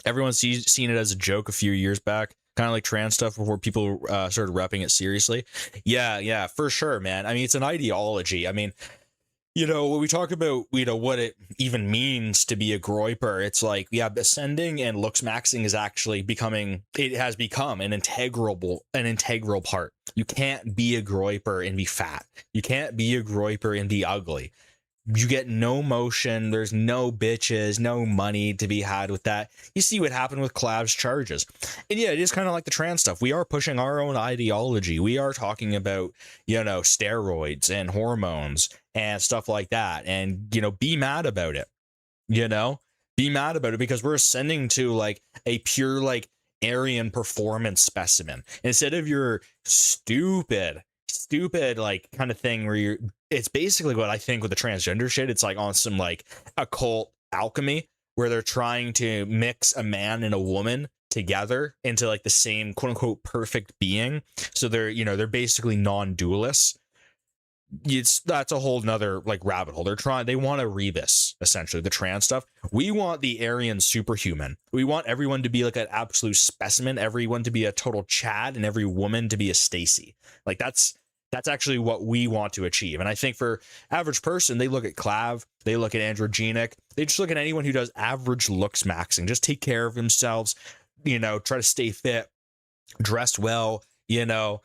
Everyone's seen it as a joke a few years back, kind of like trans stuff before people started repping it seriously. Yeah, for sure, man. I mean, it's an ideology. I mean, you know, when we talk about, you know, what it even means to be a groiper, it's like, yeah, ascending and looks maxing is actually it has become an integral part. You can't be a groiper and be fat. You can't be a groiper and be ugly. You get no motion. There's no bitches, no money to be had with that. You see what happened with Clav's charges. And yeah, it is kind of like the trans stuff. We are pushing our own ideology. We are talking about, you know, steroids and hormones and stuff like that. And, you know, be mad about it. You know, be mad about it because we're ascending to like a pure like Aryan performance specimen instead of your stupid like kind of thing where it's basically what I think with the transgender shit. It's like on some like occult alchemy where they're trying to mix a man and a woman together into like the same quote unquote perfect being. So they're, you know, they're basically non-dualists. that's a whole nother like rabbit hole. They want a rebus, essentially, the trans stuff. We want the Aryan superhuman. We want everyone to be like an absolute specimen, everyone to be a total Chad, and every woman to be a Stacy. Like that's actually what we want to achieve. And I think for average person, they look at Clav, they look at androgenic, they just look at anyone who does average looks maxing, just take care of themselves, you know, try to stay fit, dress well, you know,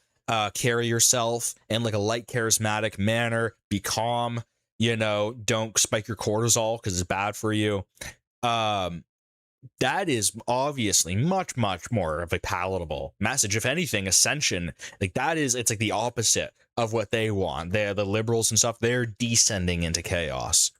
carry yourself in like a light, charismatic manner, be calm, you know, don't spike your cortisol because it's bad for you. That is obviously much more of a palatable message. If anything, ascension, like that is, it's like the opposite of what they want. They're the liberals and stuff, they're descending into chaos.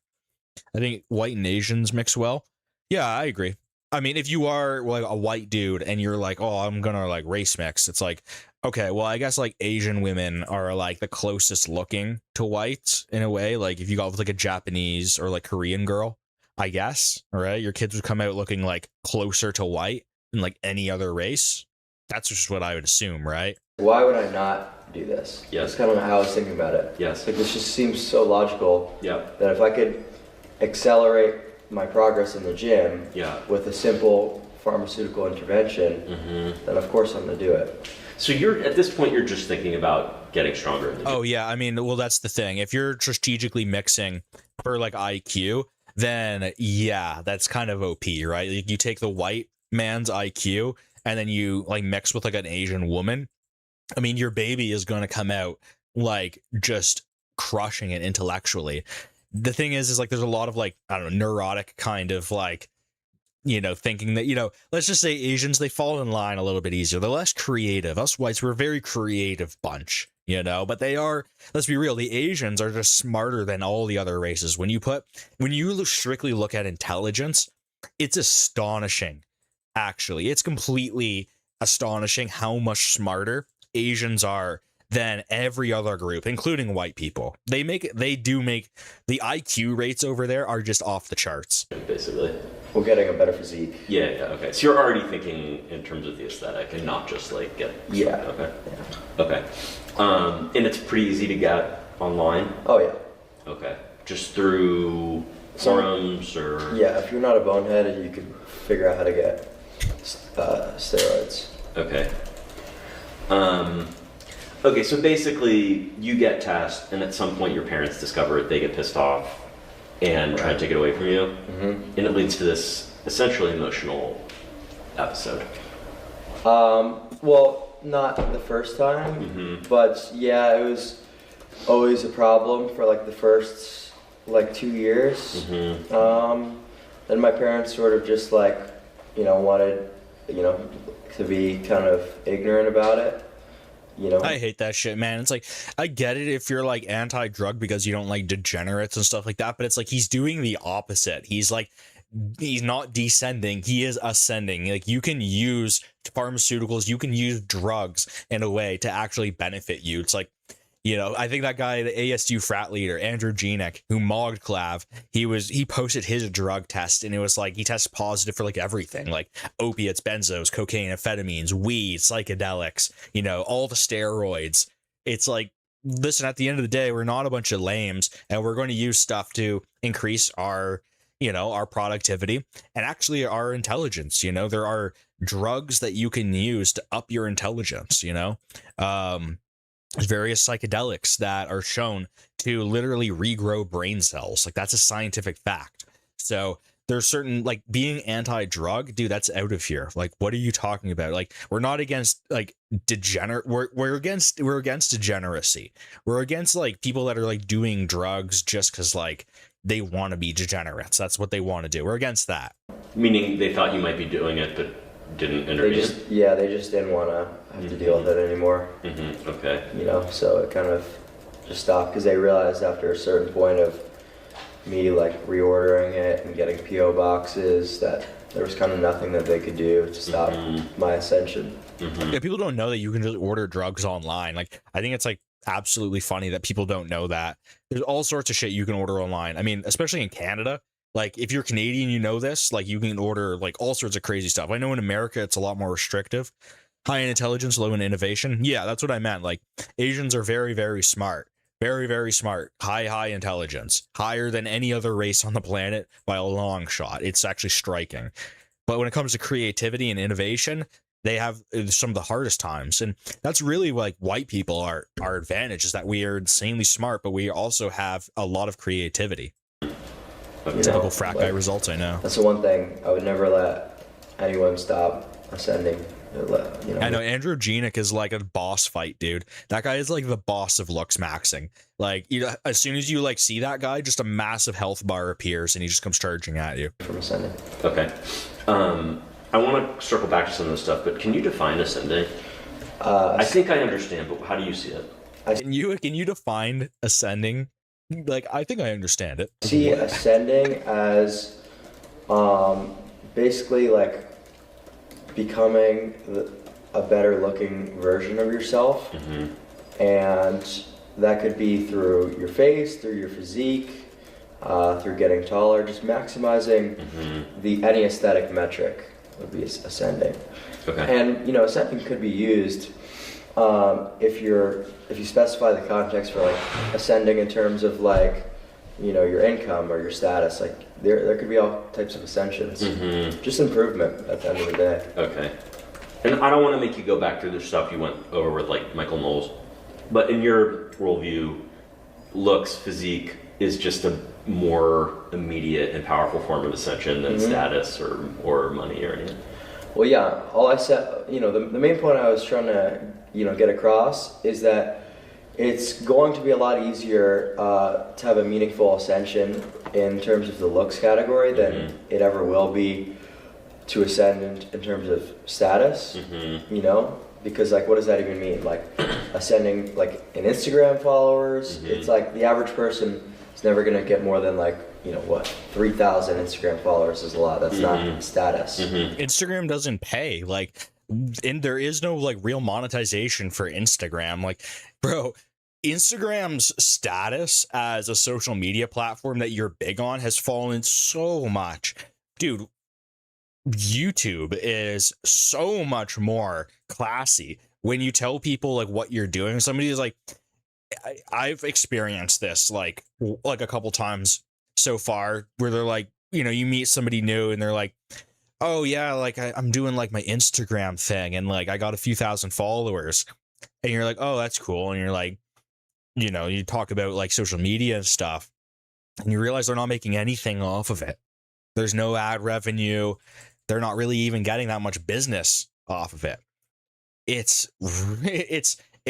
I think white and Asians mix well. Yeah, I agree. I mean, if you are like a white dude and you're like, oh, I'm gonna like race mix, it's like, okay, well, I guess like Asian women are like the closest looking to whites in a way. Like if you got with like a Japanese or like Korean girl, I guess, all right, your kids would come out looking like closer to white than like any other race. That's just what I would assume, right? Why would I not do this? Yes. That's kind of how I was thinking about it. Yes. Like this just seems so logical. Yep. That if I could accelerate my progress in the gym with a simple pharmaceutical intervention, then of course I'm going to do it. So you're at this point, you're just thinking about getting stronger in the gym. Oh yeah, I mean, well, that's the thing. If you're strategically mixing for like IQ, then yeah, that's kind of OP, right? Like you take the white man's IQ and then you like mix with like an Asian woman. I mean, your baby is going to come out like just crushing it intellectually. The thing is like there's a lot of like, I don't know, neurotic kind of like, you know, thinking that, you know, let's just say Asians, they fall in line a little bit easier. They're less creative. Us whites, we're a very creative bunch, you know, but they are, let's be real, the Asians are just smarter than all the other races. When you strictly look at intelligence, it's astonishing, actually. It's completely astonishing how much smarter Asians are than every other group, including white people. They do make the IQ rates over there are just off the charts. Basically. We're getting a better physique. Yeah, okay. So you're already thinking in terms of the aesthetic and not just like get... Yeah. Okay. Yeah. Okay. And it's pretty easy to get online? Oh, yeah. Okay. Just through forums or... Yeah, if you're not a bonehead, you can figure out how to get steroids. Okay. Okay, so basically you get tested and at some point your parents discover it, they get pissed off and try to take it away from you. And it leads to this essentially emotional episode. Well, not the first time, but yeah, it was always a problem for like the first like 2 years. Then my parents sort of just like, you know, wanted, you know, to be kind of ignorant about it. You know, I hate that shit, man. It's like, I get it if you're like anti-drug because you don't like degenerates and stuff like that, but it's like he's doing the opposite. He's not descending, he is ascending. Like you can use pharmaceuticals, you can use drugs in a way to actually benefit you. It's like, you know, I think that guy, the ASU frat leader, Andrew Genick, who mogged Clav, he posted his drug test and it was like he tested positive for like everything, like opiates, benzos, cocaine, amphetamines, weed, psychedelics, you know, all the steroids. It's like, listen, at the end of the day, we're not a bunch of lames and we're going to use stuff to increase our, you know, our productivity and actually our intelligence. You know, there are drugs that you can use to up your intelligence, you know. There's various psychedelics that are shown to literally regrow brain cells. Like that's a scientific fact. So there's certain, like, being anti-drug, dude, that's out of here. Like, what are you talking about? Like, we're not against like we're against degeneracy. We're against like people that are like doing drugs just because like they want to be degenerates. That's what they want to do. We're against that. Meaning they thought you might be doing it, but didn't intervene? They just didn't want to have to deal with it anymore. Okay. You know, so it kind of just stopped because they realized after a certain point of me like reordering it and getting PO boxes that there was kind of nothing that they could do to stop my ascension. Yeah, people don't know that you can just order drugs online. Like, I think it's like absolutely funny that people don't know that. There's all sorts of shit you can order online. I mean, especially in Canada. Like, if you're Canadian, you know this, like, you can order, like, all sorts of crazy stuff. I know in America, it's a lot more restrictive. High in intelligence, low in innovation. Yeah, that's what I meant. Like, Asians are very, very smart. Very, very smart. High intelligence. Higher than any other race on the planet by a long shot. It's actually striking. But when it comes to creativity and innovation, they have some of the hardest times. And that's really like white people are our advantage, is that we are insanely smart, but we also have a lot of creativity. Typical frat guy results, I know. That's the one thing. I would never let anyone stop ascending. I know Androgenic is like a boss fight, dude. That guy is like the boss of looks maxing. Like, as soon as you like see that guy, just a massive health bar appears and he just comes charging at you. From ascending. Okay. I want to circle back to some of this stuff, but can you define ascending? I think I understand, but how do you see it? Can you define ascending? Like, I think I understand it. See ascending as basically like becoming a better looking version of yourself. And that could be through your face, through your physique, through getting taller, just maximizing any aesthetic metric would be ascending. Okay. And ascending could be used if you specify the context for like ascending in terms of like your income or your status. Like there could be all types of ascensions. Just improvement at the end of the day. Okay. And I don't want to make you go back through the stuff you went over with like Michael Knowles, but in your worldview, looks, physique is just a more immediate and powerful form of ascension than status or money or anything. Well, yeah. All I said, the main point I was trying to, get across is that it's going to be a lot easier to have a meaningful ascension in terms of the looks category than it ever will be to ascend in terms of status. Because like, what does that even mean? Like ascending like in Instagram followers, it's like the average person is never gonna get more than like 3,000 Instagram followers is a lot. That's not status. Instagram doesn't pay. Like, and there is no like real monetization for Instagram. Like, bro, Instagram's status as a social media platform that you're big on has fallen so much. Dude, YouTube is so much more classy when you tell people like what you're doing. Somebody is like, I've experienced this like a couple times so far where they're like, you meet somebody new and they're like, oh yeah, like I'm doing like my Instagram thing and like I got a few thousand followers, and you're like, oh, that's cool. And you're like, you talk about like social media and stuff, and you realize they're not making anything off of it. There's no ad revenue. They're not really even getting that much business off of it. It's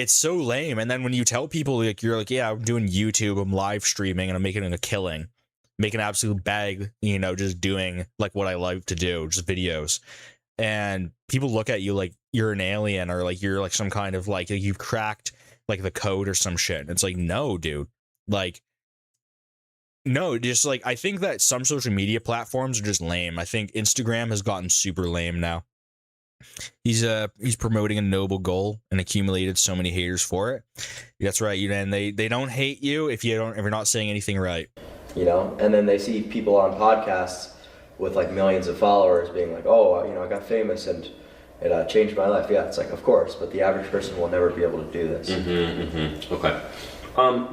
so lame. And then when you tell people like, you're like, yeah, I'm doing YouTube, I'm live streaming and I'm making a killing, making an absolute bag, just doing like what I like to do, just videos. And people look at you like you're an alien or like you're like some kind of like you've cracked like the code or some shit. And it's like, no, dude, like, no, just like, I think that some social media platforms are just lame. I think Instagram has gotten super lame now. He's promoting a noble goal and accumulated so many haters for it. That's right. And they don't hate you if you're not saying anything right. And then they see people on podcasts with like millions of followers being like, oh, I got famous and it changed my life. Yeah, it's like, of course, but the average person will never be able to do this. Okay.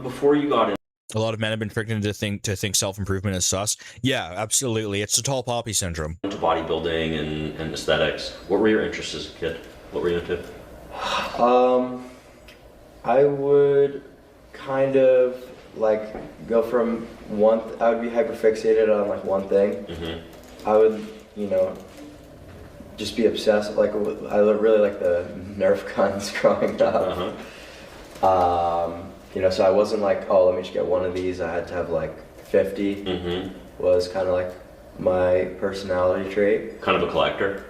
Before you got in, a lot of men have been tricked into think self-improvement is sus. Yeah, absolutely. It's the tall poppy syndrome. To bodybuilding and aesthetics, what were your interests as a kid? What were you into? I would kind of like go from I would be hyperfixated on like one thing. I would, just be obsessed. Like I really like the Nerf guns growing up. So I wasn't like, oh, let me just get one of these. I had to have like 50. Was kind of like my personality trait. Kind of a collector?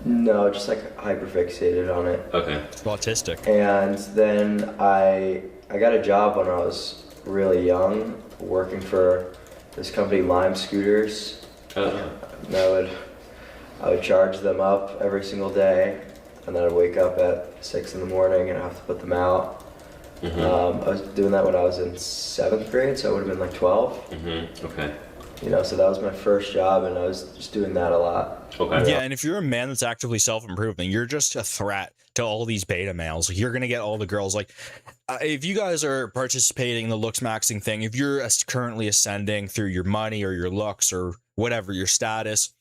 No, just like hyperfixated on it. Okay. It's autistic. And then I got a job when I was really young, working for this company, Lime Scooters. And I would charge them up every single day, and then I'd wake up at 6 in the morning and I have to put them out. I was doing that when I was in 7th grade, so I would have been like 12. Okay. So that was my first job, and I was just doing that a lot. Okay. Yeah, and if you're a man that's actively self-improving, you're just a threat to all these beta males. Like, you're gonna get all the girls. Like, if you guys are participating in the looks maxing thing, if you're currently ascending through your money or your looks or whatever your status,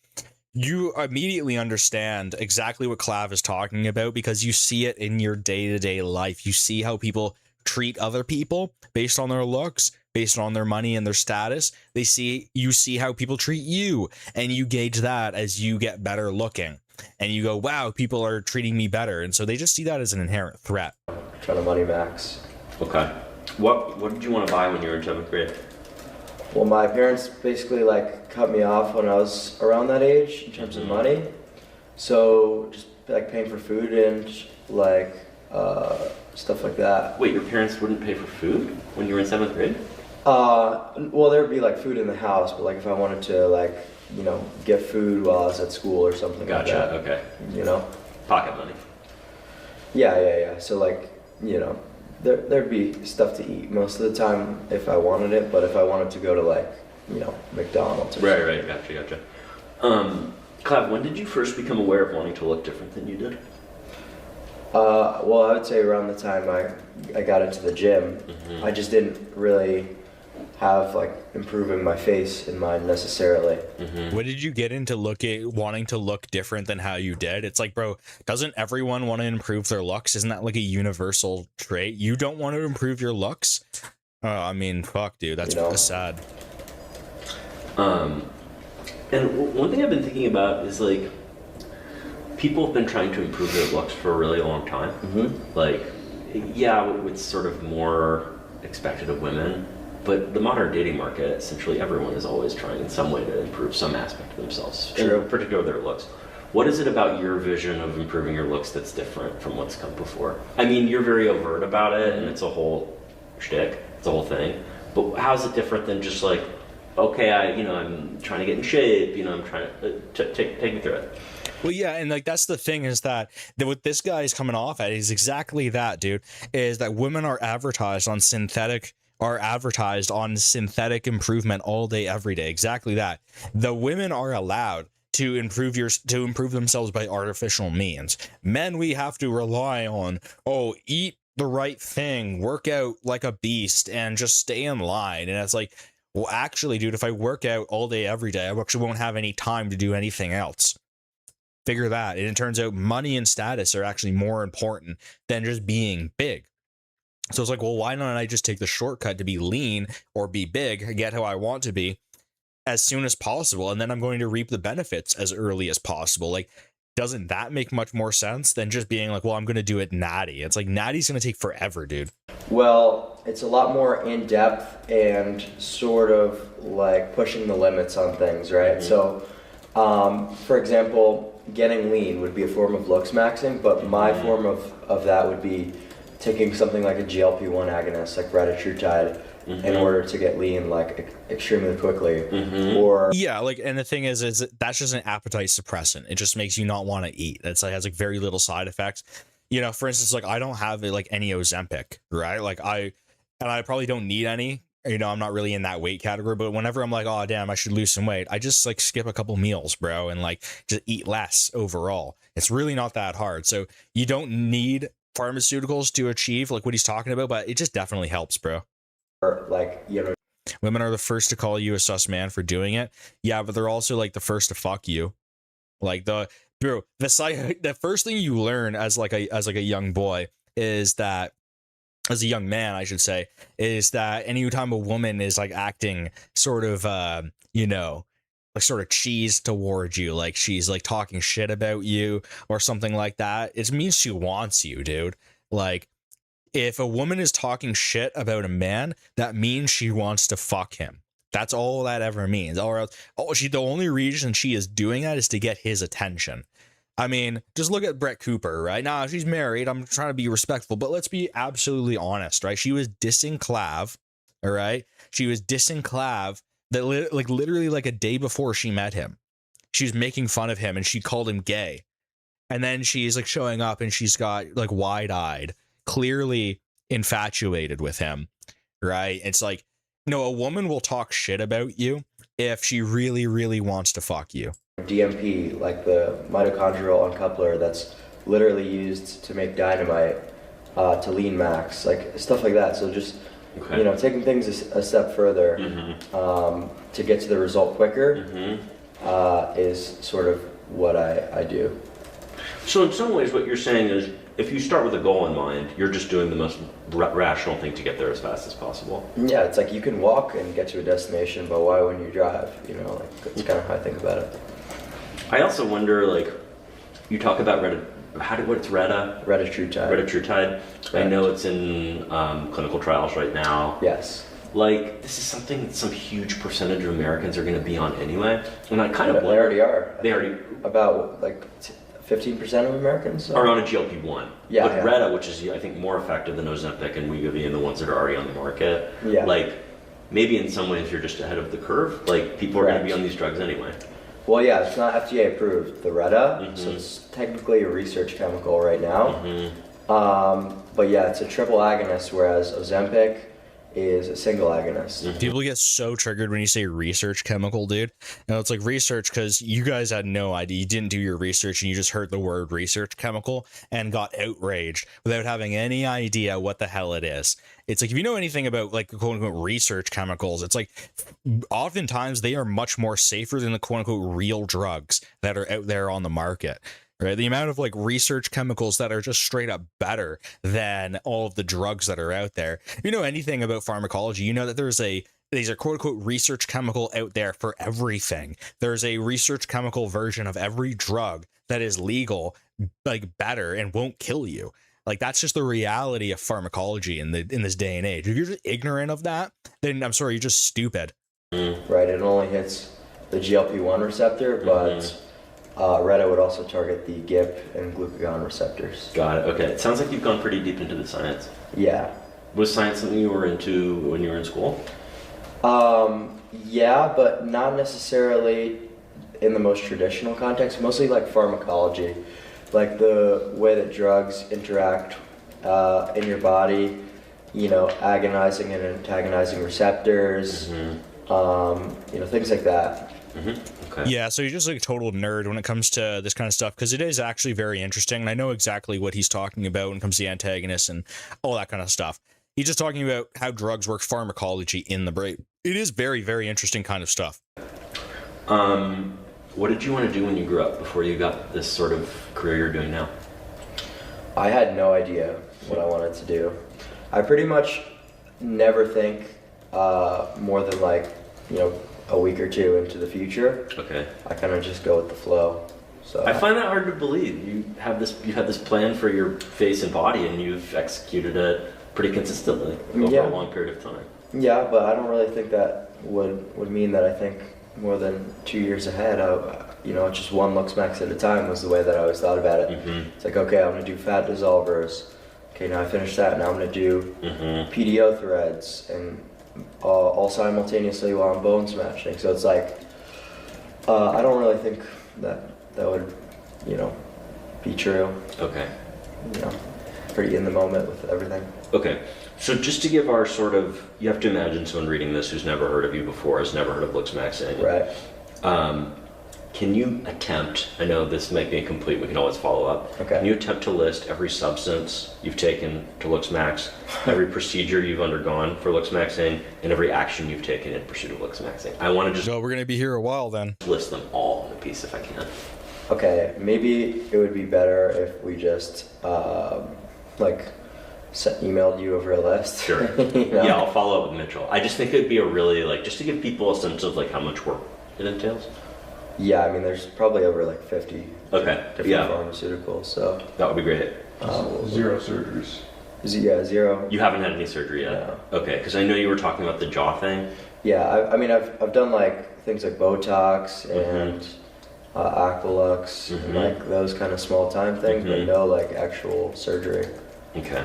you immediately understand exactly what Clav is talking about, because you see it in your day-to-day life. You see how people treat other people based on their looks, based on their money and their status. You see how people treat you, and you gauge that as you get better looking, and you go, wow, people are treating me better. And so they just see that as an inherent threat. Trying to money max. Okay. What did you want to buy when you were in 7th grade? Well, my parents basically cut me off when I was around that age in terms of money. So just paying for food and stuff like that. Wait, your parents wouldn't pay for food when you were in 7th grade? Well, there would be food in the house, but if I wanted to get food while I was at school or something like that. Gotcha. Okay. Pocket money. Yeah. So there'd be stuff to eat most of the time if I wanted it, but if I wanted to go to McDonald's or Right, gotcha. Clav, when did you first become aware of wanting to look different than you did? Well, I would say around the time I got into the gym. Mm-hmm. I just didn't really have improving my face in mind necessarily. Mm-hmm. What did you get into wanting to look different than how you did? It's bro, doesn't everyone want to improve their looks? Isn't that a universal trait? You don't want to improve your looks? I mean, fuck, dude, that's sad. And one thing I've been thinking about is people have been trying to improve their looks for a really long time. Mm-hmm. It's sort of more expected of women, but the modern dating market, essentially everyone is always trying in some way to improve some aspect of themselves, in particular their looks. What is it about your vision of improving your looks that's different from what's come before? I mean, you're very overt about it, and it's a whole shtick, it's a whole thing, but how's it different than just okay, I'm trying to get in shape, I'm trying to take me through it. Well, yeah, and that's the thing, is that what this guy is coming off at is exactly that, dude, is that women are advertised on synthetic improvement all day, every day. Exactly that. The women are allowed to improve themselves by artificial means. Men, we have to rely on, eat the right thing, work out like a beast, and just stay in line. And it's well, actually, dude, if I work out all day, every day, I actually won't have any time to do anything else. Figure that. And it turns out money and status are actually more important than just being big. So it's well, why don't I just take the shortcut to be lean or be big, get how I want to be as soon as possible, and then I'm going to reap the benefits as early as possible? Doesn't that make much more sense than just being well, I'm going to do it natty? It's natty's going to take forever, dude. Well, it's a lot more in depth and sort of pushing the limits on things, right? Mm-hmm. So, for example, getting lean would be a form of looks maxing, but my form of that would be taking something like a GLP-1 agonist, like retatrutide, in order to get lean extremely quickly. Or and the thing is that's just an appetite suppressant. It just makes you not want to eat. It's has very little side effects. For instance, I don't have any Ozempic, right? I probably don't need any. I'm not really in that weight category, but whenever I'm oh damn, I should lose some weight, I just skip a couple meals, bro, and just eat less overall. It's really not that hard. So you don't need pharmaceuticals to achieve what he's talking about, but it just definitely helps, bro. Women are the first to call you a sus man for doing it. Yeah, but they're also the first to fuck you. The first thing you learn as a young boy is that, as a young man, I should say, is that anytime a woman is acting sort of sort of cheese towards you, she's talking shit about you or something like that, it means she wants you, dude. If a woman is talking shit about a man, that means she wants to fuck him. That's all that ever means. Or else, the only reason she is doing that is to get his attention. I mean, just look at Brett Cooper, right? Now, she's married. I'm trying to be respectful, but let's be absolutely honest, right? She was dissing Clav, all right? She was dissing Clav that literally a day before she met him. She was making fun of him, and she called him gay. And then she's showing up, and she's got wide-eyed, clearly infatuated with him, right? It's no, a woman will talk shit about you if she really, really wants to fuck you. DMP, like the mitochondrial uncoupler that's literally used to make dynamite, to lean max, like stuff like that. So just, you know, taking things a step further to get to the result quicker is sort of what I do. So in some ways what you're saying is, if you start with a goal in mind, you're just doing the most rational thing to get there as fast as possible. Yeah, it's like you can walk and get to a destination, but why wouldn't you drive? You know, like that's kind of how I think about it. I also wonder, like, you talk about what's Retatrutide? Retatrutide. I know it's in clinical trials right now. Yes. Like, this is something that some huge percentage of Americans are going to be on anyway. And I kind of wonder. They already are. They already... About, like, 15% of Americans are on a GLP-1. Yeah. With Reta, which is, I think, more effective than Ozempic and Wegovy and the ones that are already on the market. Yeah. Like, maybe in some ways you're just ahead of the curve. Like, people are going to be on these drugs anyway. Well, yeah, it's not FDA approved, the Reta, so it's technically a research chemical right now. But yeah, it's a triple agonist, whereas Ozempic is a single agonist. People get so triggered when you say research chemical, dude. You know, it's like research because you guys had no idea. You didn't do your research and you just heard the word research chemical and got outraged without having any idea what the hell it is. It's like, if you know anything about like quote unquote research chemicals, it's like oftentimes they are much more safer than the quote unquote real drugs that are out there on the market. Right, the amount of like research chemicals that are just straight up better than all of the drugs that are out there. If you know anything about pharmacology, you know that there's a quote unquote research chemical out there for everything. There's a research chemical version of every drug that is legal, like better and won't kill you. Like, that's just the reality of pharmacology in this day and age. If you're just ignorant of that, then I'm sorry, you're just stupid. Right, it only hits the GLP-1 receptor, but Reta would also target the GIP and glucagon receptors. Got it. Okay. It sounds like you've gone pretty deep into the science. Yeah. Was science something you were into when you were in school? Yeah, but not necessarily in the most traditional context. Mostly like pharmacology, like the way that drugs interact in your body. You know, agonizing and antagonizing receptors. You know, things like that. Okay. Yeah, so you're just like a total nerd when it comes to this kind of stuff, because it is actually very interesting, and I know exactly what he's talking about when it comes to the antagonists and all that kind of stuff. He's just talking about how drugs work, pharmacology in the brain. It is very, very interesting kind of stuff. What did you want to do when you grew up before you got this sort of career you're doing now? I had no idea what I wanted to do. I pretty much never think more than like, you know, a week or two into the future. Okay. I kind of just go with the flow. So I find that hard to believe. You had this plan for your face and body, and you've executed it pretty consistently over a long period of time. Yeah, but I don't really think that would mean that I think more than 2 years ahead. You know, just one looks max at a time was the way that I always thought about it. It's like, okay, I'm gonna do fat dissolvers. Okay, now I finished that. Now I'm gonna do PDO threads and all simultaneously while I'm bone smashing. So it's like, I don't really think that would, you know, be true. Okay. You know, pretty in the moment with everything. Okay. So just to give our sort of, you have to imagine someone reading this who's never heard of you before, has never heard of Looks Maxing. Right. Can you attempt, I know this might be incomplete, we can always follow up. Okay. Can you attempt to list every substance you've taken to Looks Max, every procedure you've undergone for Looks Maxing, and every action you've taken in pursuit of Looks Maxing? I want to just... So we're going to be here a while then. List them all in a piece if I can. Okay, maybe it would be better if we just, emailed you over a list. Sure. You know? Yeah, I'll follow up with Mitchell. I just think it'd be a really, just to give people a sense of, how much work it entails. Yeah, I mean, there's probably over 50 different pharmaceuticals, so... That would be great. Zero surgeries. Yeah, zero. You haven't had any surgery yet? No. Okay, because I know you were talking about the jaw thing. Yeah, I've done, things like Botox and Aqualux, and, those kind of small-time things, but no, actual surgery. Okay.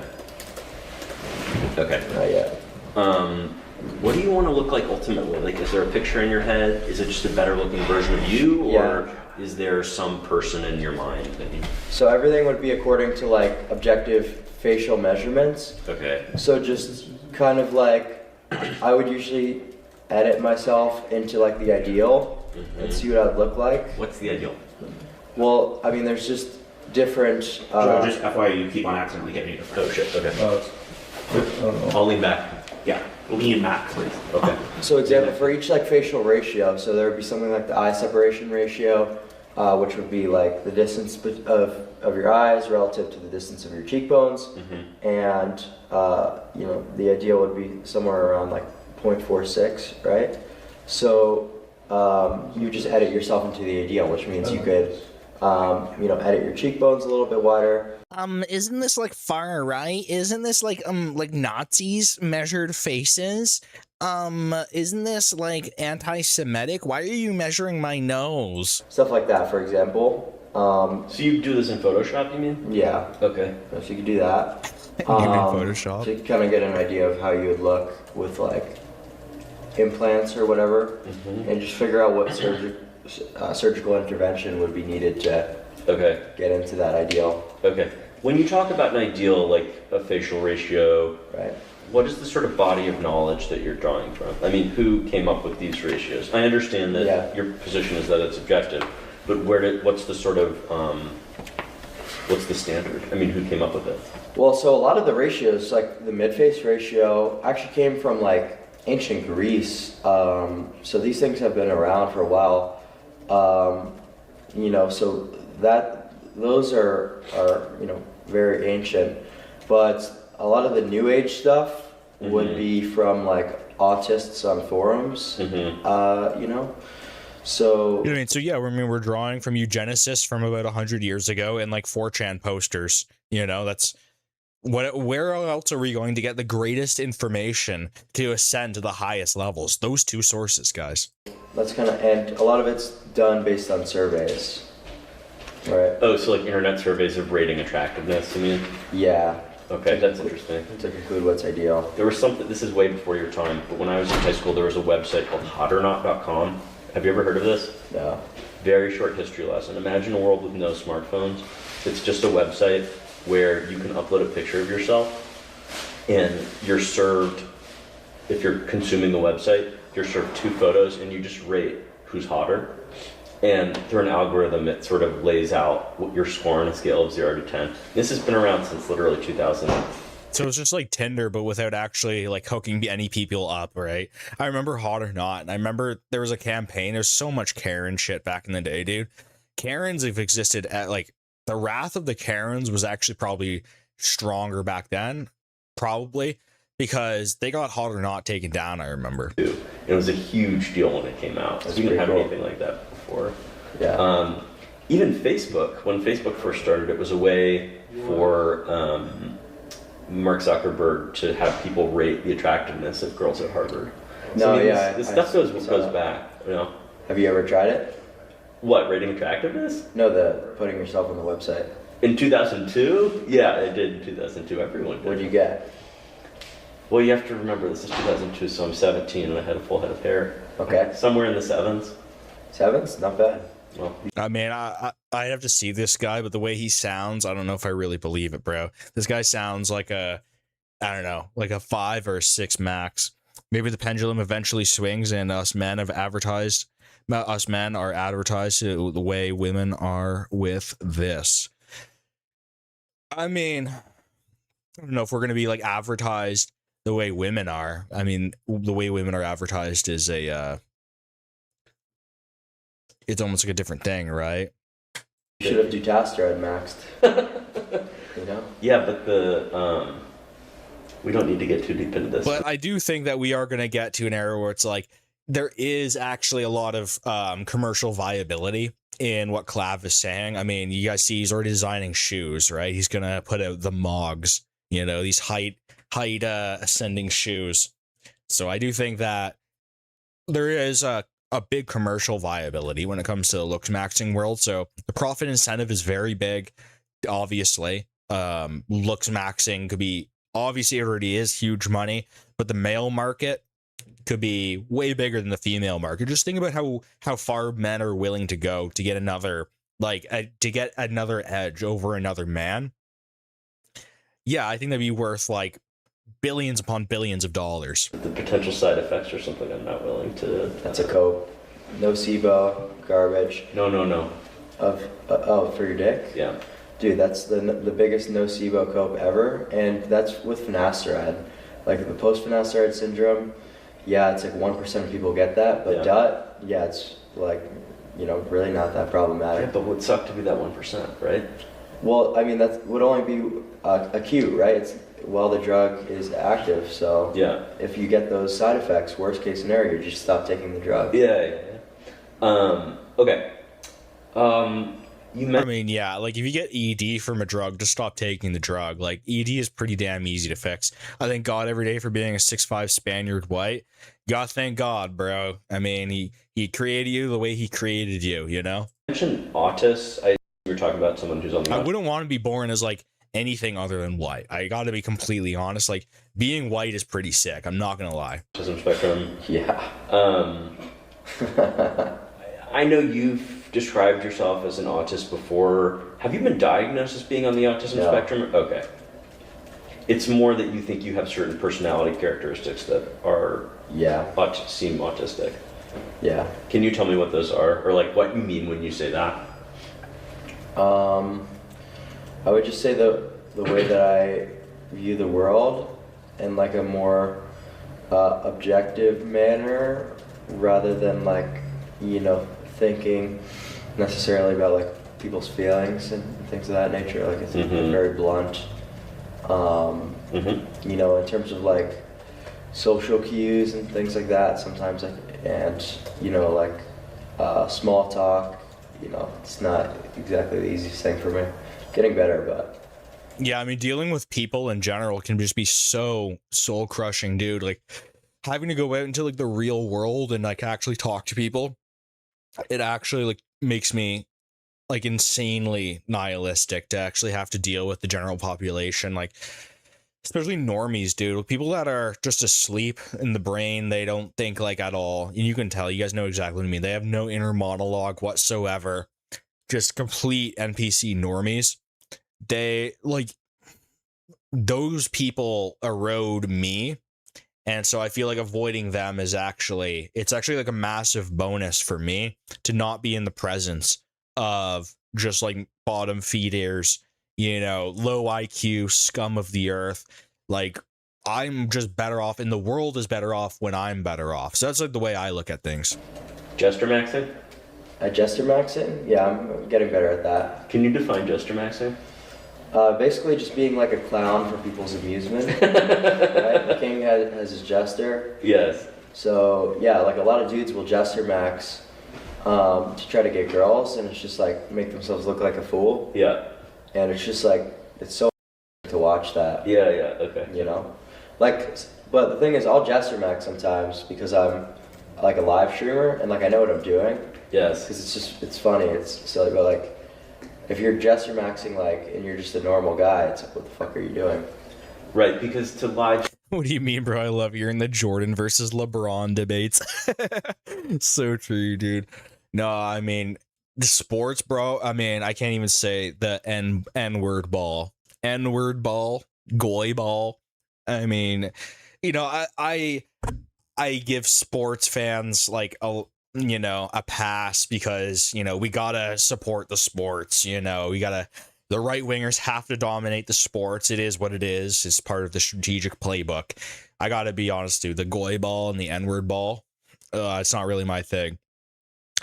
Not yet. What do you want to look like ultimately? Is there a picture in your head? Is it just a better looking version of you? Or is there some person in your mind that you... So everything would be according to objective facial measurements. Okay. So just kind of I would usually edit myself into like the ideal and see what I'd look like. What's the ideal? Well, I mean, there's just different. Just FYI, you keep on accidentally getting it. Oh shit. Okay. I'll lean back. Yeah, lean back, please. Okay. So, example for each like facial ratio. So there would be something like the eye separation ratio, which would be like the distance of your eyes relative to the distance of your cheekbones, and you know, the ideal would be somewhere around like 0.46, right? So you just edit yourself into the ideal, which means you could you know, edit your cheekbones a little bit wider. Isn't this like far right? Isn't this like Nazis measured faces? Isn't this like anti-Semitic? Why are you measuring my nose? Stuff like that, for example. So you do this in Photoshop, you mean? Yeah. Okay. So you could do that. You mean Photoshop? So you kind of get an idea of how you would look with like implants or whatever, and just figure out what surgical intervention would be needed to get into that ideal. Okay. When you talk about an ideal, like a facial ratio, right? What is the sort of body of knowledge that you're drawing from? I mean, who came up with these ratios? I understand that your position is that it's objective, but what's the sort of, what's the standard? I mean, who came up with it? Well, so a lot of the ratios, like the mid-face ratio, actually came from like ancient Greece. So these things have been around for a while. You know, so those are you know, very ancient, but a lot of the new age stuff would be from like autists on forums, you know. So I mean, so yeah, I mean, we're drawing from eugenicists from about 100 years ago and like 4chan posters. You know, that's where else are we going to get the greatest information to ascend to the highest levels? Those two sources, guys. That's kind of, and a lot of it's done based on surveys, right? Oh, so like internet surveys of rating attractiveness, you mean? Yeah. Okay, that's interesting. To conclude what's ideal. There was something, this is way before your time, but when I was in high school, there was a website called hotornot.com. Have you ever heard of this? No. Very short history lesson. Imagine a world with no smartphones. It's just a website where you can upload a picture of yourself, and you're served, if you're consuming the website, you're served 2 photos, and you just rate who's hotter. And through an algorithm, it sort of lays out what your score on a scale of 0 to 10. This has been around since literally 2000. So it's just like Tinder, but without actually like hooking any people up, right? I remember Hot or Not, and I remember there was a campaign. There's so much Karen shit back in the day, dude. Karens have existed at like, the wrath of the Karens was actually probably stronger back then, probably, because they got Hot or Not taken down, I remember. It was a huge deal when it came out. We didn't have anything like that before. Yeah. Even Facebook, when Facebook first started, it was a way for Mark Zuckerberg to have people rate the attractiveness of girls at Harvard. No, so, I mean, yeah. This stuff goes back, you know. Have you ever tried it? What, rating attractiveness? No, the putting yourself on the website. In 2002? Yeah, I did in 2002. Everyone did. What did you get? Well, you have to remember, this is 2002, so I'm 17 and I had a full head of hair. Okay. Somewhere in the 7s. 7s? Not bad. Well, I mean, I have to see this guy, but the way he sounds, I don't know if I really believe it, bro. This guy sounds like I don't know, like a 5 or 6 max. Maybe the pendulum eventually swings and us men are advertised to the way women are with this. I mean, I don't know if we're going to be like advertised the way women are. I mean, the way women are advertised is it's almost like a different thing, right? You should have dutasteride maxed. You know? Yeah, but we don't need to get too deep into this. But I do think that we are going to get to an era where it's like there is actually a lot of commercial viability in what Clav is saying. I mean, you guys see he's already designing shoes, right? He's going to put out the Mogs, you know, these height ascending shoes. So I do think that there is a big commercial viability when it comes to the looks maxing world. So the profit incentive is very big, obviously. Looks maxing could be, obviously it already is huge money, but the male market could be way bigger than the female market. Just think about how far men are willing to go to get another, like, to get another edge over another man. Yeah, I think that'd be worth like billions upon billions of dollars. The potential side effects or something I'm not willing to... That's a cope. Nocebo, garbage. No. For your dick? Yeah. Dude, that's the biggest nocebo cope ever, and that's with finasteride. Like the post-finasteride syndrome, yeah, it's like 1% of people get that, but DUT, yeah, it's like, you know, really not that problematic. Yeah, but would suck to be that 1%, right? Well, I mean, that would only be acute, right? It's while the drug is active, so yeah. If you get those side effects, worst case scenario, you just stop taking the drug. Yeah. Okay. I mean, yeah, like if you get ED from a drug, just stop taking the drug. Like ED is pretty damn easy to fix. I thank God every day for being a 6'5" Spaniard white. You gotta thank God, bro. I mean, he created you the way he created you, you know? You mentioned autists. We were talking about someone who's on the... I wouldn't want to be born as like anything other than white. I gotta be completely honest. Like being white is pretty sick. I'm not gonna lie. Autism spectrum. Yeah. I know you've described yourself as an autist before. Have you been diagnosed as being on the autism spectrum? Okay. It's more that you think you have certain personality characteristics that are seem autistic. Yeah. Can you tell me what those are, or like what you mean when you say that? I would just say the way that I view the world in like a more objective manner, rather than like, you know, thinking necessarily about like people's feelings and things of that nature. Like I think they're very blunt. You know, in terms of like social cues and things like that, sometimes and you know, like small talk, you know, it's not exactly the easiest thing for me. Getting better, but yeah, I mean, dealing with people in general can just be so soul crushing, dude. Like having to go out into like the real world and like actually talk to people, it actually like makes me like insanely nihilistic to actually have to deal with the general population, like especially normies, dude. People that are just asleep in the brain, they don't think like at all, and you can tell. You guys know exactly what I mean. They have no inner monologue whatsoever, just complete NPC normies. They like those people erode me, and so I feel like avoiding them is actually like a massive bonus for me to not be in the presence of just like bottom feeders, you know, low IQ scum of the earth. Like I'm just better off, and the world is better off when I'm better off. So that's like the way I look at things. Jester maxing? Jester maxing? Yeah, I'm getting better at that. Can you define jester maxing? Basically just being like a clown for people's amusement. Right? The king has his jester. Yes. So yeah, like a lot of dudes will jester max to try to get girls, and it's just like make themselves look like a fool. Yeah. And it's just like, it's so to watch that. Yeah, okay. You know? Like, but the thing is, I'll jester max sometimes because I'm like a live streamer and like I know what I'm doing. Yes. Because it's funny, it's silly, but like, if you're jester maxing like and you're just a normal guy, it's like, what the fuck are you doing? Right, because to live... What do you mean, bro? I love you're in the Jordan versus LeBron debates. So true, dude. No, I mean, the sports, bro. I mean, I can't even say the N-word ball. N-word ball, goy ball. I mean, you know, I give sports fans like a pass because, you know, we gotta support the sports, you know, the right wingers have to dominate the sports. It is what it is. It's part of the strategic playbook. I gotta be honest, dude, the goy ball and the N-word ball, it's not really my thing.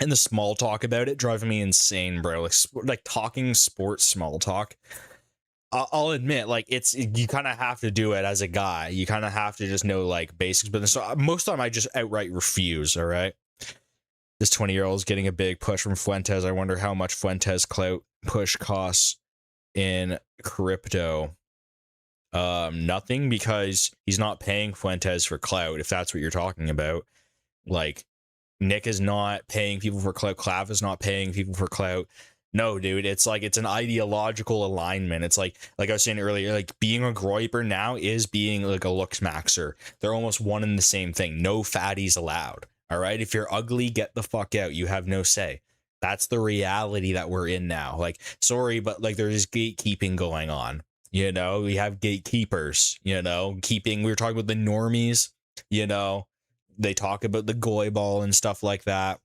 And the small talk about it driving me insane, bro. Like talking sports small talk. I'll admit, like, you kind of have to do it as a guy. You kind of have to just know like basics, but so most of the time I just outright refuse. All right. This 20-year-old is getting a big push from Fuentes. I wonder how much Fuentes clout push costs in crypto. Nothing, because he's not paying Fuentes for clout, if that's what you're talking about. Like, Nick is not paying people for clout. Clav is not paying people for clout. No, dude, it's like, it's an ideological alignment. It's like I was saying earlier, like being a groiper now is being like a looks maxer. They're almost one and the same thing. No fatties allowed. All right. If you're ugly, get the fuck out. You have no say. That's the reality that we're in now. Like, sorry, but like there's gatekeeping going on. You know, we have gatekeepers, you know, we were talking about the normies, you know, they talk about the goy ball and stuff like that,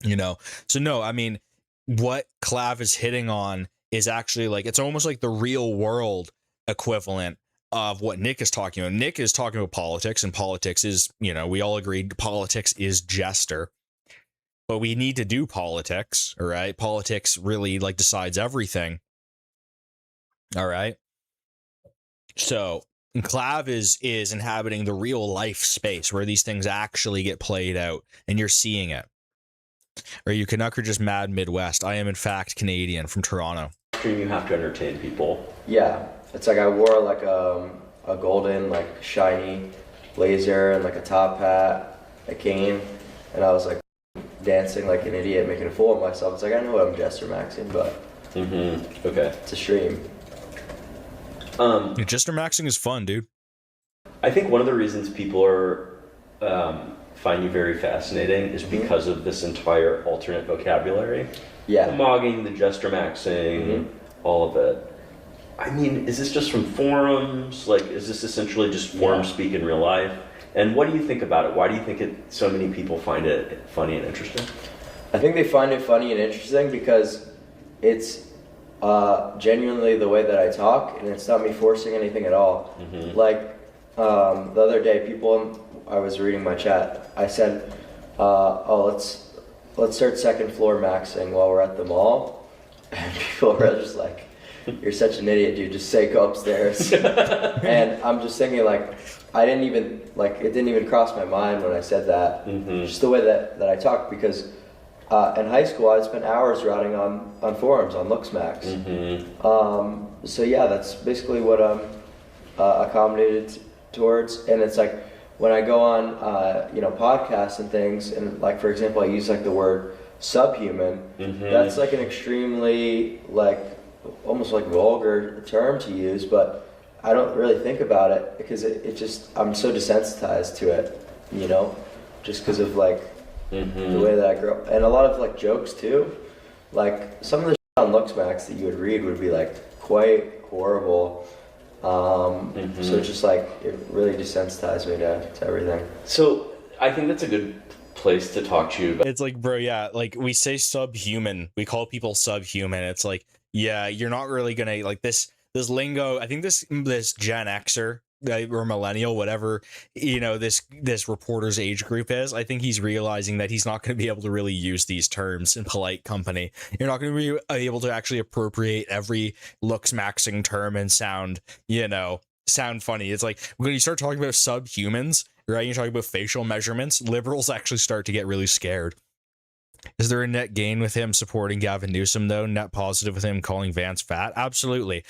you know. So no, I mean, what Clav is hitting on is actually like, it's almost like the real world equivalent of what Nick is talking about. Nick is talking about politics, and politics is, you know, we all agreed politics is jester. But we need to do politics, all right? Politics really like decides everything. All right. So Clav is inhabiting the real life space where these things actually get played out, and you're seeing it. Are you Canuck or just mad Midwest? I am in fact Canadian from Toronto. You have to entertain people. Yeah, it's like I wore like a golden like shiny blazer and like a top hat, a cane, and I was like dancing like an idiot, making a fool of myself. It's like, I know I'm jester maxing, but okay, it's a stream. Jester maxing is fun, dude. I think one of the reasons people are find you very fascinating is because of this entire alternate vocabulary. Yeah. The mogging, the jester maxing, all of it. I mean, is this just from forums? Like, is this essentially just forum speak in real life? And what do you think about it? Why do you think so many people find it funny and interesting? I think they find it funny and interesting because it's genuinely the way that I talk, and it's not me forcing anything at all. Like the other day, I was reading my chat. I said, let's start second floor maxing while we're at the mall, and people were just like, "You're such an idiot, dude. Just say go upstairs." And I'm just thinking like, it didn't even cross my mind when I said that. Just the way that I talk, because in high school I'd spent hours routing on forums on Looksmax. So yeah, that's basically what I'm accommodated towards. And it's like when I go on podcasts and things, and like for example I use like the word subhuman. That's like an extremely like almost like vulgar term to use, but I don't really think about it because it just, I'm so desensitized to it, you know, just because of like the way that I grew up. And a lot of like jokes too, like some of the shit on Looksmax that you would read would be like quite horrible. So it's just like, it really desensitized me to everything. So I think that's a good place to talk to you about. It's like, bro, yeah, like we say subhuman, we call people subhuman. It's like, yeah, you're not really gonna like this lingo. I think this Gen Xer or millennial, whatever, you know, this reporter's age group is, I think he's realizing that he's not going to be able to really use these terms in polite company. You're not going to be able to actually appropriate every looks maxing term and sound funny. It's like when you start talking about subhumans, right? You're talking about facial measurements. Liberals actually start to get really scared. Is there a net gain with him supporting Gavin Newsom, though? Net positive with him calling Vance fat? Absolutely.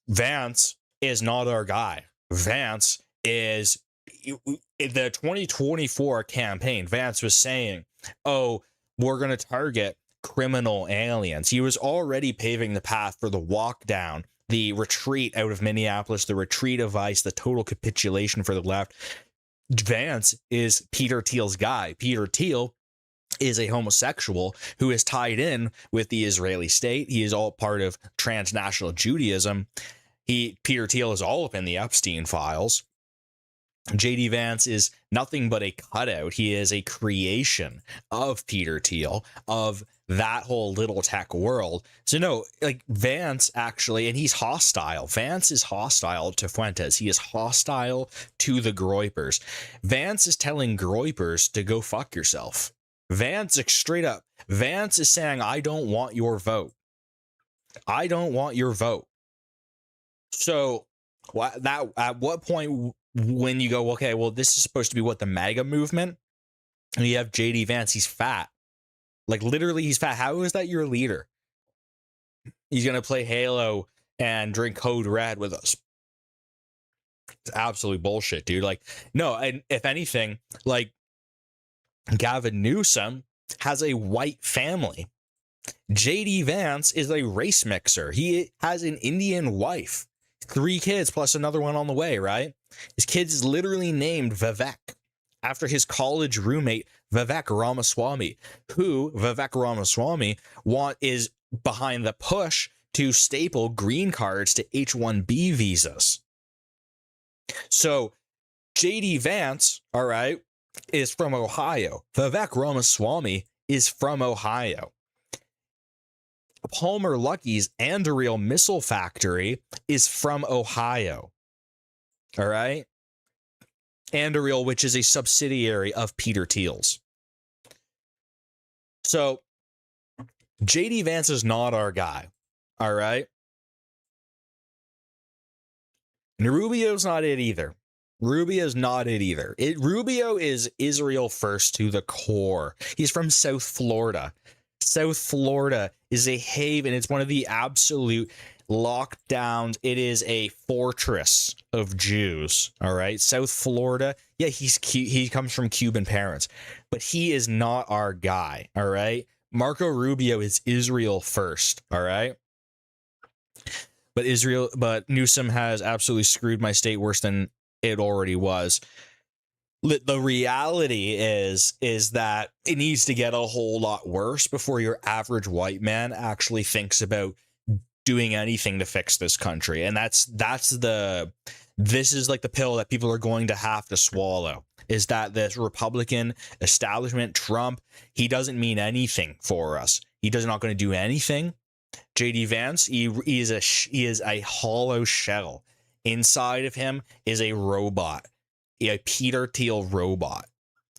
Vance is not our guy. Vance is the 2024 campaign. Vance was saying, oh, we're going to target criminal aliens. He was already paving the path for the walk down, the retreat out of Minneapolis, the retreat of ICE, the total capitulation for the left. Vance is Peter Thiel's guy. Peter Thiel is a homosexual who is tied in with the Israeli state. He is all part of transnational Judaism. Peter Thiel is all up in the Epstein files. JD Vance is nothing but a cutout. He is a creation of Peter Thiel, of that whole little tech world. So no, like Vance actually, and he's hostile. Vance is hostile to Fuentes. He is hostile to the Groypers. Vance is telling Groypers to go fuck yourself. Vance, straight up, Vance is saying, I don't want your vote. I don't want your vote. So at what point when you go, okay, well, this is supposed to be what the MAGA movement, and you have JD Vance, he's fat. Like literally he's fat. How is that your leader? He's going to play Halo and drink Code Red with us. It's absolute bullshit, dude. Like, no, and if anything, like, Gavin Newsom has a white family. JD Vance is a race mixer. He has an Indian wife, 3 kids plus another one on the way, right? His kids is literally named Vivek after his college roommate Vivek Ramaswamy, who Vivek Ramaswamy is behind the push to staple green cards to H-1B visas. So J.D. Vance, all right, is from Ohio. Vivek Ramaswamy is from Ohio. Palmer Luckey's Anduril Missile Factory is from Ohio. All right? Anduril, which is a subsidiary of Peter Thiel's. So J.D. Vance is not our guy. All right? And Rubio's not it either. Rubio's not it either. Rubio is Israel first to the core. He's from South Florida. South Florida is a haven. It's one of the absolute lockdowns. It is a fortress of Jews. All right. South Florida. Yeah, he comes from Cuban parents, but he is not our guy. All right. Marco Rubio is Israel first. All right. But Newsom has absolutely screwed my state worse than it already was. The reality is that it needs to get a whole lot worse before your average white man actually thinks about doing anything to fix this country. And this is like the pill that people are going to have to swallow, is that this Republican establishment, Trump, he doesn't mean anything for us. He does not going to do anything. J.D. Vance, he is a hollow shell. Inside of him is a robot, a Peter Thiel robot.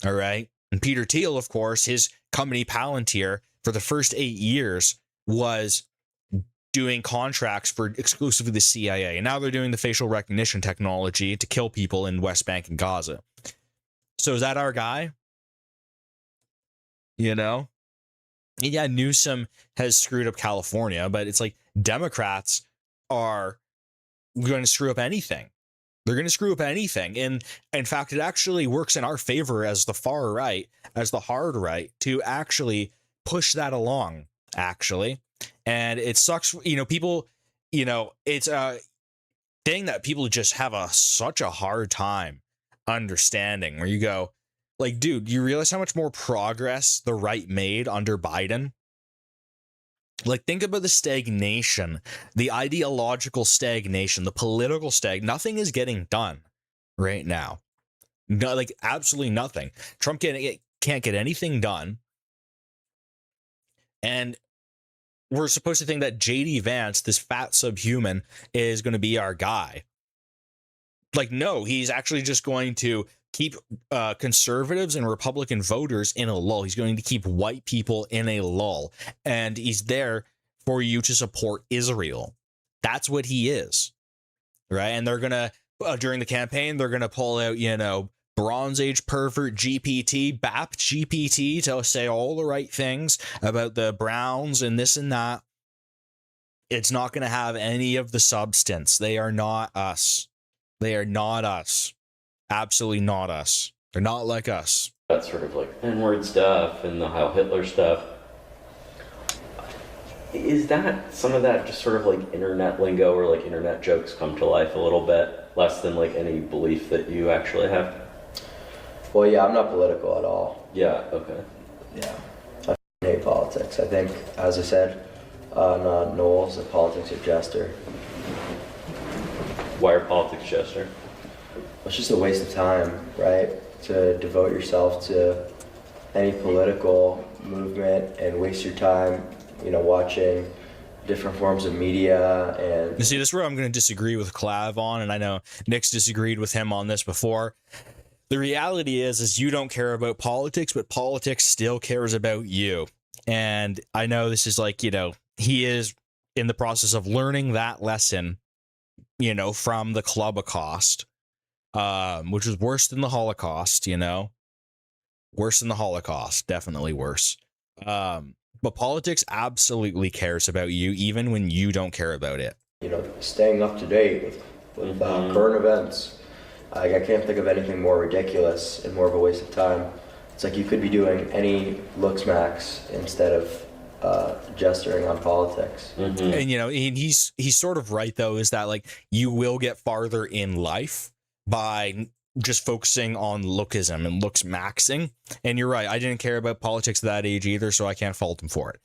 All right. And Peter Thiel, of course, his company Palantir for the first 8 years was doing contracts for exclusively the CIA. And now they're doing the facial recognition technology to kill people in West Bank and Gaza. So is that our guy? You know? And yeah, Newsom has screwed up California, but it's like Democrats are going to screw up anything. They're going to screw up anything. And in fact, it actually works in our favor as the far right, as the hard right, to actually push that along, actually. And it sucks, people, it's a thing that people just have such a hard time understanding, where you go, like, dude, you realize how much more progress the right made under Biden? Like, think about the stagnation, the ideological stagnation, the political nothing is getting done right now. No, like, absolutely nothing. Trump can't get anything done. And we're supposed to think that J.D. Vance, this fat subhuman, is going to be our guy. Like, no, he's actually just going to keep conservatives and Republican voters in a lull. He's going to keep white people in a lull. And he's there for you to support Israel. That's what he is. Right? And they're going to, during the campaign, they're going to pull out, Bronze Age pervert GPT, BAP GPT, to say all the right things about the Browns and this and that. It's not going to have any of the substance. They are not us. They are not us. Absolutely not us. They're not like us. That sort of like N-word stuff and the Heil Hitler stuff. Is that some of that just sort of like internet lingo, or like internet jokes come to life a little bit, less than like any belief that you actually have? Well, yeah, I'm not political at all. Yeah, okay. Yeah. I hate politics. I think, as I said, Noel's, that politics are jester. Why are politics jester? It's just a waste of time, right? To devote yourself to any political movement and waste your time, watching different forms of media. And you see, this is where I'm going to disagree with Clav on, and I know Nick's disagreed with him on this before. The reality is you don't care about politics, but politics still cares about you. And I know this is like, he is in the process of learning that lesson, from the Clubacost. Which was worse than the Holocaust, worse than the Holocaust, definitely worse. But politics absolutely cares about you, even when you don't care about it. Staying up to date with current events. I can't think of anything more ridiculous and more of a waste of time. It's like you could be doing any looks-macks instead of gesturing on politics. Mm-hmm. And he's sort of right though, is that like you will get farther in life by just focusing on lookism and looks maxing. And you're right, I didn't care about politics at that age either, so I can't fault him for it.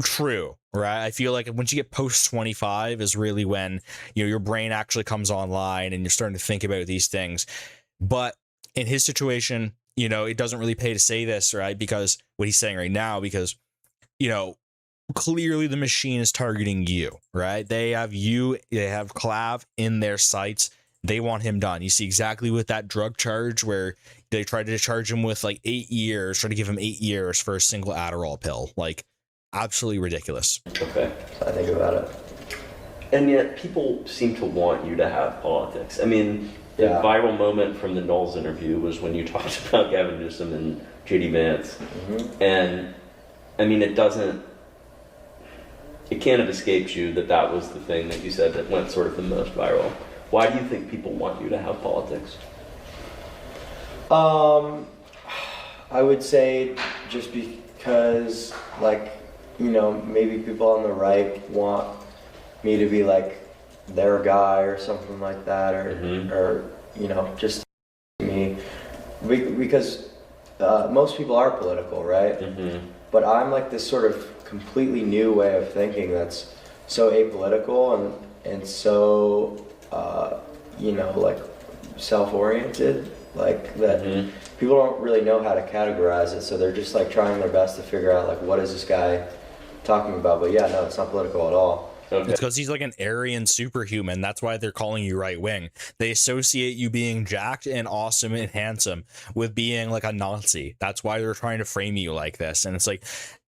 true, right? I feel like once you get post 25 is really when, your brain actually comes online and you're starting to think about these things. But in his situation, it doesn't really pay to say this, right? Because what he's saying right now, because, clearly the machine is targeting you, right? They have Clav in their sights. They want him done. You see exactly with that drug charge where they tried to charge him with like 8 years, try to give him 8 years for a single Adderall pill. Like, absolutely ridiculous. Okay. So I think about it. And yet people seem to want you to have politics. I mean, the viral moment from the Knowles interview was when you talked about Gavin Newsom and JD Vance. Mm-hmm. And I mean, it can't have escaped you that was the thing that you said that went sort of the most viral. Why do you think people want you to have politics? I would say just because, like, maybe people on the right want me to be like their guy or something like that, or just me, because most people are political, right? Mm-hmm. But I'm like this sort of completely new way of thinking that's so apolitical and so like self-oriented, like that. Mm-hmm. People don't really know how to categorize it, so they're just like trying their best to figure out like what is this guy talking about. But yeah, no, it's not political at all. Okay. It's because he's like an Aryan superhuman. That's why they're calling you right wing. They associate you being jacked and awesome and handsome with being like a Nazi. That's why they're trying to frame you like this. And it's like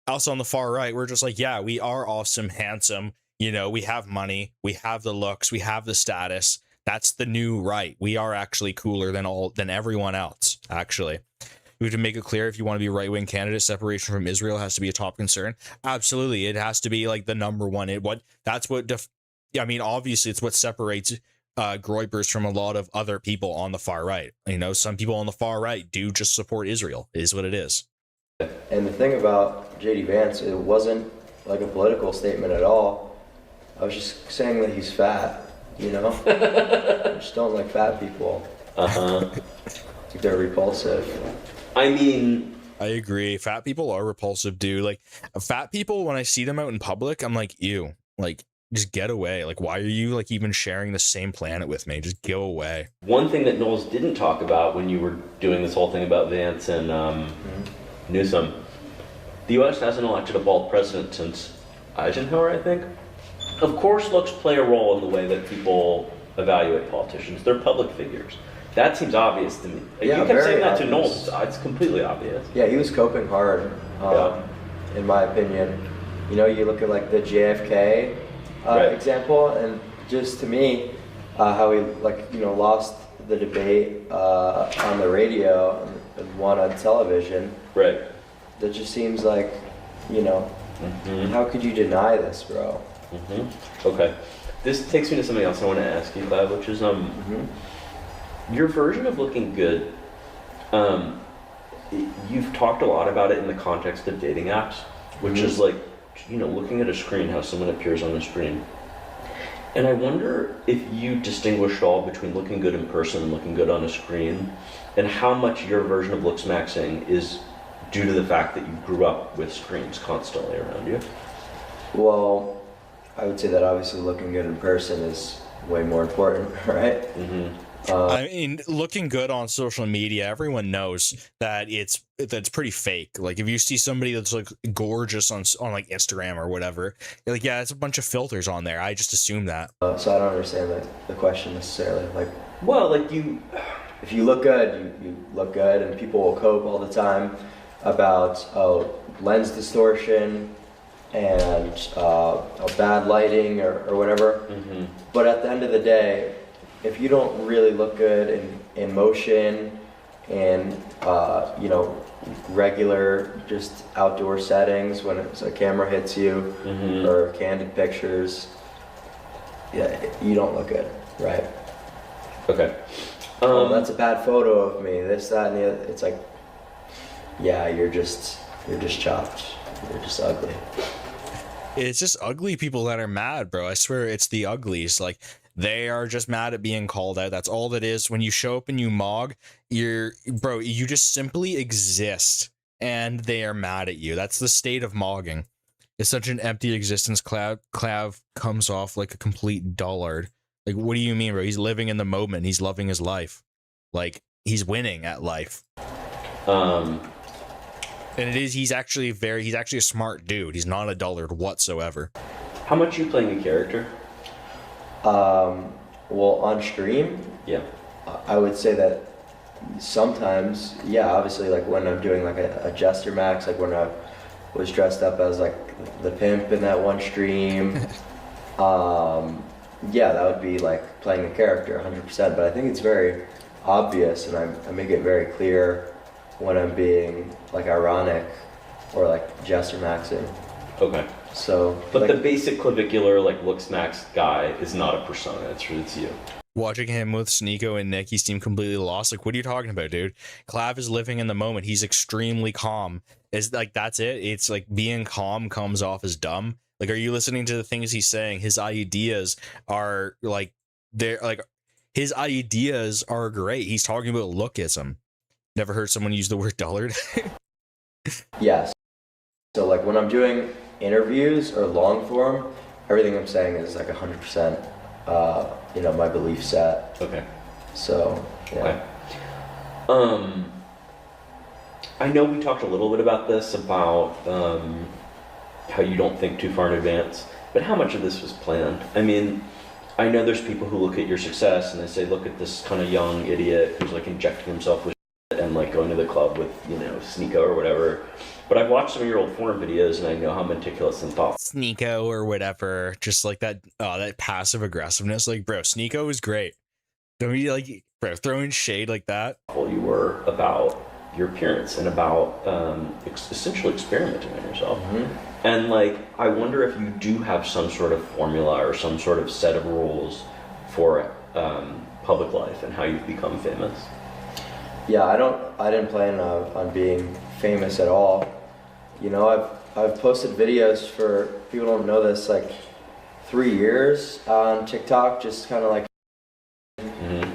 us on the far right, we're just like, yeah, we are awesome, handsome. We have money, we have the looks, we have the status. That's the new right. We are actually cooler than everyone else, actually. We have to make it clear, if you want to be a right-wing candidate, separation from Israel has to be a top concern. Absolutely. It has to be like the number one. Obviously it's what separates Groypers from a lot of other people on the far right. Some people on the far right do just support Israel, is what it is. And the thing about JD Vance, it wasn't like a political statement at all. I was just saying that he's fat, I just don't like fat people. Uh-huh. I think they're repulsive. I mean, I agree. Fat people are repulsive, dude. Like, fat people, when I see them out in public, I'm like, ew. Like, just get away. Like, why are you like even sharing the same planet with me? Just go away. One thing that Knowles didn't talk about when you were doing this whole thing about Vance and Newsom, the U.S. hasn't elected a bald president since Eisenhower, I think. Of course, looks play a role in the way that people evaluate politicians. They're public figures. That seems obvious to me. Yeah, you kept saying that obvious. to Knowles. It's completely obvious. Yeah, he was coping hard, in my opinion. You look at like the JFK example, and just to me, how he lost the debate on the radio and won on television. Right. That just seems like, how could you deny this, bro? Mm-hmm. Okay. This takes me to something else I want to ask you, Clive, which is your version of looking good. You've talked a lot about it in the context of dating apps, which is like, looking at a screen, how someone appears on the screen. And I wonder if you distinguish at all between looking good in person and looking good on a screen, and how much your version of looks maxing is due to the fact that you grew up with screens constantly around you. Well, I would say that obviously looking good in person is way more important, right? Mm-hmm. I mean, looking good on social media, everyone knows that that's pretty fake. Like, if you see somebody that's like gorgeous on like Instagram or whatever, you're like, yeah, it's a bunch of filters on there. I just assume that. So I don't understand the question necessarily. Like, well, like if you look good, you look good, and people will cope all the time about lens distortion and bad lighting or whatever. Mm-hmm. But at the end of the day, if you don't really look good in motion and regular just outdoor settings when a camera hits you or candid pictures, yeah, you don't look good, right? Okay. That's a bad photo of me. This, that, and the other. It's like, yeah, you're just chopped. You're just ugly. It's just ugly people that are mad, bro. I swear it's the uglies. Like, they are just mad at being called out. That's all that is. When you show up and you mog, you just simply exist and they are mad at you. That's the state of mogging. It's such an empty existence. Clav comes off like a complete dullard. Like, what do you mean, bro? He's living in the moment. He's loving his life. Like, he's winning at life. And he's actually a smart dude. He's not a dullard whatsoever. How much are you playing a character? Well, on stream, yeah, I would say that sometimes, yeah, obviously, like when I'm doing like a Jester Max, like when I was dressed up as like the pimp in that one stream, yeah, that would be like playing a character 100%. But I think it's very obvious, and I make it very clear when I'm being like ironic or like Jester Maxing. Okay. So, but like, the basic clavicular like looks max guy is not a persona. It's you. Watching him with Sneeko and Nick, he seemed completely lost. Like, what are you talking about, dude? Clav is living in the moment. He's extremely calm. Is like that's it. It's like being calm comes off as dumb. Like, are you listening to the things he's saying? His ideas are like his ideas are great. He's talking about lookism. Never heard someone use the word dullard. Yes. So like when I'm doing interviews or long form, everything I'm saying is like 100%, you know, my belief set. Okay. So, yeah. Okay. I know we talked a little bit about this, about how you don't think too far in advance, but how much of this was planned? I mean, I know there's people who look at your success and they say, look at this kind of young idiot who's like injecting himself with shit and like going to the club with, you know, Sneeko or whatever. But I've watched some of your old forum videos and I know how meticulous and thoughtful. Sneeko or whatever, just like that passive aggressiveness. Like, bro, Sneeko is great. Don't you like, bro, throwing shade like that? You were about your appearance and about essentially experimenting on yourself. Mm-hmm. And like, I wonder if you do have some sort of formula or some sort of set of rules for public life and how you've become famous. Yeah, I didn't plan on being famous at all. You know, I've posted videos for, people don't know this, like 3 years on TikTok, just kind of like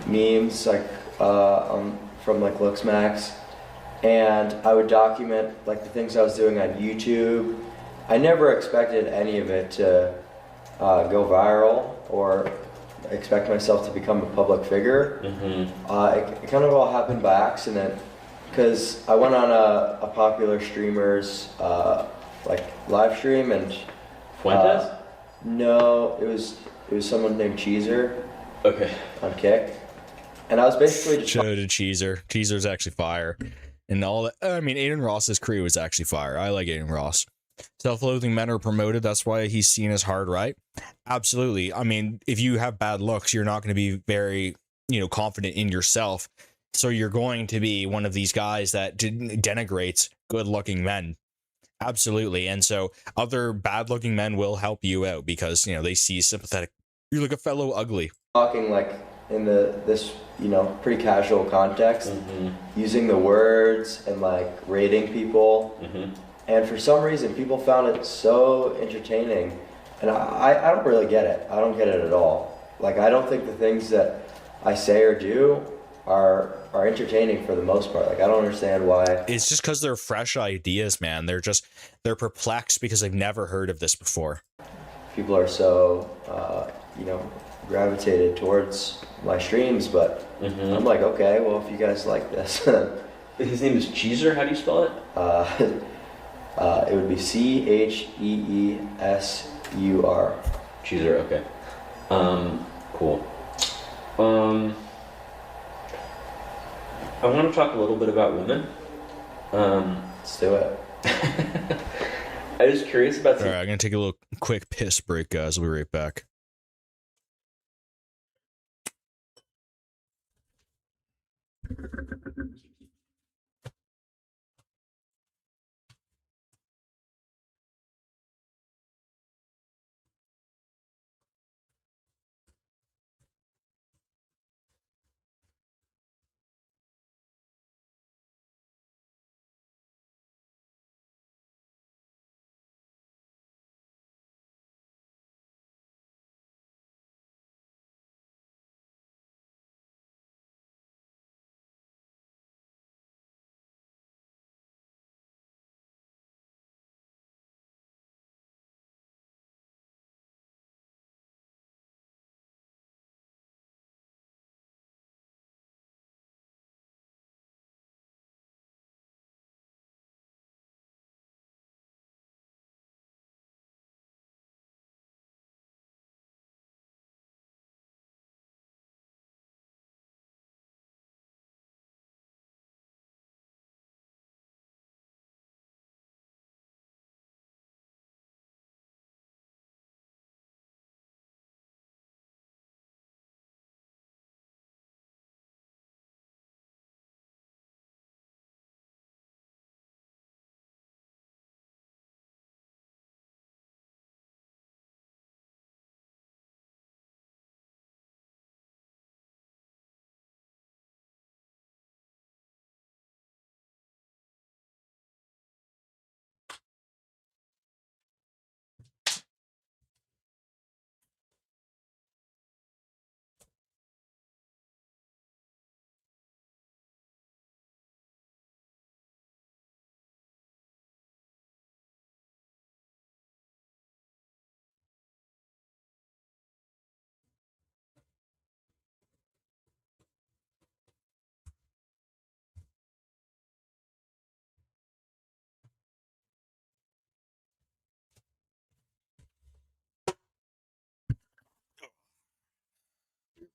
memes, like from like LooksMax, and I would document like the things I was doing on YouTube. I never expected any of it to go viral or expect myself to become a public figure. It kind of all happened by accident, because I went on a popular streamer's like live stream, and Fuentes? No, it was someone named Cheezer. Okay. On Kick, and I was basically just show to Cheezer. Cheezer's actually fire, and all that. I mean, Aiden Ross's crew is actually fire. I like Aiden Ross. Self-loathing men are promoted. That's why he's seen as hard right. Absolutely. I mean, if you have bad looks, you're not going to be very, you know, confident in yourself. So you're going to be one of these guys that denigrates good-looking men. Absolutely. And so other bad-looking men will help you out because, you know, they see sympathetic. You're like a fellow ugly. Talking like in this, you know, pretty casual context, using the words and like rating people. And for some reason, people found it so entertaining. And I don't really get it. I don't get it at all. Like, I don't think the things that I say or do are entertaining for the most part. Like, I don't understand why. It's just because they're fresh ideas, man. They're perplexed because they've never heard of this before. People are so, you know, gravitated towards my streams, but I'm like, okay, well, if you guys like this. His name is Cheezer. How do you spell it? It would be Cheesur. Cheezer, okay. Cool. I want to talk a little bit about women. Let's do it. I was curious about. All right, I'm gonna take a little quick piss break, guys. We'll be right back.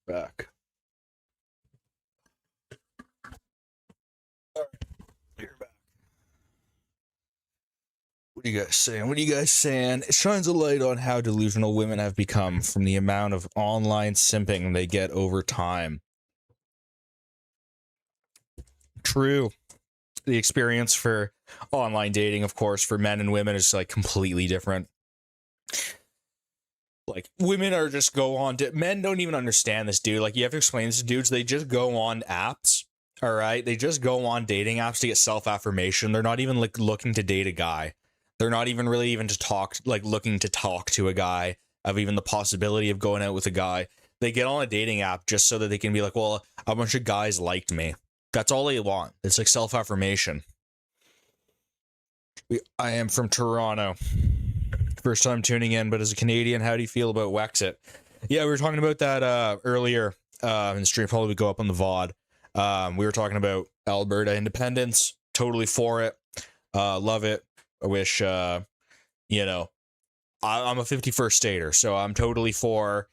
Back. What are you guys saying? What are you guys saying? It shines a light on how delusional women have become from the amount of online simping they get over time. True. The experience for online dating, of course, for men and women is like completely different. Like, women are just go on to, men don't even understand this, dude. Like, you have to explain this to dudes. They just go on apps. All right. They just go on dating apps to get self-affirmation. They're not even like looking to date a guy. They're not even really even to talk, like looking to talk to a guy, of even the possibility of going out with a guy. They get on a dating app just so that they can be like, well, a bunch of guys liked me. That's all they want. It's like self-affirmation. I am from Toronto. First time tuning in, but as a Canadian, how do you feel about Wexit? Yeah, we were talking about that earlier in the stream. Probably would go up on the VOD. We were talking about Alberta independence. Totally for it. Love it. I wish, I'm a 51st stater, so I'm totally for,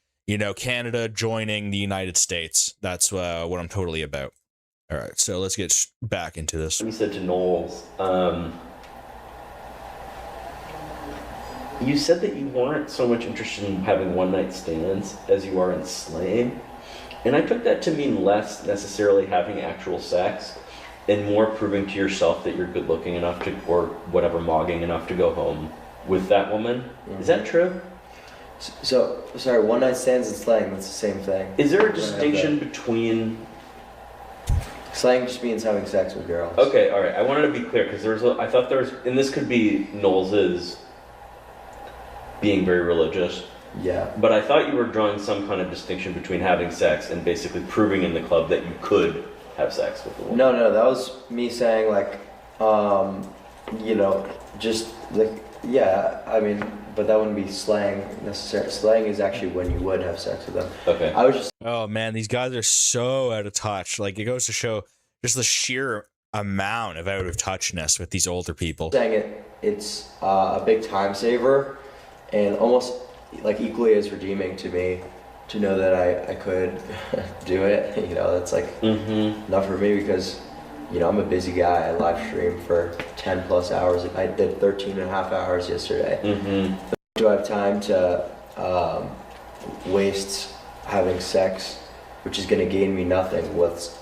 Canada joining the United States. That's what I'm totally about. All right, so let's get back into this. You said to Knowles, you said that you weren't so much interested in having one-night stands as you are in slaying. And I took that to mean less necessarily having actual sex and more proving to yourself that you're good looking enough to, or whatever, mogging enough to go home with that woman. Mm-hmm. Is that true? So, sorry, one-night stands and slaying, that's the same thing. Is there a distinction between... Slaying just means having sex with girls. Okay, all right. I wanted to be clear because I thought there was, and this could be Knowles's being very religious. Yeah. But I thought you were drawing some kind of distinction between having sex and basically proving in the club that you could have sex with a woman. No, that was me saying like, just like, yeah, I mean, but that wouldn't be slaying necessarily. Slaying is actually when you would have sex with them. Okay. I was just... Oh man, these guys are so out of touch. Like, it goes to show just the sheer amount of out of touchness with these older people. Saying it's a big time saver and almost like equally as redeeming to me to know that I could do it. That's like enough for me because, I'm a busy guy. I live stream for 10 plus hours. I did 13 and a half hours yesterday. Do I have time to waste having sex, which is going to gain me nothing, with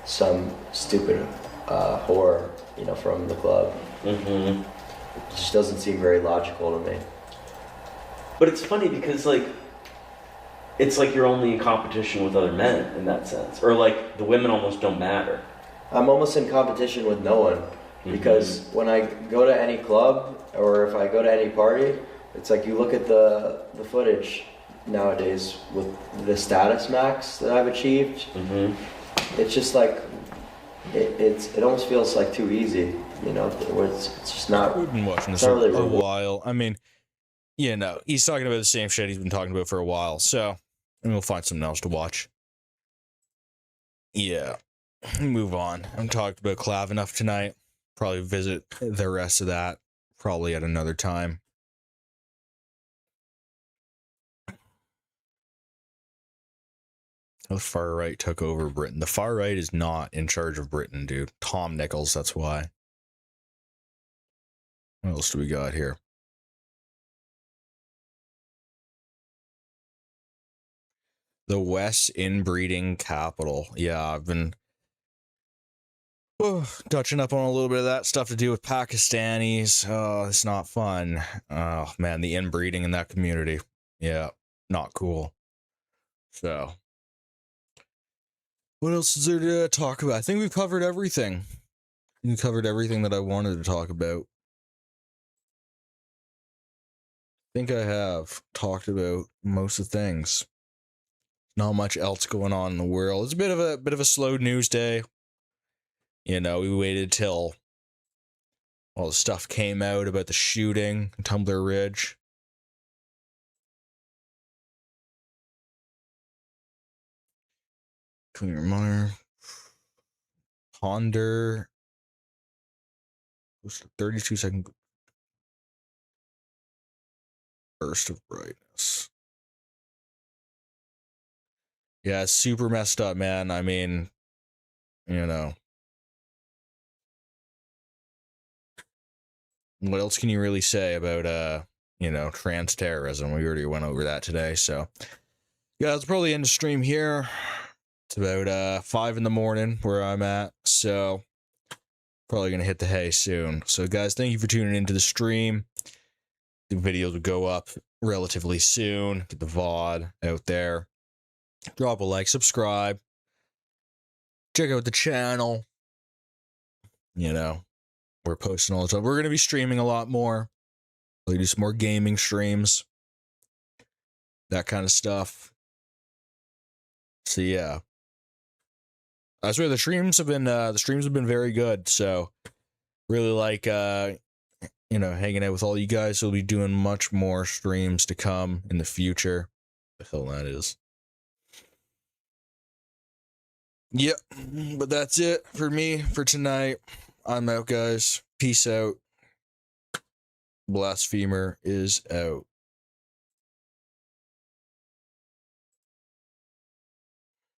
some stupid whore, from the club? It just doesn't seem very logical to me. But it's funny because, it's like you're only in competition with other men in that sense. Or, the women almost don't matter. I'm almost in competition with no one. Because when I go to any club, or if I go to any party, it's like you look at the footage nowadays with the status max that I've achieved. It's just like, it almost feels like too easy, where it's just not... We've been watching this really for a while. I mean... he's talking about the same shit he's been talking about for a while, so we'll find something else to watch. Yeah, move on. I'm talked about Clav enough tonight. Probably visit the rest of that probably at another time. The far right took over Britain. The far right is not in charge of Britain, dude. Tom Nichols, that's why. What else do we got here? The West inbreeding capital. Yeah, I've been touching up on a little bit of that stuff to do with Pakistanis. Oh, it's not fun. Oh, man, the inbreeding in that community. Yeah, not cool. So, what else is there to talk about? I think we've covered everything. We covered everything that I wanted to talk about. I think I have talked about most of the things. Not much else going on in the world. It's a bit of a slow news day. We waited till all the stuff came out about the shooting in Tumbler Ridge. Clear Mire. Ponder. 32-second burst of brightness. Yeah, it's super messed up, man. I mean, you know. What else can you really say about, you know, trans terrorism? We already went over that today, so. Yeah, it's probably end the stream here. It's about 5 in the morning where I'm at, so probably gonna hit the hay soon. So guys, thank you for tuning into the stream. The videos will go up relatively soon. Get the VOD out there. Drop a like, subscribe. Check out the channel. You know, we're posting all the time. We're gonna be streaming a lot more. We'll do some more gaming streams. That kind of stuff. So yeah. I swear the streams have been very good, so really like you know, hanging out with all you guys. We'll be doing much more streams to come in the future. What the hell that is. Yep, but that's it for me for tonight. I'm out, guys. Peace out. Blasphemer is out.